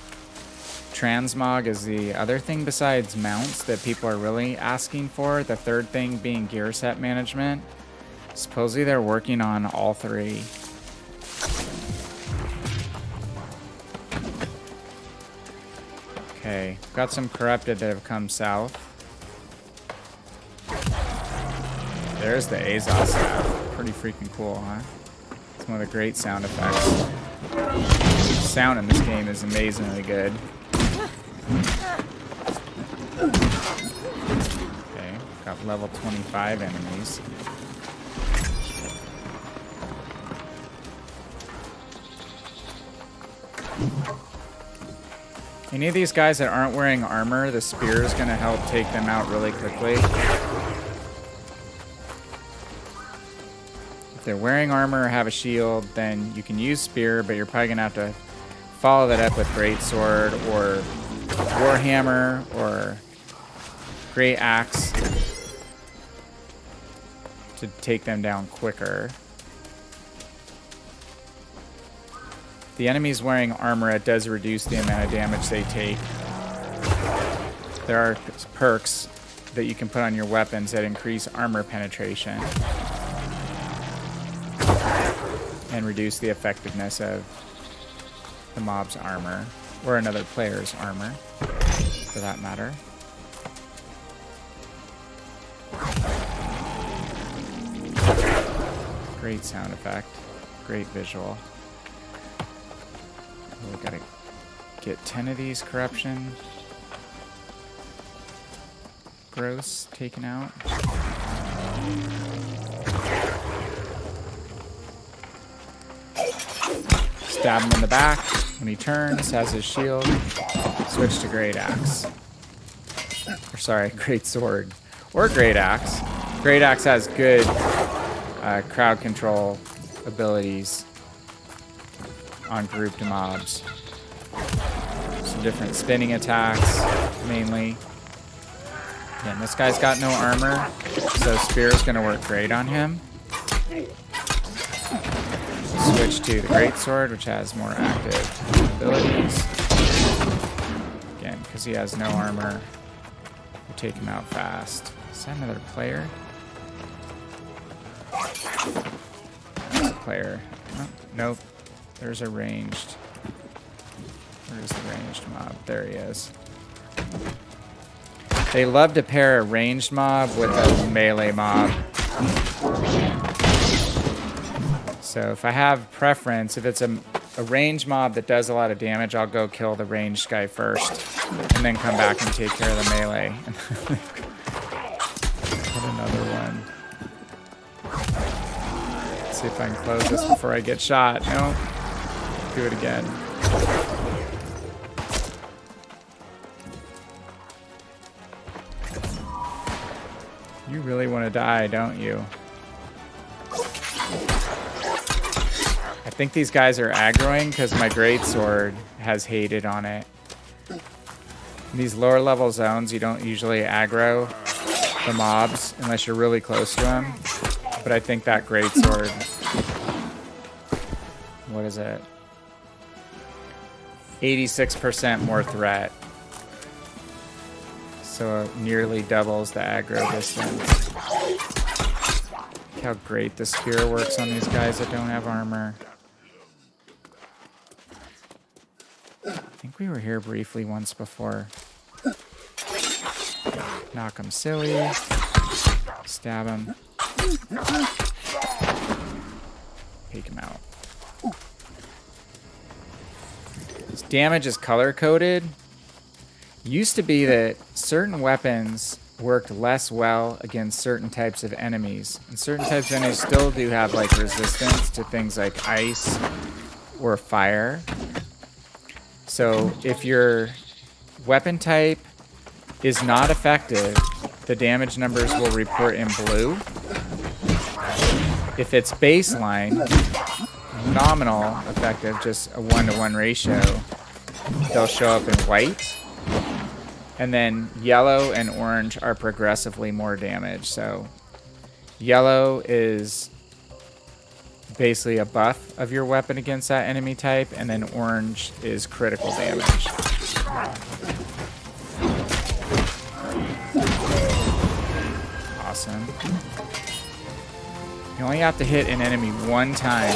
Transmog is the other thing besides mounts that people are really asking for. The third thing being gear set management. Supposedly they're working on all 3. Okay, got some corrupted that have come south. There's the Azov staff. Pretty freaking cool, huh? It's one of the great sound effects. The sound in this game is amazingly good. Okay, got level 25 enemies. Any of these guys that aren't wearing armor, the spear is going to help take them out really quickly. If they're wearing armor or have a shield, then you can use spear, but you're probably going to have to follow that up with greatsword or warhammer or great axe to take them down quicker. The enemy's wearing armor, it does reduce the amount of damage they take. There are perks that you can put on your weapons that increase armor penetration and reduce the effectiveness of the mob's armor, or another player's armor, for that matter. Great sound effect, great visual. We gotta get 10 of these corruption gross taken out. Stab him in the back when he turns, has his shield. Switch to great axe. Or sorry, great sword. Or great axe. Great axe has good crowd control abilities on grouped mobs. Some different spinning attacks, mainly. Again, this guy's got no armor, so spear is going to work great on him. Switch to the greatsword, which has more active abilities. Again, because he has no armor, we'll take him out fast. Is that another player? Another player. Oh, nope. There's a ranged. Where's the ranged mob? There he is. They love to pair a ranged mob with a melee mob. So if I have preference, if it's a ranged mob that does a lot of damage, I'll go kill the ranged guy first, and then come back and take care of the melee. Put another one. See if I can close this before I get shot. No. Do it again. You really want to die, don't you? I think these guys are aggroing because my greatsword has hated on it. In these lower level zones, you don't usually aggro the mobs unless you're really close to them. But I think that greatsword... What is it? 86% more threat. So it nearly doubles the aggro distance. Look how great the spear works on these guys that don't have armor. I think we were here briefly once before. Knock him silly. Stab him. Take him out. This damage is color-coded. Used to be that certain weapons worked less well against certain types of enemies. And certain types of enemies still do have like resistance to things like ice or fire. So if your weapon type is not effective, the damage numbers will report in blue. If it's baseline, nominal effective, just a 1-to-1 ratio, they'll show up in white. And then yellow and orange are progressively more damage. So yellow is basically a buff of your weapon against that enemy type, and then orange is critical damage. Awesome. You only have to hit an enemy one time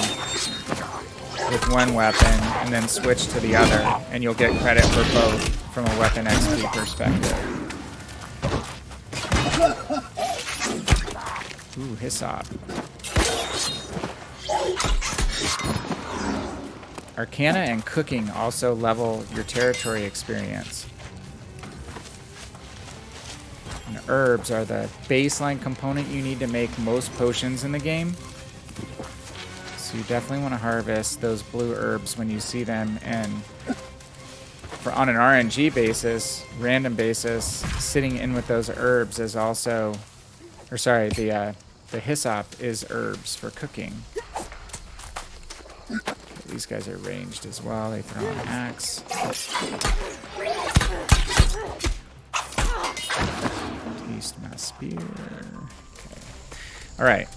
with one weapon and then switch to the other, and you'll get credit for both from a weapon XP perspective. Ooh, Hyssop. Arcana and cooking also level your territory experience. And herbs are the baseline component you need to make most potions in the game. So you definitely want to harvest those blue herbs when you see them, and on an RNG basis, random basis, sitting in with those herbs is also, or sorry, the hyssop is herbs for cooking. Okay, these guys are ranged as well. They throw an axe. Taste my spear. Okay. All right.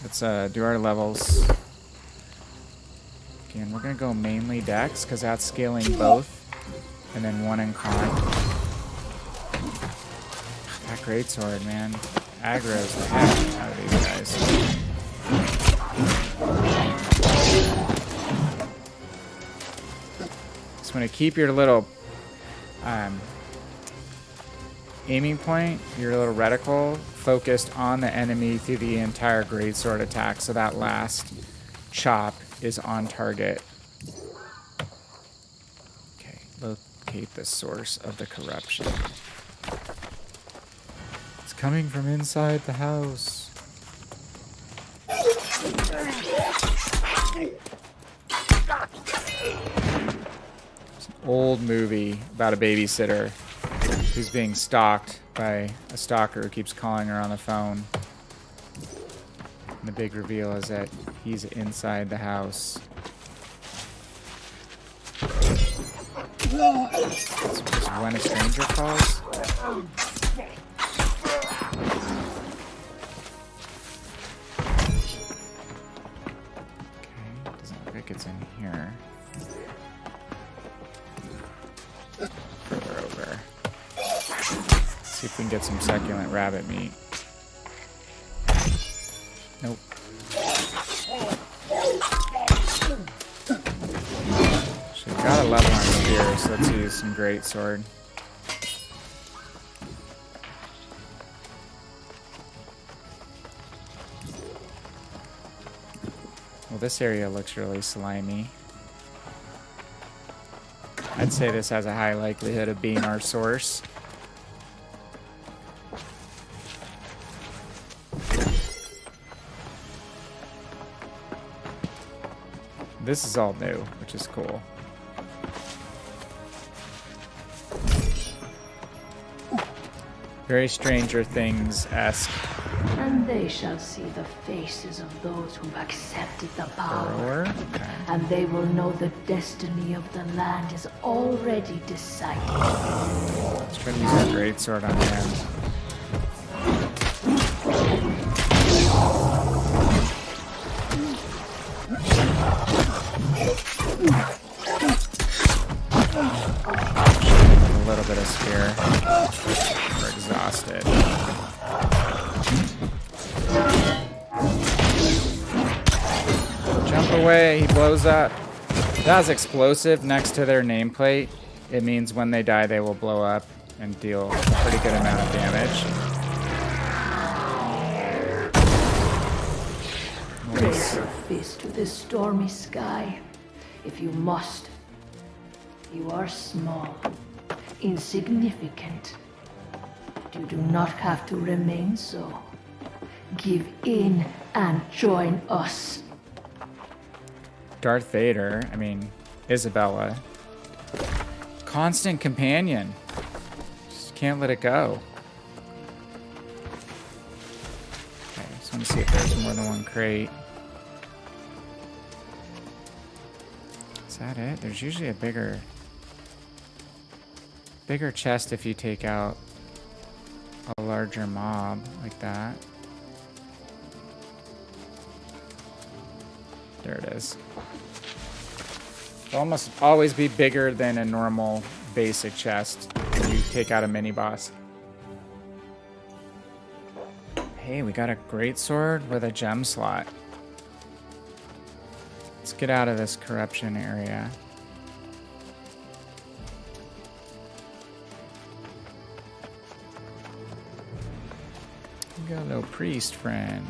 Let's do our levels. Again, we're gonna go mainly dex because that's scaling both. And then one in con. That greatsword, man. Aggro's the heck out of these guys. Just want to keep your little aiming point, your little reticle, focused on the enemy through the entire greatsword attack, so that last chop is on target. Okay, locate the source of the corruption. It's coming from inside the house. It's an old movie about a babysitter who's being stalked by a stalker who keeps calling her on the phone. And the big reveal is that he's inside the house. It's when a stranger calls. Okay, doesn't look like it's in here. Further over. See if we can get some succulent rabbit meat. Nope. So we've got a level on spear, so let's use some greatsword. Well, this area looks really slimy. I'd say this has a high likelihood of being our source. This is all new, which is cool. Very Stranger Things-esque. And they shall see the faces of those who've accepted the power. Okay. And they will know the destiny of the land is already decided. Let's try to use our greatsword on him. A little bit of spear. We're exhausted. Jump away, he blows up. That's explosive next to their nameplate. It means when they die, they will blow up and deal a pretty good amount of damage. Raise your fist to the stormy sky, if you must. You are small, insignificant. You do not have to remain so. Give in and join us. Darth Vader, I mean, Isabella. Constant companion. Just can't let it go. Okay, just want to see if there's more than one crate. Is that it? There's usually a bigger chest if you take out a larger mob like that. There it is. It'll almost always be bigger than a normal basic chest when you take out a mini boss. Hey, we got a greatsword with a gem slot. Let's get out of this corruption area. We got a little priest friend.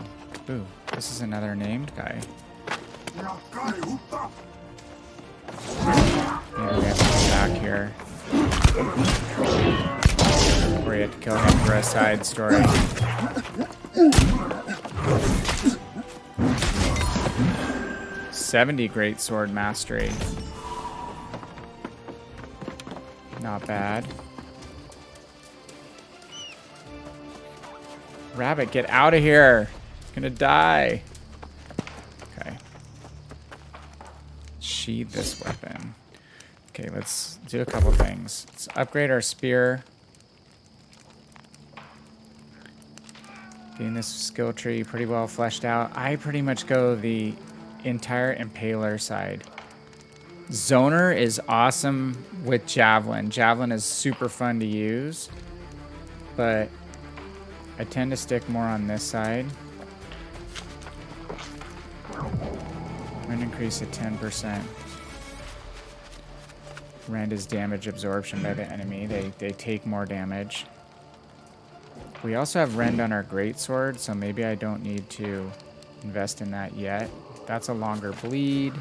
Ooh, this is another named guy. Maybe we have to go back here. Or you have to kill him for a side story. $70 greatsword mastery. Not bad. Rabbit, get out of here. He's gonna die. Okay. Sheathe this weapon. Okay, let's do a couple things. Let's upgrade our spear. Getting this skill tree pretty well fleshed out. I pretty much go the entire impaler side. Zoner is awesome with javelin. Javelin is super fun to use, but I tend to stick more on this side. I'm going to increase it 10%. Rend is damage absorption by the enemy. They take more damage. We also have Rend on our greatsword, so maybe I don't need to invest in that yet. That's a longer bleed.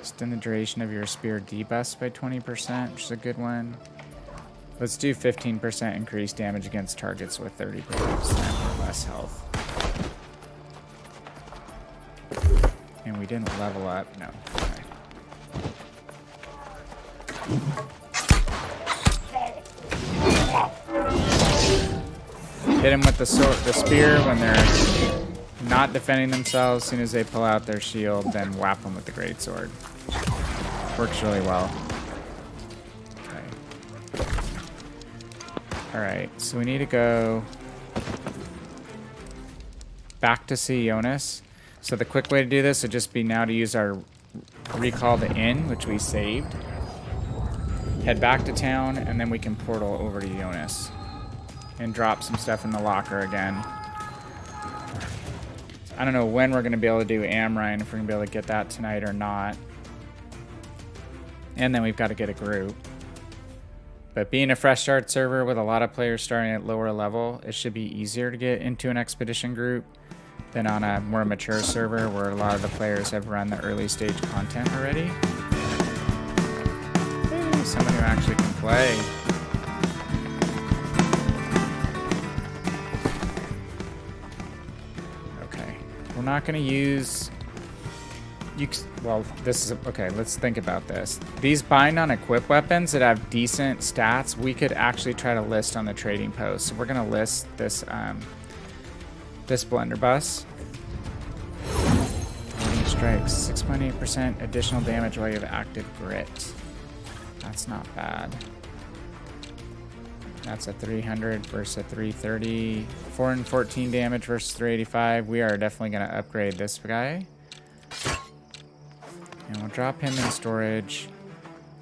Extend the duration of your spear debuffs by 20%, which is a good one. Let's do 15% increased damage against targets with 30% or less health. And we didn't level up. No. Okay. Hit them with the spear when they're not defending themselves. As soon as they pull out their shield, then whap them with the greatsword. Works really well. Okay. Alright, so we need to go back to see Yonas. So the quick way to do this would just be now to use our recall the inn, which we saved. Head back to town, and then we can portal over to Yonas and drop some stuff in the locker again. I don't know when we're going to be able to do Amrine, if we're going to be able to get that tonight or not. And then we've got to get a group. But being a fresh start server with a lot of players starting at lower level, it should be easier to get into an expedition group than on a more mature server where a lot of the players have run the early stage content already. Hey, someone who actually can play. Okay, we're not going to use Well, this is okay. Let's think about this. These bind on equip weapons that have decent stats, we could actually try to list on the trading post. So we're gonna list this this blunderbuss. Lightning strikes, 6.8% additional damage while you have active grit. That's not bad. That's a 300 versus a 330. 414 damage versus 385. We are definitely gonna upgrade this guy. And we'll drop him in storage.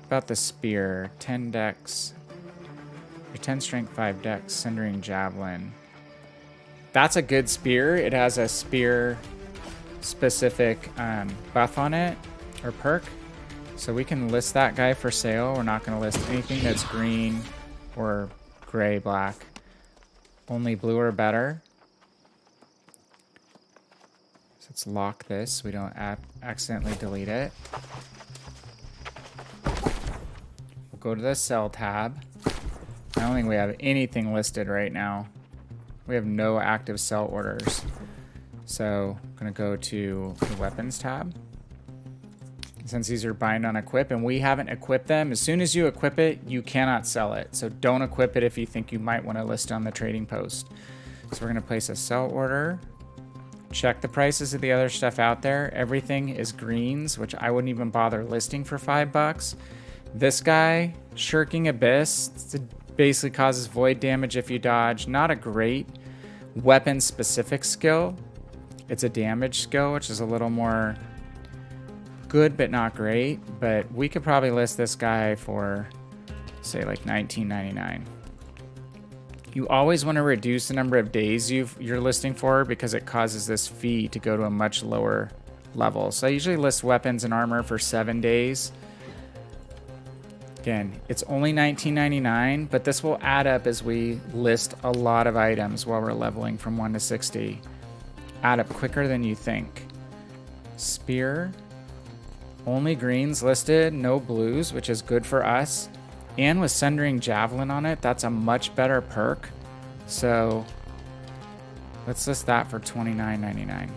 About the spear, 10 dex, or 10 strength, 5 dex, cindering javelin. That's a good spear. It has a spear specific buff on it, or perk. So we can list that guy for sale. We're not going to list anything that's green or gray, black. Only blue or better. Let's lock this so we don't accidentally delete it. We'll go to the sell tab. I don't think we have anything listed right now. We have no active sell orders. So I'm going to go to the weapons tab. Since these are bind on equip and we haven't equipped them, as soon as you equip it, you cannot sell it. So don't equip it if you think you might want to list on the trading post. So we're going to place a sell order. Check the prices of the other stuff out there. Everything is greens, which I wouldn't even bother listing for $5. This guy, Shirking Abyss, basically causes void damage if you dodge. Not a great weapon-specific skill. It's a damage skill, which is a little more good, but not great. But we could probably list this guy for, say, like $19.99. You always want to reduce the number of days you're listing for because it causes this fee to go to a much lower level. So I usually list weapons and armor for 7 days. Again, it's only $19.99, but this will add up as we list a lot of items while we're leveling from 1 to 60. Add up quicker than you think. Spear. Only greens listed, no blues, which is good for us. And with Sundering Javelin on it, that's a much better perk. So let's list that for $29.99.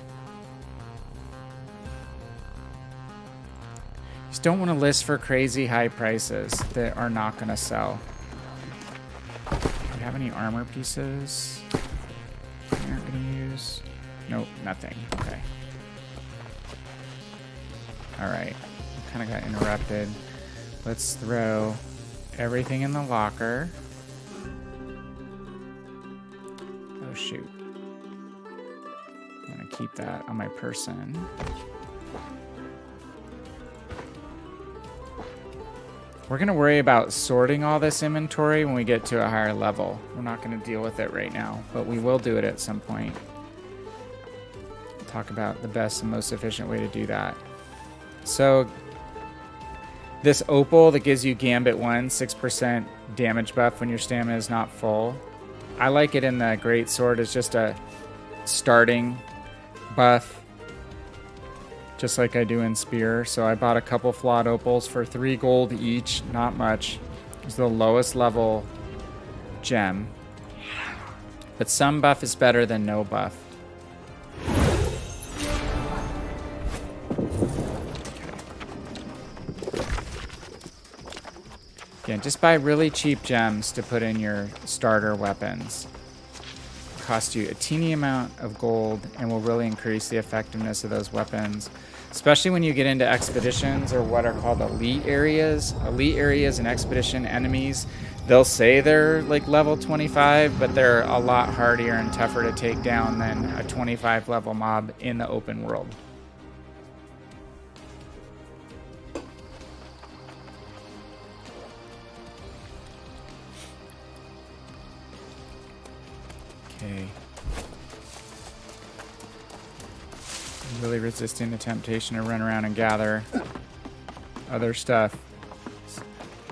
Just don't want to list for crazy high prices that are not going to sell. Do we have any armor pieces we aren't going to use? Nope, nothing. Okay. Alright. Kind of got interrupted. Let's throw everything in the locker. Oh shoot. I'm gonna keep that on my person. We're gonna worry about sorting all this inventory when we get to a higher level. We're not gonna deal with it right now, but we will do it at some point. Talk about the best and most efficient way to do that. So this opal that gives you Gambit 1, 6% damage buff when your stamina is not full. I like it in the Great Sword as just a starting buff, just like I do in Spear. So I bought a couple flawed opals for 3 gold each, not much. It's the lowest level gem. But some buff is better than no buff. Again, just buy really cheap gems to put in your starter weapons. Cost you a teeny amount of gold and will really increase the effectiveness of those weapons, especially when you get into expeditions or what are called elite areas. Elite areas and expedition enemies, they'll say they're like level 25, but they're a lot harder and tougher to take down than a 25 level mob in the open world. Okay. Really resisting the temptation to run around and gather other stuff.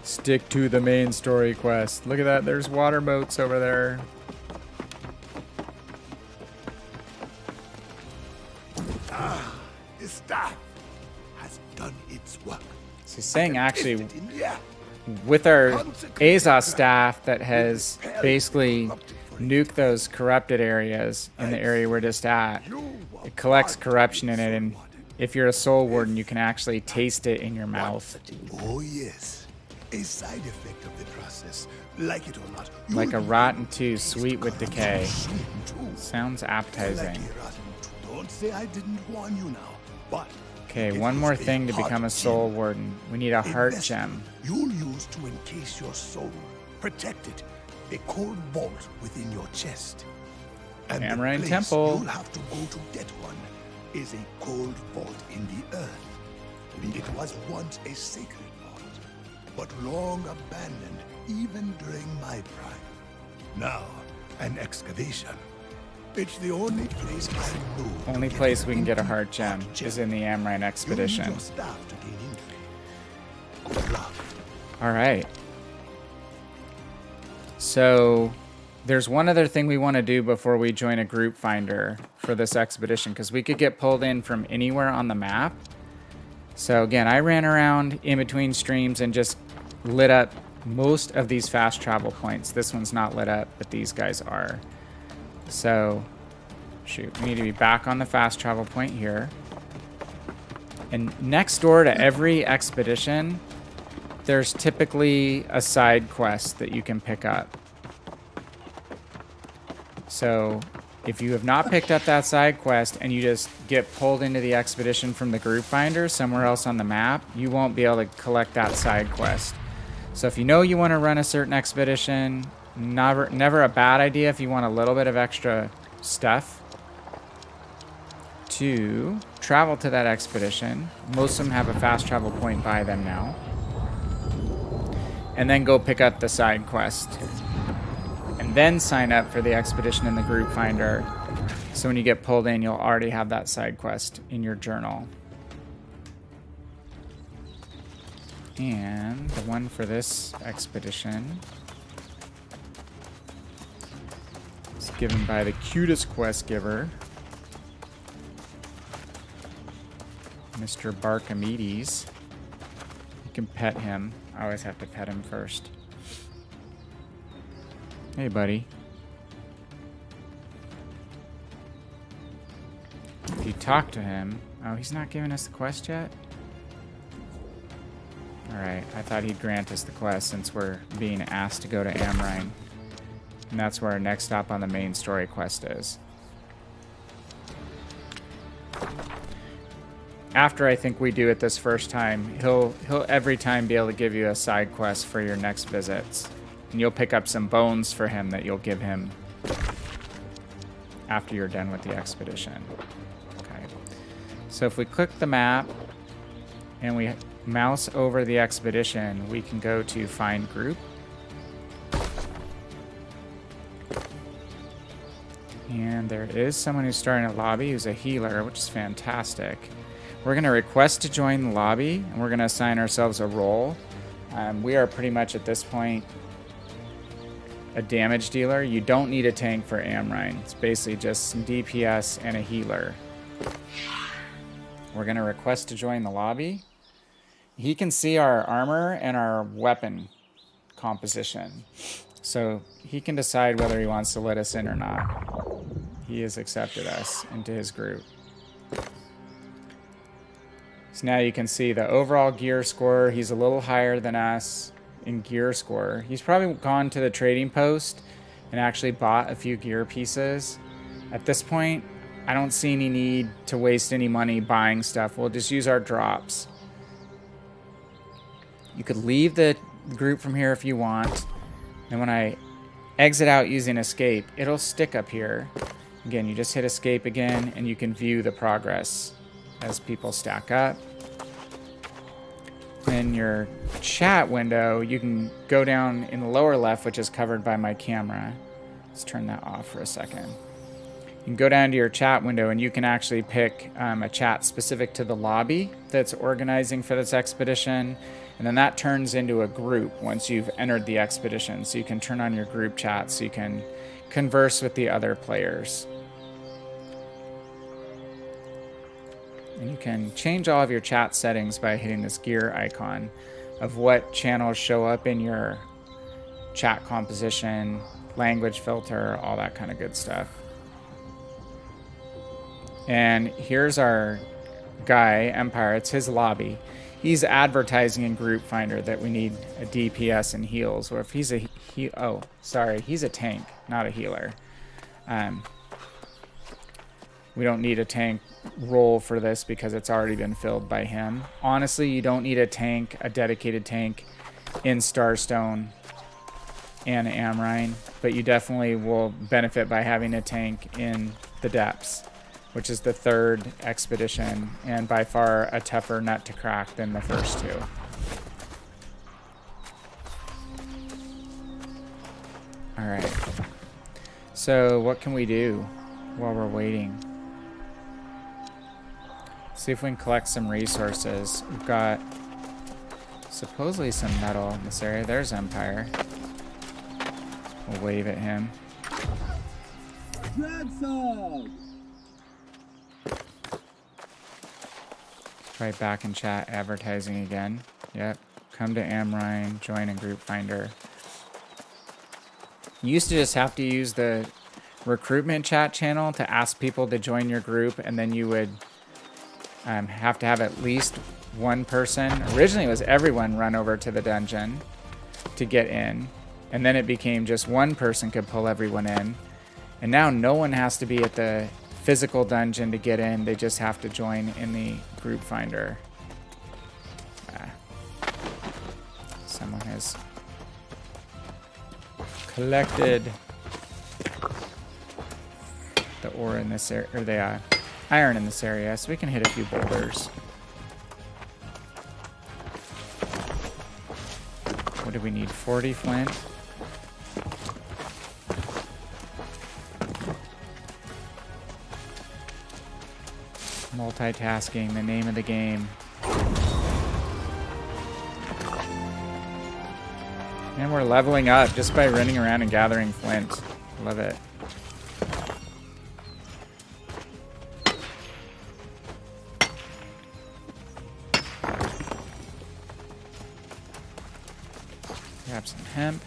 Stick to the main story quest. Look at that, there's water boats over there. Ah, the staff has done its work. So he's saying actually, with our Azaz staff that has basically nuked those corrupted areas in the area we're just at, it collects corruption in it, and if you're a soul warden, you can actually taste it in your mouth. Oh yes, a side effect of the process. Like it or not. Like a rotten tooth, sweet with decay. Soon, too. Sounds appetizing. Like a rotten tooth. Don't say I didn't warn you now, but Okay, it one was more a thing to heart become a soul gem. warden. We need a heart vessel gem. You'll use to encase your soul, protect it. A cold vault within your chest. And Amrine the place Temple. you'll have to go to get one is a cold vault in the earth. It was once a sacred vault, but long abandoned even during my prime. Now, an excavation. It's the only place I know. to Only get place we can get a into heart gem is in the Amrine You need Expedition. your staff to gain into. Good luck. All right. So there's one other thing we want to do before we join a group finder for this expedition, because we could get pulled in from anywhere on the map. So again, I ran around in between streams and just lit up most of these fast travel points. This one's not lit up, but these guys are. So, shoot, we need to be back on the fast travel point here. And next door to every expedition, there's typically a side quest that you can pick up. So if you have not picked up that side quest and you just get pulled into the expedition from the group finder somewhere else on the map, you won't be able to collect that side quest. So if you know you want to run a certain expedition, never a bad idea if you want a little bit of extra stuff to travel to that expedition. Most of them have a fast travel point by them now. And then go pick up the side quest. And then sign up for the expedition in the group finder. So when you get pulled in, you'll already have that side quest in your journal. And the one for this expedition is given by the cutest quest giver, Mr. Barkamedes. You can pet him. I always have to pet him first. Hey, buddy. If you talk to him... Oh, he's not giving us the quest yet? Alright, I thought he'd grant us the quest since we're being asked to go to Amrine. And that's where our next stop on the main story quest is. After I think we do it this first time, he'll every time be able to give you a side quest for your next visits. And you'll pick up some bones for him that you'll give him after you're done with the expedition. Okay. So if we click the map and we mouse over the expedition, we can go to Find Group. And there is someone who's starting a lobby who's a healer, which is fantastic. We're going to request to join the lobby, and we're going to assign ourselves a role. We are pretty much at this point a damage dealer. You don't need a tank for Amrine. It's basically just some DPS and a healer. We're going to request to join the lobby. He can see our armor and our weapon composition. So he can decide whether he wants to let us in or not. He has accepted us into his group. So now you can see the overall gear score. He's a little higher than us in gear score. He's probably gone to the trading post and actually bought a few gear pieces. At this point, I don't see any need to waste any money buying stuff. We'll just use our drops. You could leave the group from here if you want. And when I exit out using escape, it'll stick up here. Again, you just hit escape again and you can view the progress as people stack up. In your chat window, you can go down in the lower left, which is covered by my camera. Let's turn that off for a second. You can go down to your chat window and you can actually pick a chat specific to the lobby that's organizing for this expedition. And then that turns into a group once you've entered the expedition. So you can turn on your group chat so you can converse with the other players. And you can change all of your chat settings by hitting this gear icon of what channels show up in your chat composition, language filter, all that kind of good stuff. And here's our guy, Empire, it's his lobby. He's advertising in Group Finder that we need a DPS and heals. Or if he's a he's a tank, not a healer. We don't need a tank role for this because it's already been filled by him. Honestly, you don't need a tank, a dedicated tank in Starstone and Amrine, but you definitely will benefit by having a tank in the Depths, which is the 3rd expedition, and by far a tougher nut to crack than the first 2. Alright. So, what can we do while we're waiting? See if we can collect some resources. We've got supposedly some metal in this area. There's Empire. We'll wave at him. Right back in chat, advertising again. Yep. Come to Amrine, join a Group Finder. You used to just have to use the recruitment chat channel to ask people to join your group, and then you would have to have at least one person. Originally, it was everyone run over to the dungeon to get in, and then it became just one person could pull everyone in. And now no one has to be at the physical dungeon to get in. They just have to join in the Group Finder. Someone has collected the ore in this area, or the iron in this area, so we can hit a few boulders. What do we need? 40 flint. Multitasking, the name of the game. And we're leveling up just by running around and gathering flint. Love it. Grab some hemp.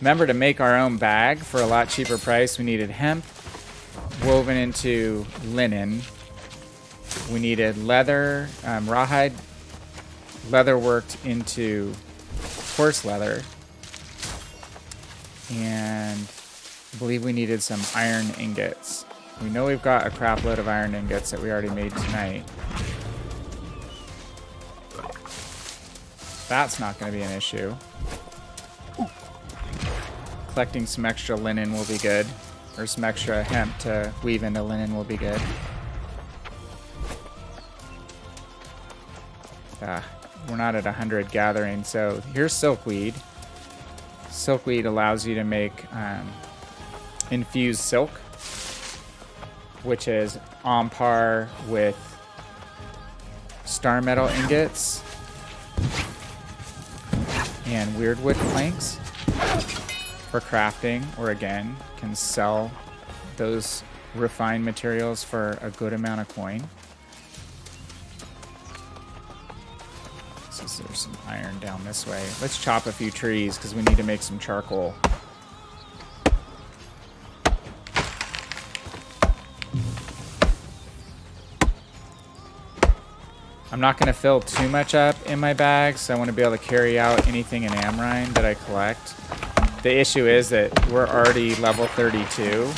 Remember to make our own bag for a lot cheaper price. We needed hemp woven into linen. We needed leather, rawhide, leather worked into horse leather, and I believe we needed some iron ingots. We know we've got a crap load of iron ingots that we already made tonight. That's not going to be an issue. Collecting some extra linen will be good, or some extra hemp to weave into linen will be good. We're not at 100 gathering, so here's silkweed. Silkweed allows you to make infused silk, which is on par with star metal ingots and weirdwood planks for crafting, or again, can sell those refined materials for a good amount of coin. So there's some iron down this way. Let's chop a few trees because we need to make some charcoal. I'm not going to fill too much up in my bags, so I want to be able to carry out anything in Amrine that I collect. The issue is that we're already level 32.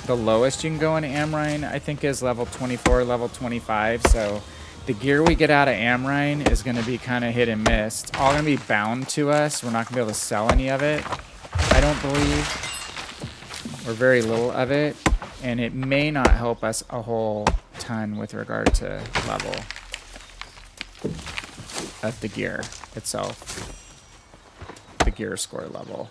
The lowest you can go in Amrine, I think, is level 24, level 25, so the gear we get out of Amrine is going to be kind of hit and miss. It's all going to be bound to us. We're not going to be able to sell any of it, I don't believe, or very little of it, and it may not help us a whole ton with regard to level of the gear itself, the gear score level.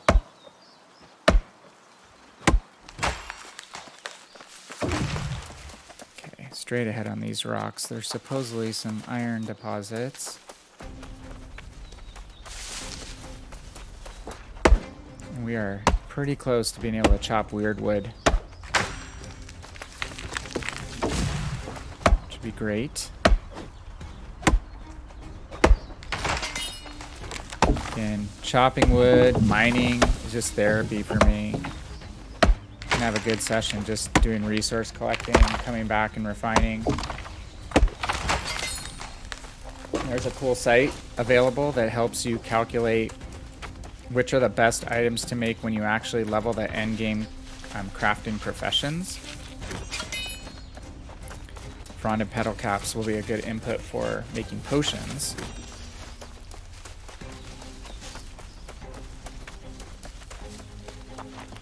Okay, straight ahead on these rocks. There's supposedly some iron deposits. And we are pretty close to being able to chop weird wood, which would be great. And chopping wood, mining is just therapy for me. Can have a good session just doing resource collecting, coming back and refining. There's a cool site available that helps you calculate which are the best items to make when you actually level the end game crafting professions. Fronded petal caps will be a good input for making potions.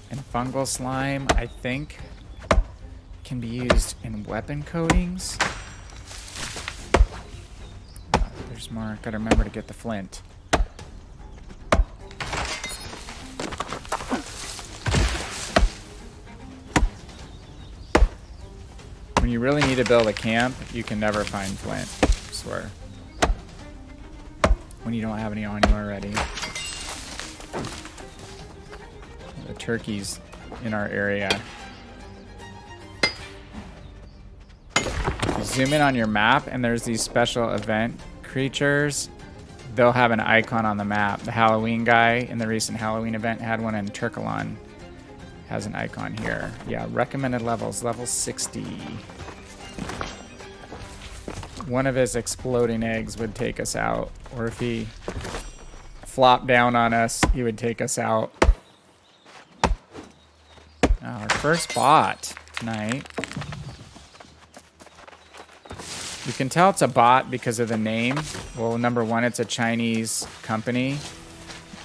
And fungal slime, I think, can be used in weapon coatings. There's more. Gotta remember to get the flint. When you really need to build a camp, you can never find flint, I swear. When you don't have any on you already. The turkeys in our area. You zoom in on your map and there's these special event creatures. They'll have an icon on the map. The Halloween guy in the recent Halloween event had one, in Turkalon has an icon here. Yeah, recommended levels, level 60. One of his exploding eggs would take us out, or if he flopped down on us, he would take us out. Our first bot tonight. You can tell it's a bot because of the name. Well, number one, it's a Chinese company.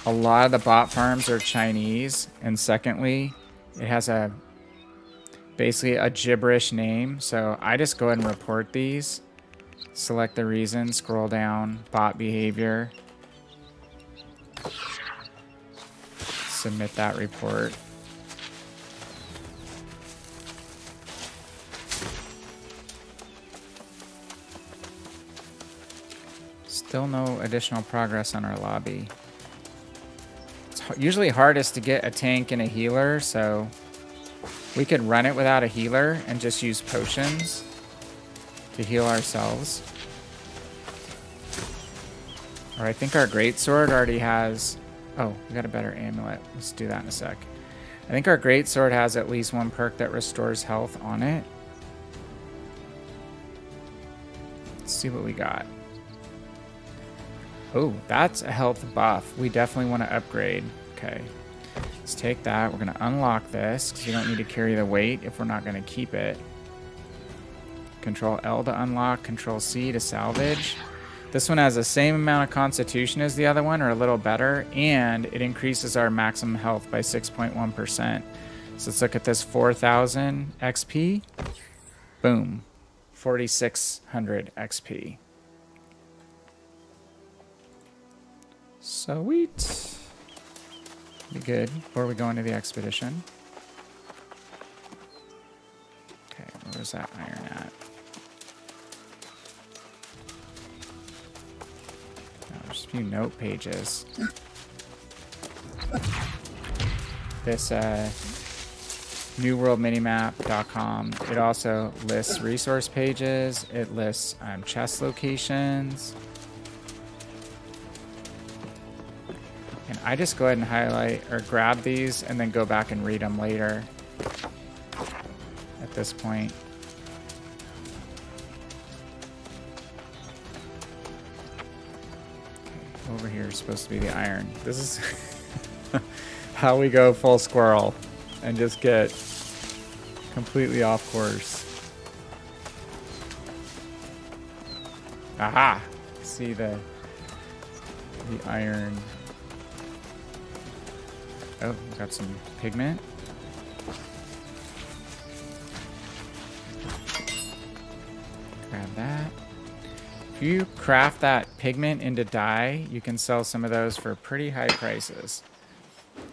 A lot of the bot farms are Chinese. And secondly, it has basically a gibberish name. So I just go ahead and report these. Select the reason, scroll down, bot behavior. Submit that report. Still no additional progress on our lobby. It's usually hardest to get a tank and a healer, so we could run it without a healer and just use potions to heal ourselves. Or I think our greatsword already has... Oh, we got a better amulet. Let's do that in a sec. I think our greatsword has at least one perk that restores health on it. Let's see what we got. Oh, that's a health buff. We definitely want to upgrade. Okay. Let's take that. We're going to unlock this because you don't need to carry the weight if we're not going to keep it. Control L to unlock. Control C to salvage. This one has the same amount of constitution as the other one, or a little better, and it increases our maximum health by 6.1%. So let's look at this 4,000 XP. Boom. 4,600 XP. Sweet. Be good before we go into the expedition. Okay, where's that iron at? There's a few note pages. This newworldminimap.com. It also lists resource pages. It lists chest locations. And I just go ahead and highlight or grab these and then go back and read them later at this point. Over here is supposed to be the iron. This is how we go full squirrel and just get completely off course. Aha! See the iron. Oh, got some pigment. Grab that. If you craft that pigment into dye, you can sell some of those for pretty high prices.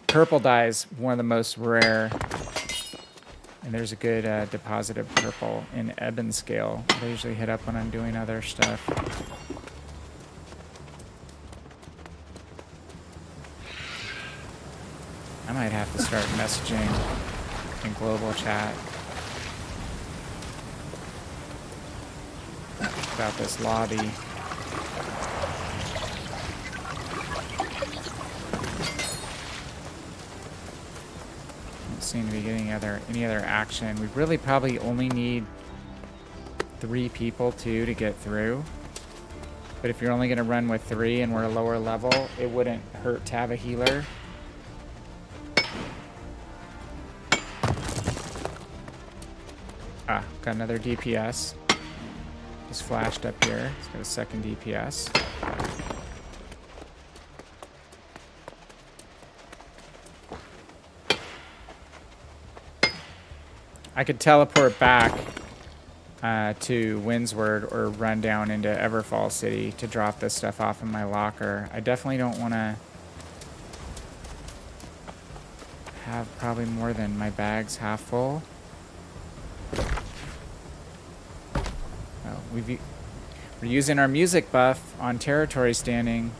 Purple dye is one of the most rare. And there's a good deposit of purple in ebon scale. I usually hit up when I'm doing other stuff. I might have to start messaging in global chat about this lobby. Don't seem to be getting any other action. We really probably only need 3 people to get through. But if you're only going to run with 3 and we're a lower level, it wouldn't hurt to have a healer. Ah, got another DPS. Just flashed up here. It's got a second DPS. I could teleport back to Windsward or run down into Everfall City to drop this stuff off in my locker. I definitely don't want to have probably more than my bag's half full. Oh, we're using our music buff on territory standing.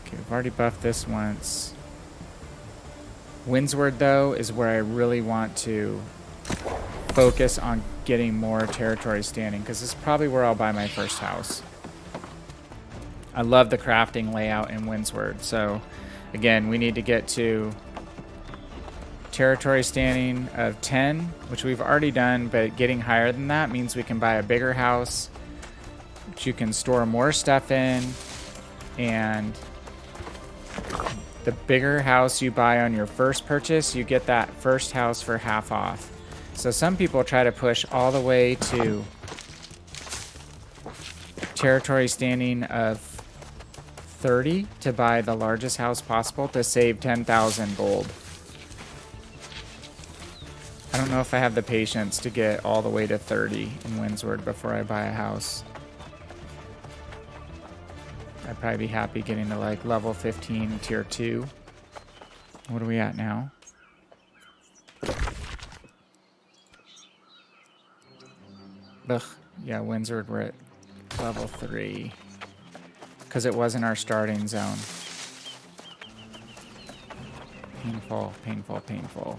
Okay, we've already buffed this once. Windsward, though, is where I really want to focus on getting more territory standing, because this is probably where I'll buy my first house. I love the crafting layout in Windsward. So, again, we need to get to territory standing of 10, which we've already done, but getting higher than that means we can buy a bigger house, which you can store more stuff in, and the bigger house you buy on your first purchase, you get that first house for half off. So some people try to push all the way to territory standing of 30 to buy the largest house possible to save 10,000 gold. I don't know if I have the patience to get all the way to 30 in Windsward before I buy a house. I'd probably be happy getting to like level 15 tier 2. What are we at now? Ugh. Yeah, Windsward, we're at level 3. Because it wasn't our starting zone. Painful, painful, painful.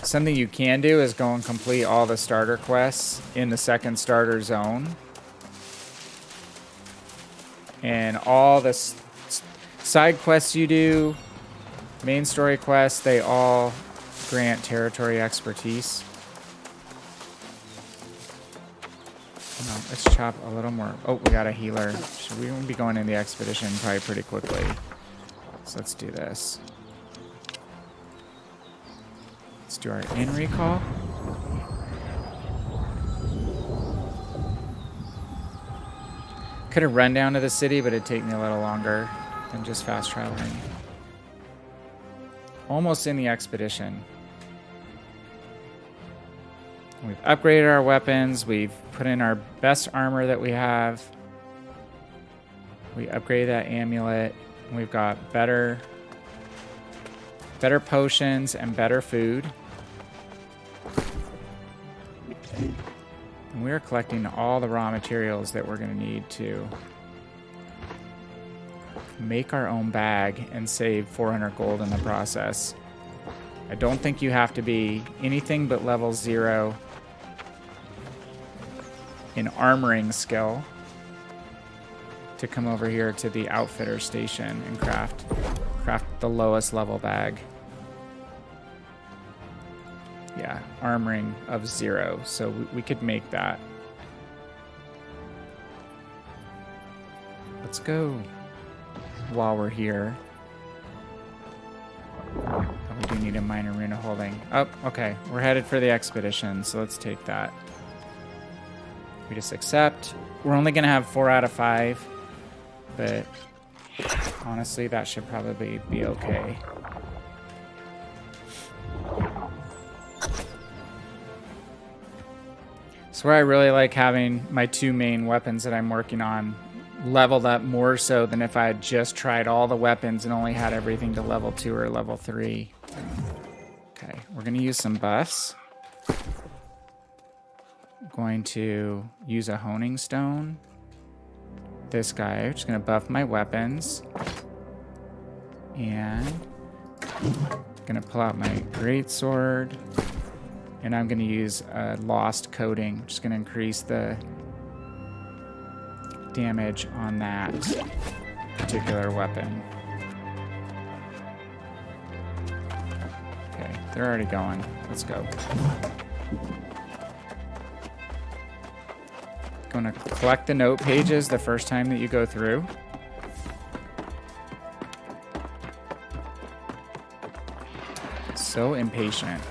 Something you can do is go and complete all the starter quests in the second starter zone. And all the side quests you do, main story quests, they all grant territory expertise. Let's chop a little more. Oh, we got a healer. We won't be going in the expedition probably pretty quickly. So let's do this. Let's do our in recall. Could have run down to the city, but it'd take me a little longer than just fast traveling. Almost in the expedition. We've upgraded our weapons. We've put in our best armor that we have. We upgraded that amulet. We've got better potions and better food. And we're collecting all the raw materials that we're going to need to make our own bag and save 400 gold in the process. I don't think you have to be anything but level 0 in armoring skill to come over here to the outfitter station and craft the lowest level bag. Yeah, armoring of 0, so we could make that. Let's go while we're here. Oh, we do need a minor rune of holding. Oh, okay, we're headed for the expedition, so let's take that. We just accept. We're only gonna have 4 out of 5, but honestly, that should probably be okay. So where I really like having my 2 main weapons that I'm working on leveled up more so than if I had just tried all the weapons and only had everything to level 2 or level 3. Okay, we're gonna use some buffs. Going to use a honing stone. This guy, I'm just gonna buff my weapons. And gonna pull out my greatsword. And I'm gonna use a lost coating. Just gonna increase the damage on that particular weapon. Okay, They're already going. Let's go. Gonna collect the note pages the first time that you go through. So impatient.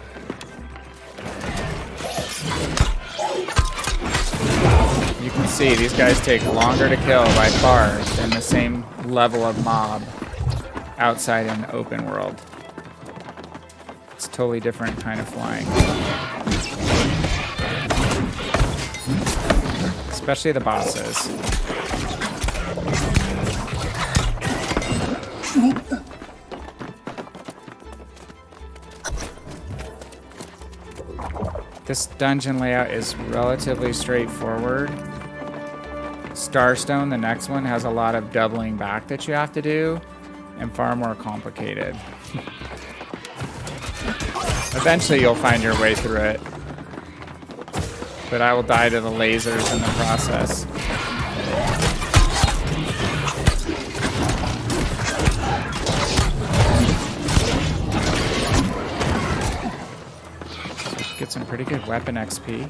You can see these guys take longer to kill by far than the same level of mob outside in the open world. It's a totally different kind of flying. Especially the bosses. This dungeon layout is relatively straightforward. Starstone, the next one, has a lot of doubling back that you have to do, and far more complicated. Eventually you'll find your way through it, but I will die to the lasers in the process. Get some pretty good weapon XP.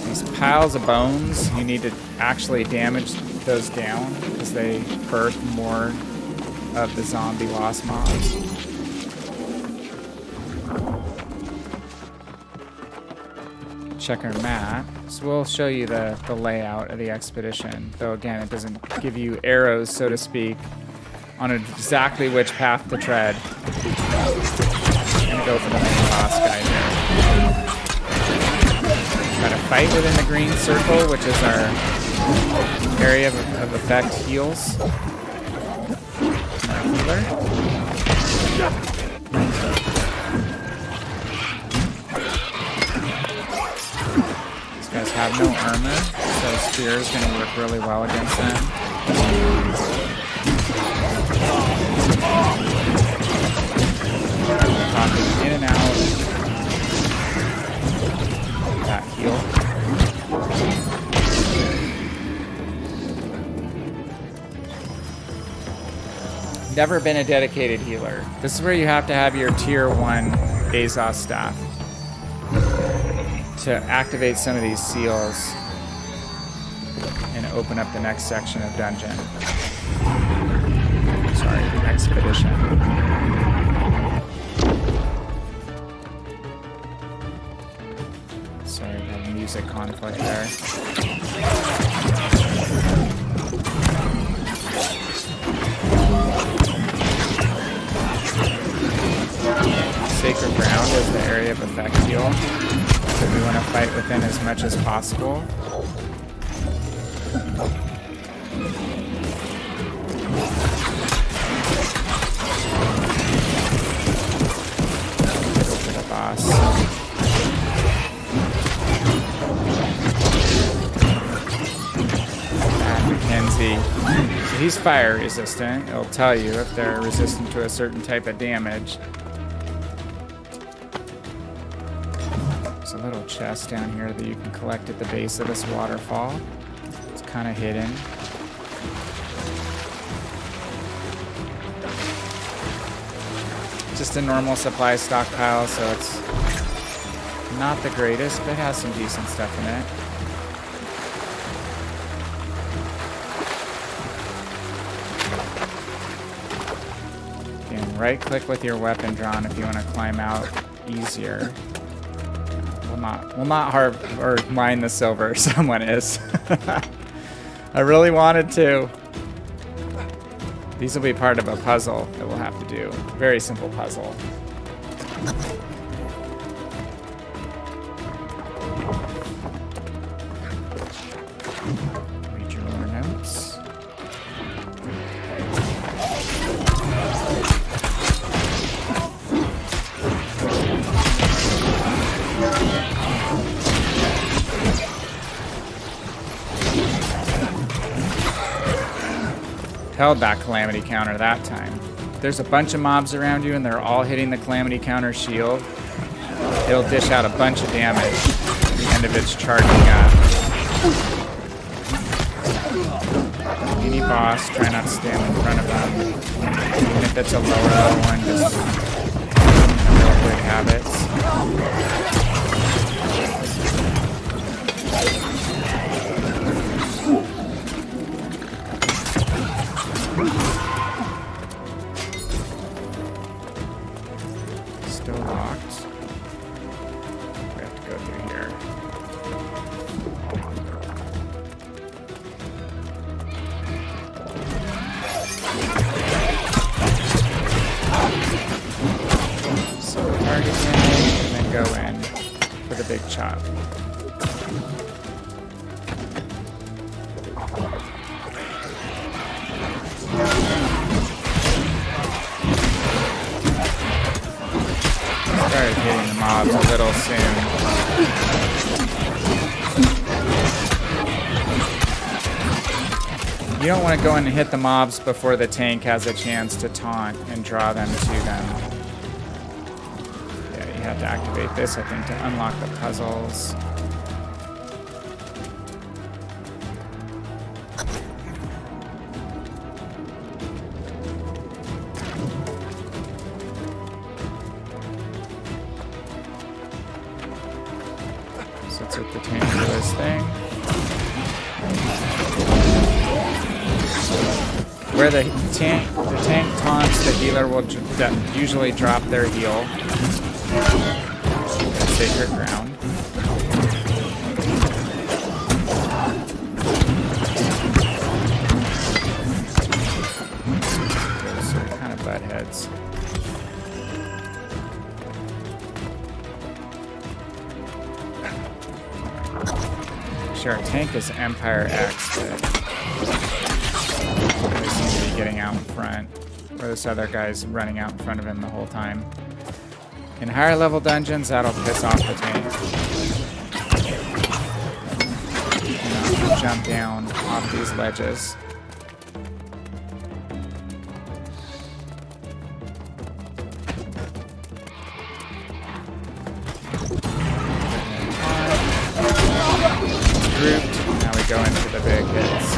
These piles of bones, you need to actually damage those down because they perk more of the zombie lost mobs. Check our map. So we'll show you the layout of the expedition, though again it doesn't give you arrows, so to speak, on exactly which path to tread. I'm gonna go for the main boss guy here. Got a fight within the green circle, which is our area of effect heals. Our healer. Guys have no armor, so spear is going to work really well against them. Popping in and out. That heal. Never been a dedicated healer. This is where you have to have your tier 1 Azov staff to activate some of these seals and open up the next section of dungeon. Sorry, expedition. Sorry about the music conflict there. Sacred Ground is the area of effect heal. So we want to fight within as much as possible. Go for the boss. Mackenzie. So he's fire resistant. It'll tell you if they're resistant to a certain type of damage. There's a little chest down here that you can collect at the base of this waterfall. It's kind of hidden. Just a normal supply stockpile, so it's not the greatest, but it has some decent stuff in it. And right click with your weapon drawn if you want to climb out easier. We'll not harp or mine the silver. Someone is. I really wanted to. These will be part of a puzzle that we'll have to do. Very simple puzzle. Read your lore notes. Held that calamity counter that time. If there's a bunch of mobs around you and they're all hitting the calamity counter shield, it'll dish out a bunch of damage at the end of its charging up. Mini boss, try not to stand in front of them. Even if it's a lower level one, just real quick habits. Still locked. We have to go through here. So target grenade and then go in for the big chop. Started hitting the mobs a little soon. You don't want to go in and hit the mobs before the tank has a chance to taunt and draw them to them. Yeah, you have to activate this, I think, to unlock the puzzles. Sits with the tank for this thing. Where the tank taunts, the healer will usually drop their heal. Sacred ground. Those are kind of butt heads. Sure, our tank is Empire X, but they seem to be getting out in front, where this other guy's running out in front of him the whole time. In higher level dungeons, that'll piss off the tank. You know, jump down off these ledges. Grouped. Now we go into the big hits.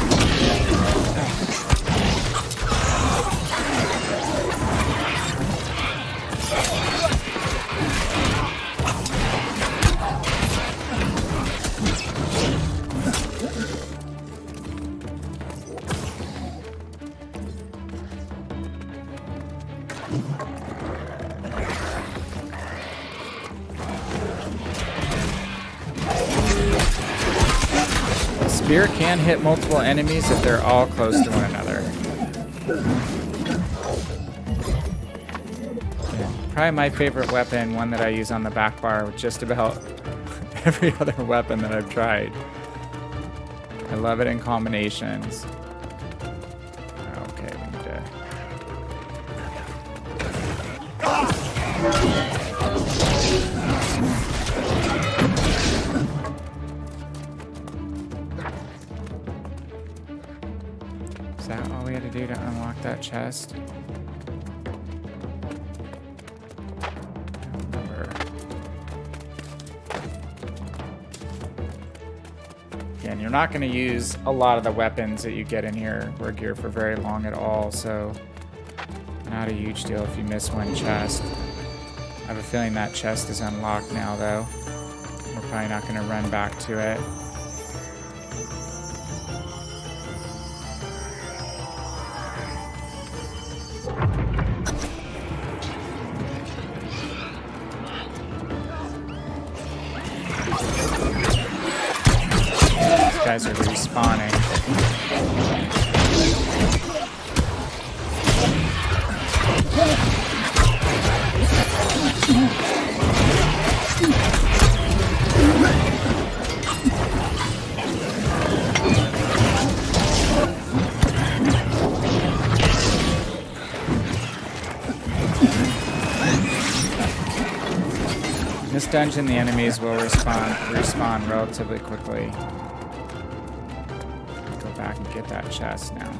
Spear can hit multiple enemies if they're all close to one another. Yeah, probably my favorite weapon, one that I use on the back bar with just about every other weapon that I've tried. I love it in combinations. Okay, we need to... Is that all we had to do to unlock that chest? I don't remember. Again, you're not going to use a lot of the weapons that you get in here or gear for very long at all, so not a huge deal if you miss one chest. I have a feeling that chest is unlocked now, though. We're probably not going to run back to it. Guys are respawning. In this dungeon, the enemies will respawn relatively quickly. Back and get that chest now.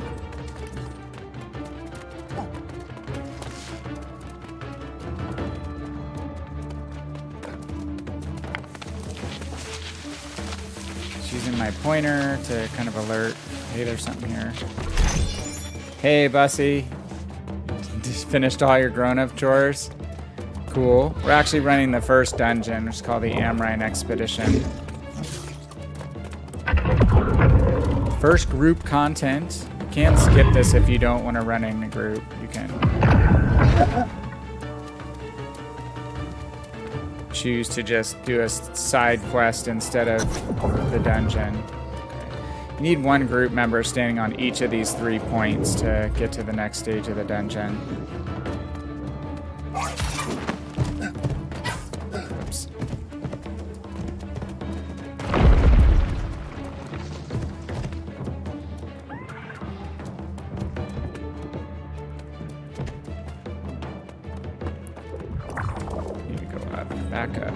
She's using my pointer to kind of alert. Hey, there's something here. Hey, Bussy. Just finished all your grown-up chores? Cool. We're actually running the first dungeon, which is called the Amrine Expedition. First group content. You can skip this if you don't want to run in a group. You can choose to just do a side quest instead of the dungeon. You need one group member standing on each of these 3 points to get to the next stage of the dungeon. Oops. Need to go up, back up.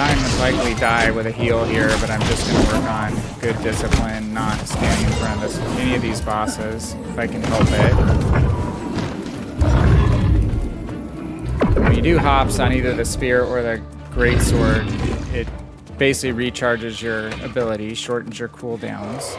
I'm going to likely die with a heal here, but I'm just going to work on good discipline, not standing in front of any of these bosses, if I can help it. When you do hops on either the spear or the greatsword, it basically recharges your ability, shortens your cooldowns.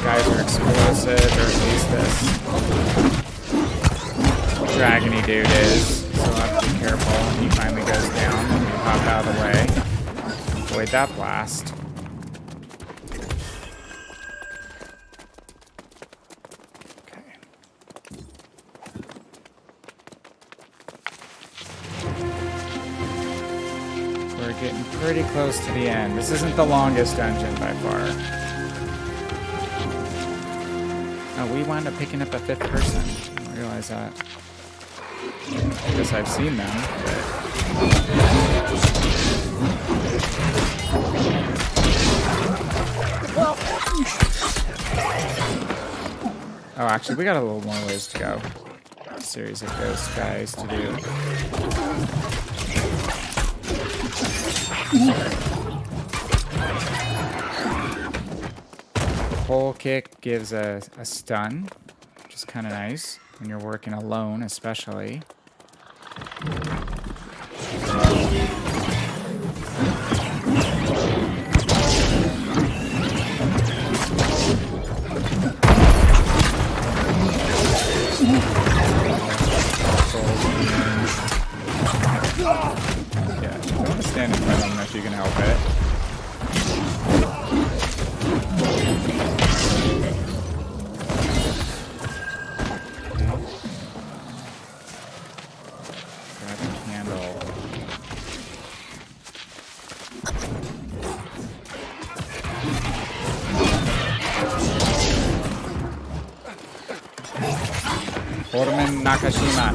Guys are explosive, or at least this dragony dude is, so I'll have to be careful when he finally goes down. Let me hop out of the way. Avoid that blast. Okay. We're getting pretty close to the end. This isn't the longest dungeon by far. Oh, we wound up picking up a 5th person. I didn't realize that. I guess I've seen them. Oh, actually, we got a little more ways to go. A series of ghost guys to do. Pole kick gives a stun, which is kind of nice when you're working alone, especially. Yeah, don't want to stand in front of them unless you can help it. Nakashima.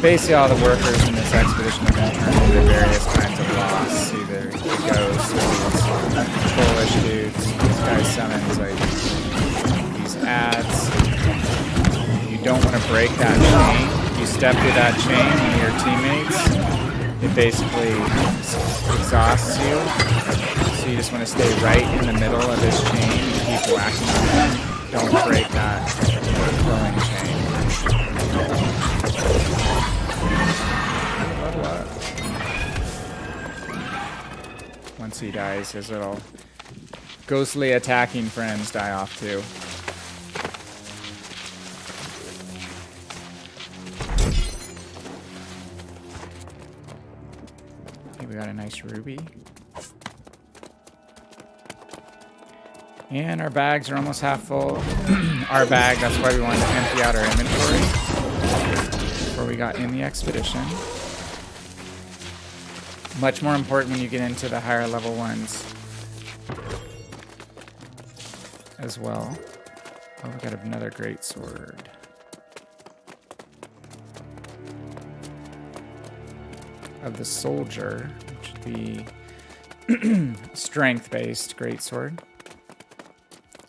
Basically, all the workers in this expedition have been turned into various kinds of boss. Either the ghosts or these Polish dudes. This guy summons like these ads. You don't want to break that chain. If you step through that chain with your teammates, it basically exhausts you. So you just want to stay right in the middle of this chain and keep whacking on them. Don't break that flowing chain. Once he dies, his little ghostly attacking friends die off too. Okay, we got a nice ruby. And our bags are almost half full. Our bag, that's why we wanted to empty out our inventory before we got in the expedition. Much more important when you get into the higher level ones as well. Oh, we got another great sword. Of the soldier, which would be Strength-based greatsword.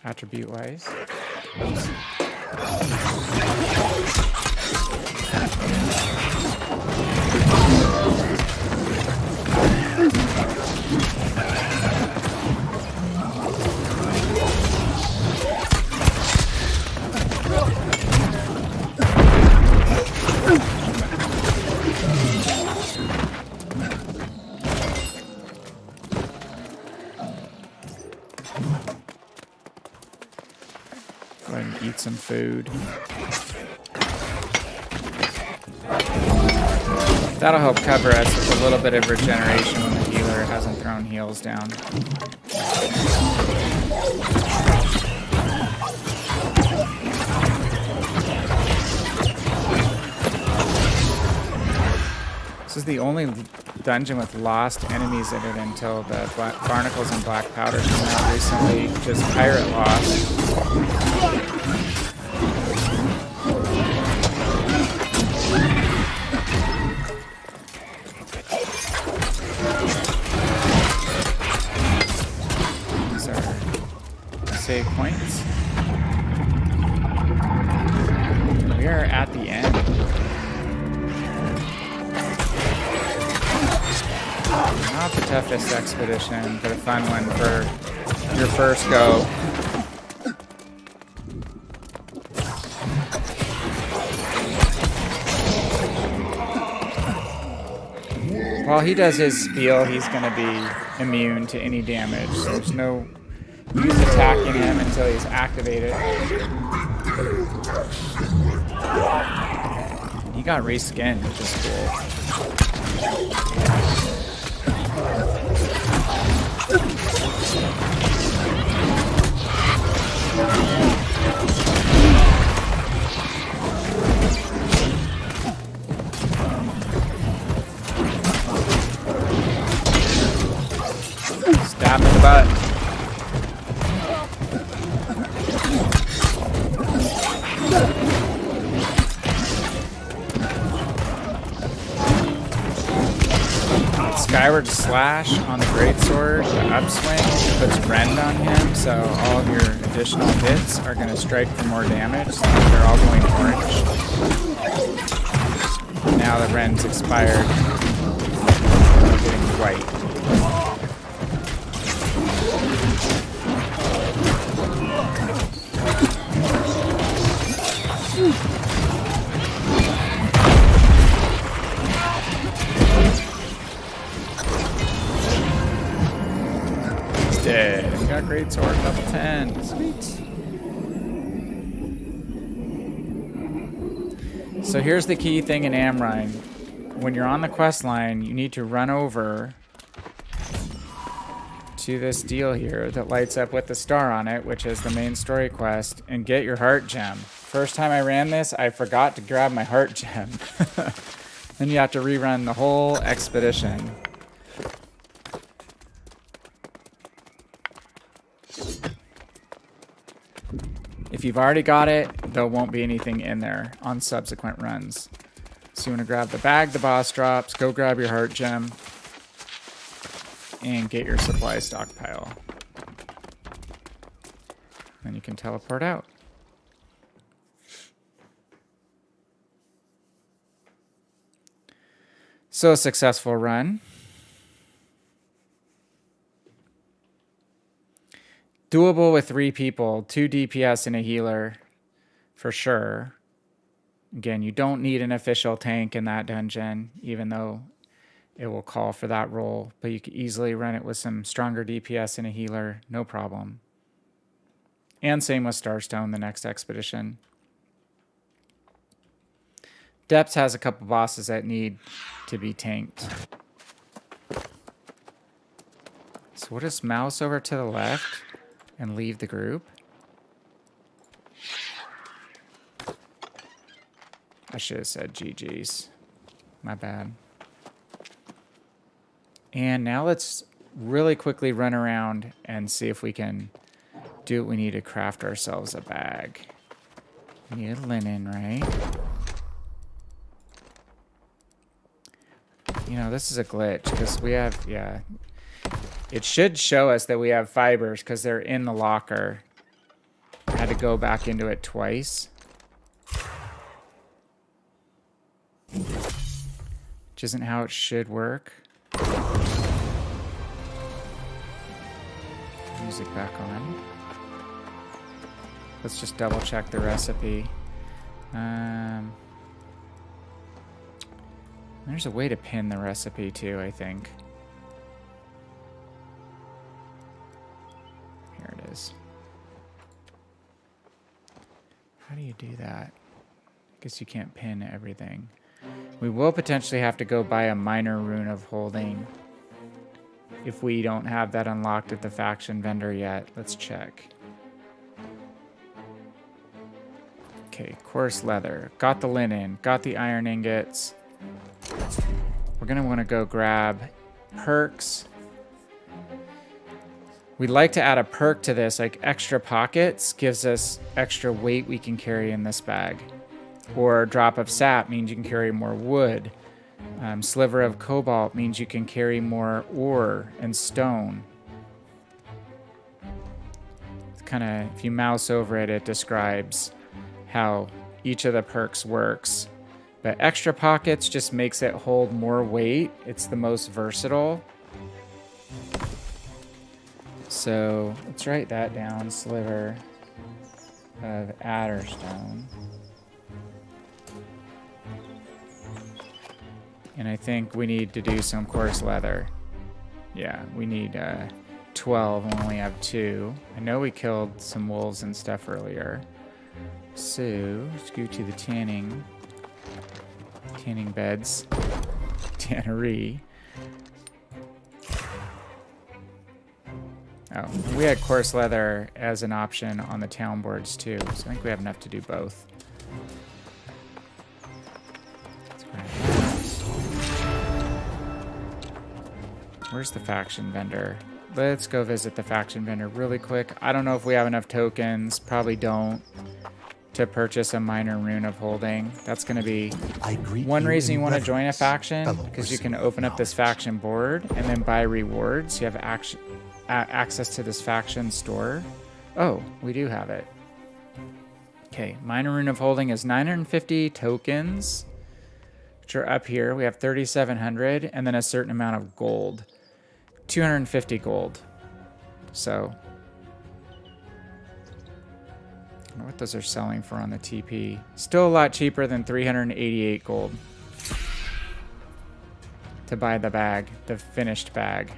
Attribute-wise. Go ahead and eat some food. That'll help cover us with a little bit of regeneration when the healer hasn't thrown heals down. This is the only dungeon with lost enemies in it until the barnacles and black powder came out recently. Just pirate lost. These are save points. We are at the end. Not the toughest expedition, but a fun one for your first go. While he does his spiel, he's going to be immune to any damage. So there's no use attacking him until he's activated. He got reskinned, which is cool. Stab in the butt. Skyward Slash on the greatsword, the upswing puts rend on him, so all of your additional hits are going to strike for more damage. So they're all going orange. Now that rend's expired, we're getting white. Dead. We got great sword level 10. Sweet. So here's the key thing in Amrine. When you're on the quest line, you need to run over to this deal here that lights up with the star on it, which is the main story quest, and get your heart gem. First time I ran this, I forgot to grab my heart gem. Then you have to rerun the whole expedition. If you've already got it, there won't be anything in there on subsequent runs. So you want to grab the bag the boss drops, go grab your heart gem, and get your supply stockpile. Then you can teleport out. So a successful run. Doable with 3 people, 2 DPS and a healer, for sure. Again, you don't need an official tank in that dungeon, even though it will call for that role. But you can easily run it with some stronger DPS and a healer, no problem. And same with Starstone, the next expedition. Depths has a couple bosses that need to be tanked. So we'll just mouse over to the left and leave the group. I should have said GG's. My bad. And now let's really quickly run around and see if we can do what we need to craft ourselves a bag. We need a linen, right? You know, this is a glitch because we have, yeah. It should show us that we have fibers because they're in the locker. I had to go back into it twice. Which isn't how it should work. Music back on. Let's just double check the recipe. There's a way to pin the recipe too, I think. Here it is. How do you do that? I guess you can't pin everything. We will potentially have to go buy a minor rune of holding if we don't have that unlocked at the faction vendor yet. Let's check. Okay, coarse leather. Got the linen. Got the iron ingots. We're going to want to go grab perks. We'd like to add a perk to this, like extra pockets gives us extra weight we can carry in this bag. Or drop of sap means you can carry more wood. Sliver of cobalt means you can carry more ore and stone. It's kind of, if you mouse over it, it describes how each of the perks works. But extra pockets just makes it hold more weight. It's the most versatile. So let's write that down. Sliver of adderstone. And I think we need to do some coarse leather. Yeah, we need 12 and we only have 2. I know we killed some wolves and stuff earlier. So let's go to the tanning beds. Tannery. Oh, we had coarse leather as an option on the town boards too, so I think we have enough to do both. Let's grab that. Where's the faction vendor? Let's go visit the faction vendor really quick. I don't know if we have enough tokens, probably don't, to purchase a minor rune of holding. That's going to be one reason you want to join a faction, because you can open up this faction board and then buy rewards. You have access to this faction store. Oh, we do have it. Okay, minor rune of holding is 950 tokens, which are up here. We have 3,700 and then a certain amount of gold. 250 gold. So I wonder what those are selling for on the TP. Still a lot cheaper than 388 gold to buy the bag, the finished bag.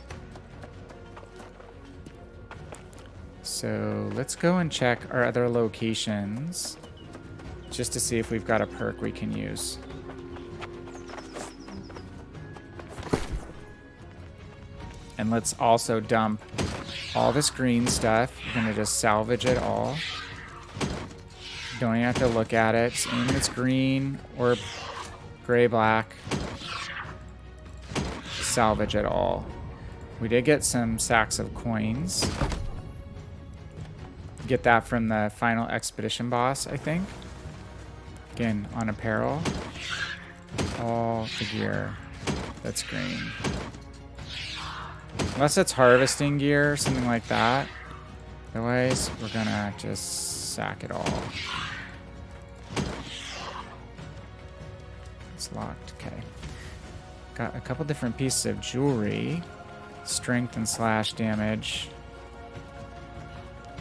So let's go and check our other locations just to see if we've got a perk we can use. And let's also dump all this green stuff. We're going to just salvage it all. Don't even have to look at it. Just aim it's green or gray-black. Salvage it all. We did get some sacks of coins. Get that from the final expedition boss, I think. Again, on apparel. All the gear that's green. Unless it's harvesting gear or something like that. Otherwise, we're gonna just sack it all. It's locked, okay. Got a couple different pieces of jewelry. Strength and slash damage.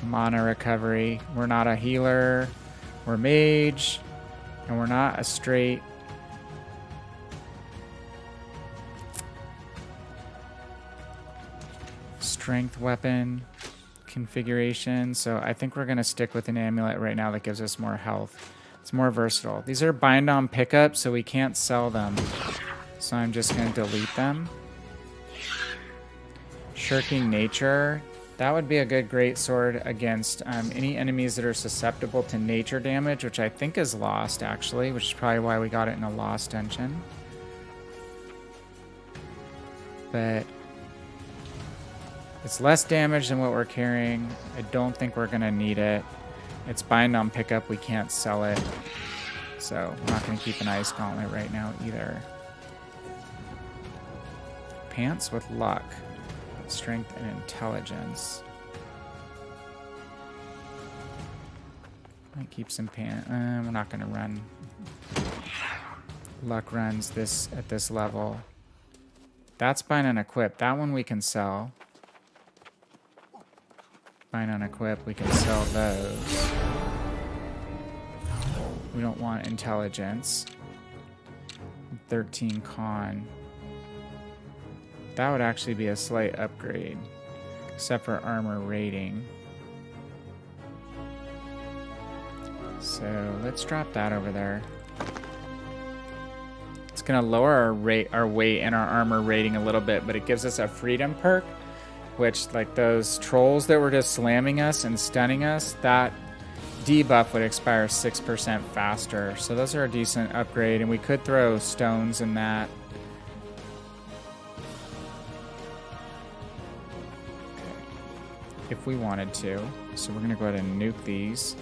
Mana recovery. We're not a healer. We're mage. And we're not a straight... strength weapon configuration. So I think we're going to stick with an amulet right now that gives us more health. It's more versatile. These are bind on pickup, so we can't sell them. So I'm just going to delete them. Shirking nature. That would be a good great sword against any enemies that are susceptible to nature damage, which I think is lost actually, which is probably why we got it in a lost dungeon. But it's less damage than what we're carrying. I don't think we're gonna need it. It's bind on pickup, we can't sell it. So I'm not gonna keep an ice gauntlet right now either. Pants with luck. Strength and intelligence. Might keep some we're not gonna run. Luck runs this at this level. That's bind and equip. That one we can sell. Bind and equip, we can sell those. We don't want intelligence. 13 con. That would actually be a slight upgrade. Except for armor rating. So let's drop that over there. It's gonna lower our weight and our armor rating a little bit, but it gives us a freedom perk, which, like those trolls that were just slamming us and stunning us, that debuff would expire 6% faster. So those are a decent upgrade, and we could throw stones in that. Okay. If we wanted to. So we're gonna go ahead and nuke these.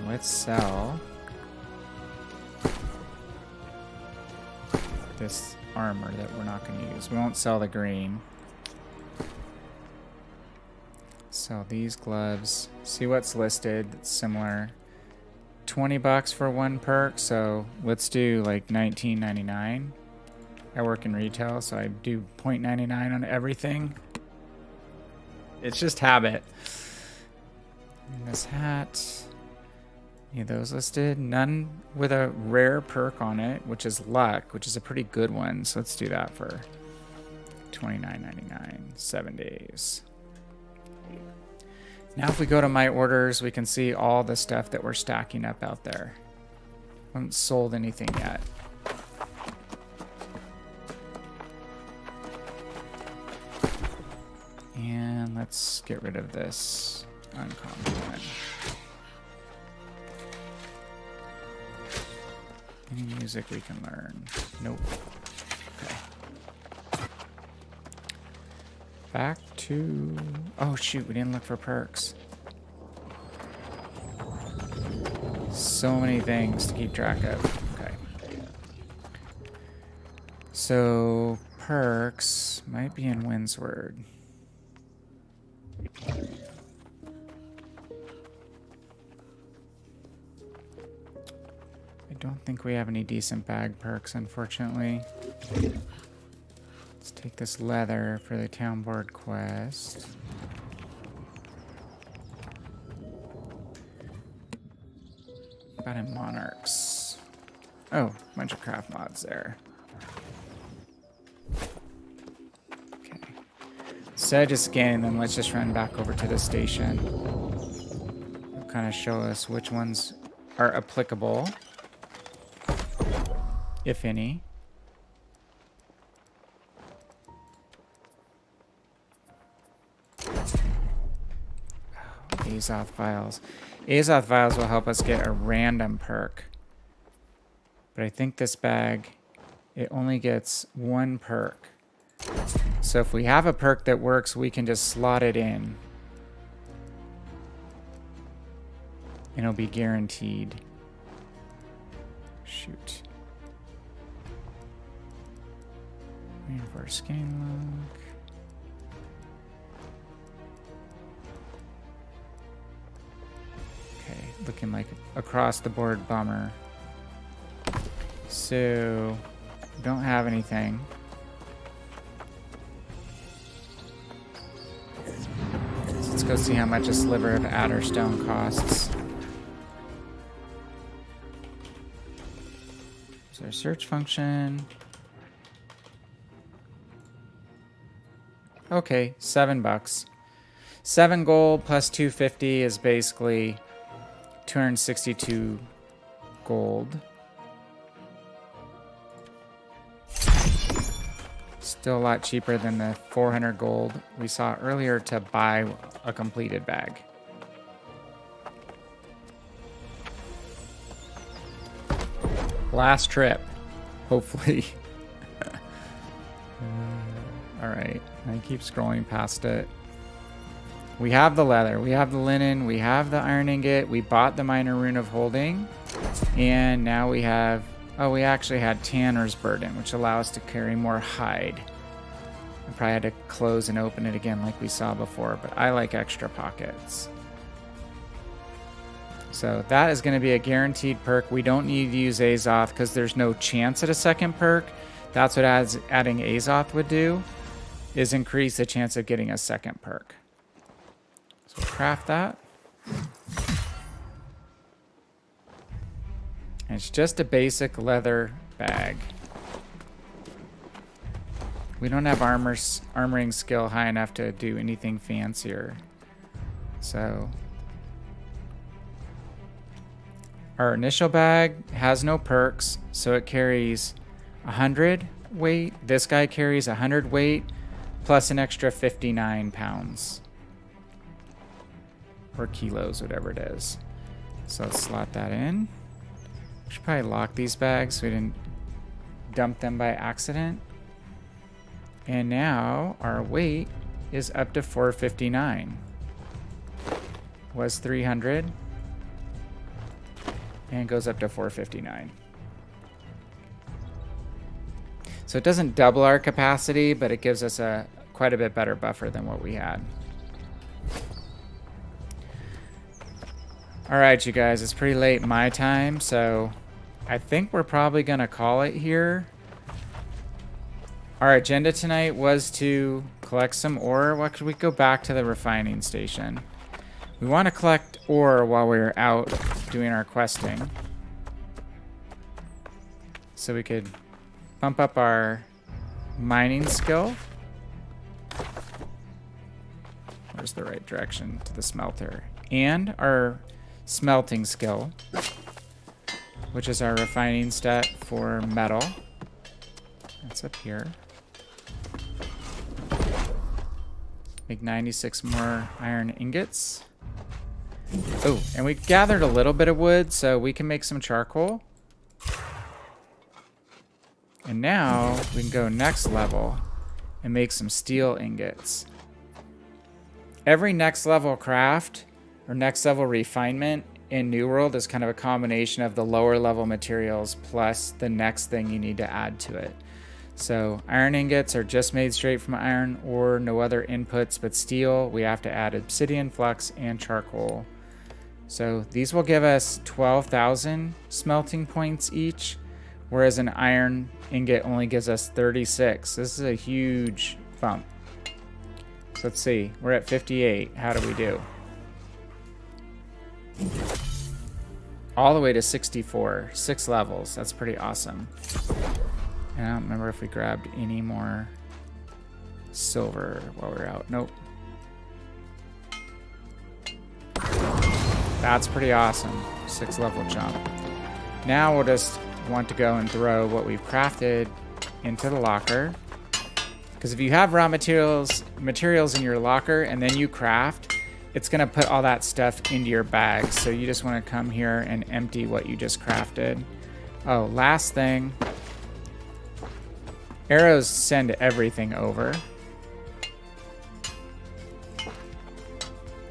Let's sell this armor that we're not going to use. We won't sell the green. Sell these gloves. See what's listed that's similar. 20 bucks for one perk, so let's do like $19.99. I work in retail, so I do $0.99 on everything. It's just habit. And this hat. Any of those listed? None with a rare perk on it, which is luck, which is a pretty good one. So let's do that for $29.99, 7 days. Now if we go to my orders, we can see all the stuff that we're stacking up out there. Haven't sold anything yet. And let's get rid of this uncommon one. Any music we can learn? Nope. Okay. Back to... Oh, shoot. We didn't look for perks. So many things to keep track of. Okay. So, perks might be in Windsward. I don't think we have any decent bag perks, unfortunately. Let's take this leather for the town board quest. About in Monarchs. Oh, bunch of craft mods there. Okay. Instead of just scanning them, let's just run back over to the station. It'll kind of show us which ones are applicable. If any. Azoth Vials. Azoth Vials will help us get a random perk. But I think this bag, it only gets one perk. So if we have a perk that works, we can just slot it in. And it'll be guaranteed. Shoot. Reverse game look. Okay, looking like across the board bummer. So, don't have anything. So let's go see how much a sliver of Adderstone costs. Is there a search function? Okay, $7. 7 gold plus 250 is basically 262 gold. Still a lot cheaper than the 400 gold we saw earlier to buy a completed bag. Last trip, hopefully. All right, I keep scrolling past it. We have the leather, we have the linen, we have the iron ingot, we bought the minor rune of holding, and now we have, oh, we actually had Tanner's Burden, which allows us to carry more hide. I probably had to close and open it again like we saw before, but I like extra pockets. So that is going to be a guaranteed perk. We don't need to use Azoth because there's no chance at a second perk. That's what adding Azoth would do, is increase the chance of getting a second perk. So we'll craft that. And it's just a basic leather bag. We don't have armoring skill high enough to do anything fancier. So our initial bag has no perks, so it carries 100 weight. This guy carries 100 weight plus an extra 59 pounds. Or kilos, whatever it is. So let's slot that in. We should probably lock these bags so we didn't dump them by accident. And now our weight is up to 459. Was 300. And goes up to 459. So it doesn't double our capacity, but it gives us a quite a bit better buffer than what we had. All right, you guys, it's pretty late my time, so I think we're probably going to call it here. Our agenda tonight was to collect some ore. What could we go back to the refining station? We want to collect ore while we're out doing our questing. So we could bump up our mining skill. Where's the right direction to the smelter? And our smelting skill, which is our refining stat for metal. That's up here. Make 96 more iron ingots. Oh, and we gathered a little bit of wood, so we can make some charcoal. And now we can go next level and make some steel ingots. Every next level craft or next level refinement in New World is kind of a combination of the lower level materials plus the next thing you need to add to it. So iron ingots are just made straight from iron ore, no other inputs but steel. We have to add obsidian, flux, and charcoal. So these will give us 12,000 smelting points each, whereas an iron ingot only gives us 36. This is a huge bump. So let's see, we're at 58. How do we do? All the way to 64, 6 levels. That's pretty awesome. And I don't remember if we grabbed any more silver while we were out. Nope. That's pretty awesome. 6 level jump. Now we'll just want to go and throw what we've crafted into the locker. Because if you have raw materials in your locker and then you craft, it's going to put all that stuff into your bag. So you just want to come here and empty what you just crafted. Oh, last thing. Arrows send everything over.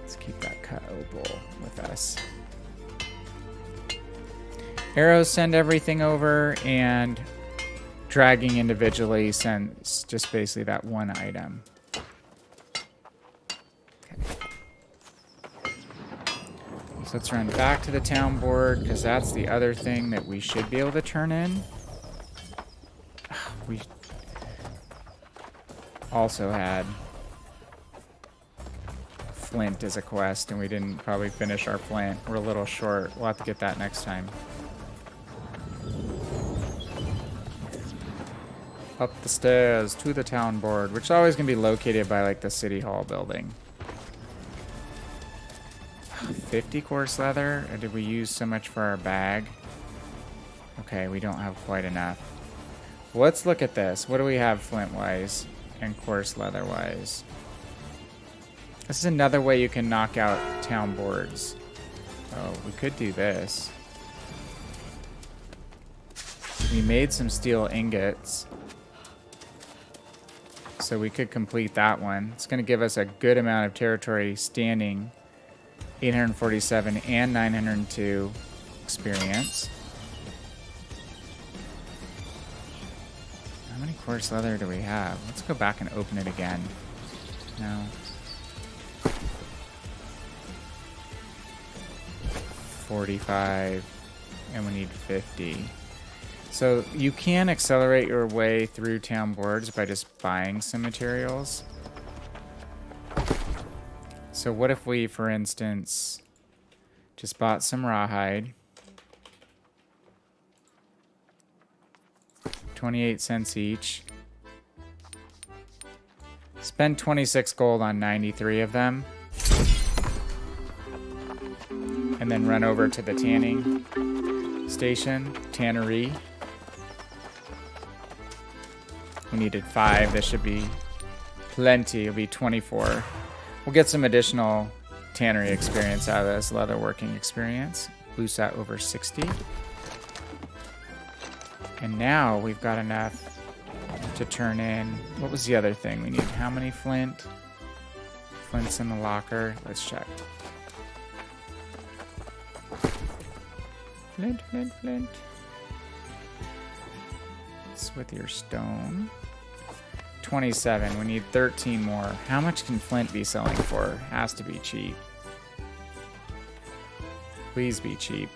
Let's keep that cut opal with us. Arrows send everything over, and dragging individually sends just basically that one item. Okay. So let's run back to the town board, because that's the other thing that we should be able to turn in. We also had flint as a quest, and we didn't probably finish our flint. We're a little short. We'll have to get that next time. Up the stairs to the town board, which is always going to be located by like the city hall building. 50 coarse leather? Or did we use so much for our bag? Okay, we don't have quite enough. Let's look at this. What do we have flint-wise and coarse leather-wise? This is another way you can knock out town boards. Oh, we could do this. We made some steel ingots. So we could complete that one. It's going to give us a good amount of territory standing. 847 and 902 experience. How many coarse leather do we have? Let's go back and open it again. No. 45, and we need 50. So you can accelerate your way through town boards by just buying some materials. So what if we, for instance, just bought some rawhide, 28 cents each, spend 26 gold on 93 of them, and then run over to the tanning station, tannery. We needed 5. This should be plenty. It'll be 24. We'll get some additional tannery experience out of this, leather working experience. Boost that over 60. And now we've got enough to turn in. What was the other thing we need? How many flint? Flint's in the locker. Let's check. Flint, flint, flint. What's with your stone? 27. We need 13 more. How much can flint be selling for? Has to be cheap. Please be cheap.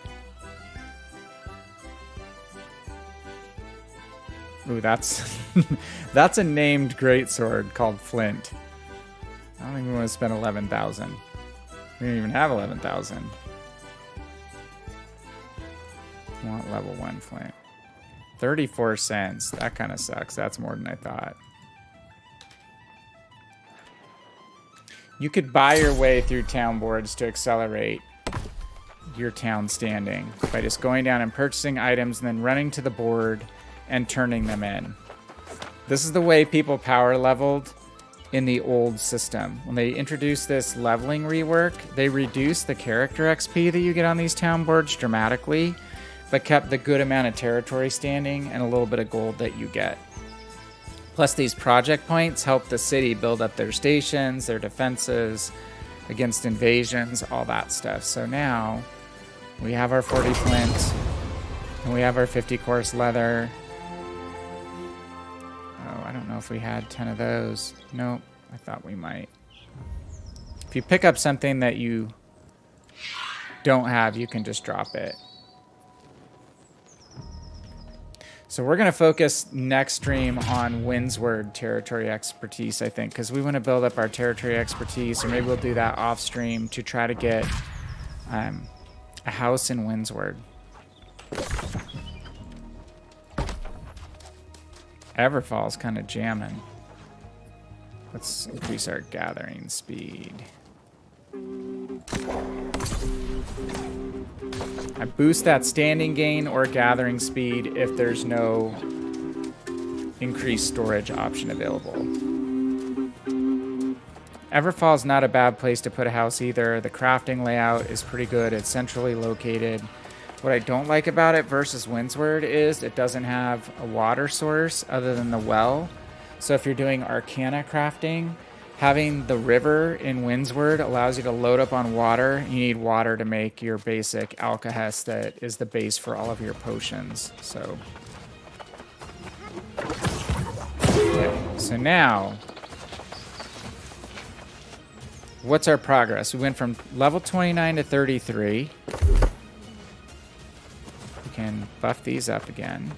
Ooh, that's that's a named greatsword called Flint. I don't think we want to spend 11,000. We don't even have 11,000. I want level 1 flint. 34 cents. That kind of sucks. That's more than I thought. You could buy your way through town boards to accelerate your town standing by just going down and purchasing items and then running to the board and turning them in. This is the way people power leveled in the old system. When they introduced this leveling rework, they reduced the character XP that you get on these town boards dramatically, but kept the good amount of territory standing and a little bit of gold that you get. Plus, these project points help the city build up their stations, their defenses against invasions, all that stuff. So now we have our 40 flint and we have our 50 coarse leather. Oh, I don't know if we had 10 of those. Nope, I thought we might. If you pick up something that you don't have, you can just drop it. So we're going to focus next stream on Windsward territory expertise, I think, because we want to build up our territory expertise, or maybe we'll do that off stream to try to get a house in Windsward. Everfall's kind of jamming. Let's increase our gathering speed. I boost that standing gain or gathering speed if there's no increased storage option available. Everfall's not a bad place to put a house either. The crafting layout is pretty good. It's centrally located. What I don't like about it versus Windsward is it doesn't have a water source other than the well. So if you're doing Arcana crafting, having the river in Windsward allows you to load up on water. You need water to make your basic alkahest that is the base for all of your potions. So, okay. So now, what's our progress? We went from level 29 to 33. We can buff these up again.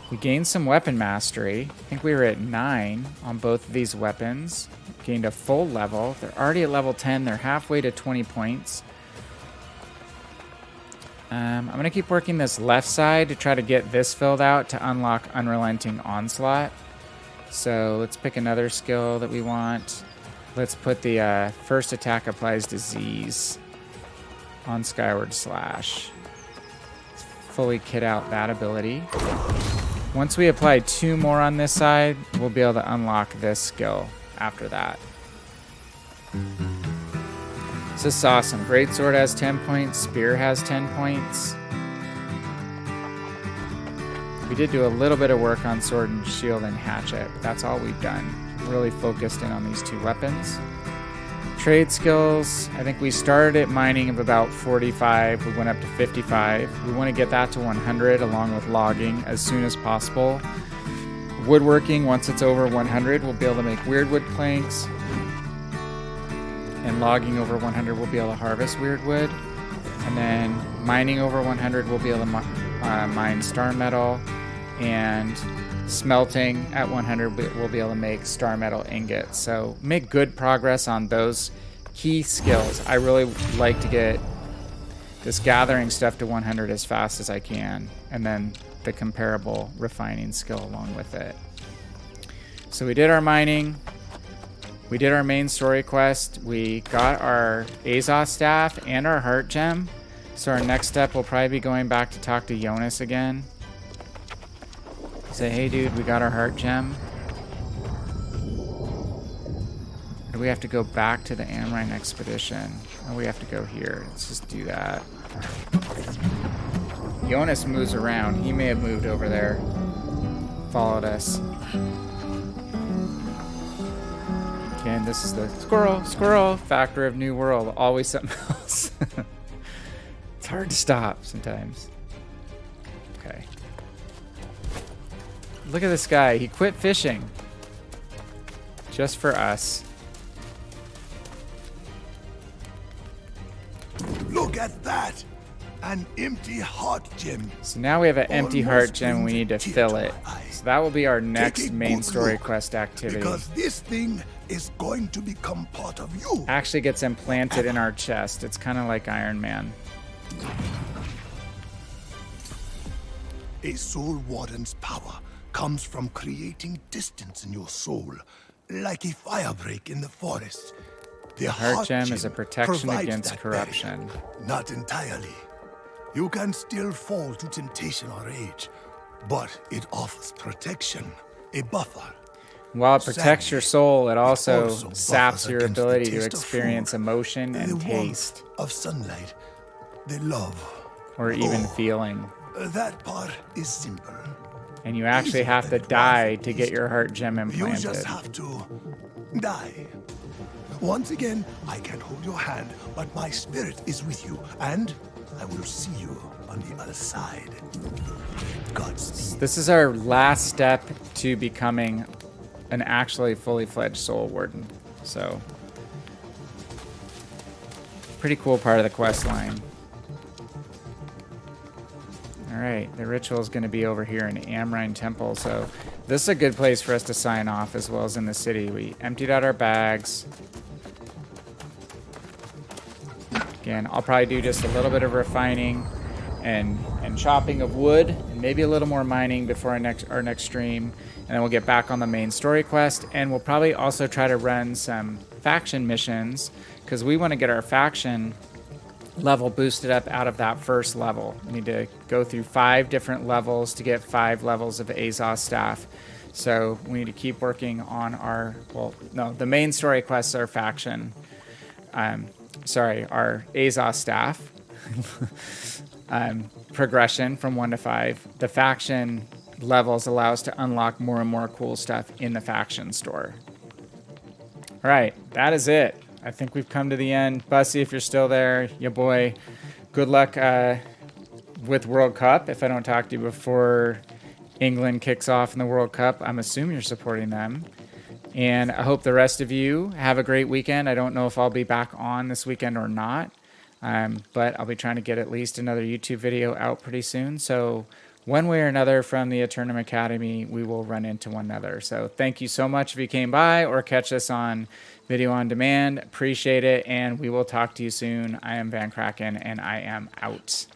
We gained some weapon mastery. I think we were at 9 on both of these weapons. Gained a full level. They're already at level 10. They're halfway to 20 points. I'm going to keep working this left side to try to get this filled out to unlock Unrelenting Onslaught. So let's pick another skill that we want. Let's put the first attack applies disease on Skyward Slash. Let's fully kit out that ability. Once we apply 2 more on this side, we'll be able to unlock this skill after that. This is awesome. Greatsword has 10 points. Spear has 10 points. We did do a little bit of work on sword and shield and hatchet, but that's all we've done. Really focused in on these 2 weapons. Trade skills, I think we started at mining of about 45. We went up to 55. We want to get that to 100 along with logging as soon as possible. Woodworking, once it's over 100, we'll be able to make weird wood planks. And logging over 100, we'll be able to harvest weird wood. And then mining over 100, we'll be able to mine star metal. And smelting at 100, we'll be able to make star metal ingots. So make good progress on those key skills. I really like to get this gathering stuff to 100 as fast as I can, and then the comparable refining skill along with it. So we did our mining. We did our main story quest. We got our Azoth staff and our heart gem. So our next step will probably be going back to talk to Yonas again. Say, hey dude, we got our heart gem. Or do we have to go back to the Amrine Expedition? Or we have to go here. Let's just do that. Yonas moves around. He may have moved over there. Followed us. Okay, and this is the squirrel factor of New World. Always something else. It's hard to stop sometimes. Okay. Look at this guy. He quit fishing. Just for us. Look at that! An empty heart gem. So now we have an empty heart gem. We need to fill it. So that will be our next main story quest activity. Because this thing is going to become part of you. Actually gets implanted in our chest. It's kind of like Iron Man. A soul warden's power comes from creating distance in your soul, like a firebreak in the forest. The Heart gem is a protection provides against that corruption. barrier. Not entirely. You can still fall to temptation or rage, but it offers protection, a buffer. While it protects your soul, it also also saps buffers your against the ability to taste of experience food, emotion the and warmth taste, of sunlight, the love, or even Oh. feeling. That part is simple. And you actually Easier have to than it die was to get your heart gem You just implanted. have to die. Once again, I can't hold your hand, but my spirit is with you, and I will see you on the other side. Godspeed. This is our last step to becoming an actually fully fledged soul warden. So, pretty cool part of the quest line. Alright, the ritual is going to be over here in Amrine Temple, so this is a good place for us to sign off as well as in the city. We emptied out our bags. Again, I'll probably do just a little bit of refining and chopping of wood, and maybe a little more mining before our next stream, and then we'll get back on the main story quest, and we'll probably also try to run some faction missions, because we want to get our faction level boosted up out of that first level. We need to go through 5 different levels to get 5 levels of Azoth staff. So we need to keep working on our, the main story quests are faction. Our Azoth staff. Progression from 1 to 5. The faction levels allow us to unlock more and more cool stuff in the faction store. All right, that is it. I think we've come to the end. Bussy, if you're still there, ya boy, good luck with World Cup. If I don't talk to you before England kicks off in the World Cup, I'm assuming you're supporting them. And I hope the rest of you have a great weekend. I don't know if I'll be back on this weekend or not, but I'll be trying to get at least another YouTube video out pretty soon. So one way or another from the Aeternum Academy, we will run into one another. So thank you so much if you came by or catch us on video on demand. Appreciate it, and we will talk to you soon. I am VannKraken, and I am out.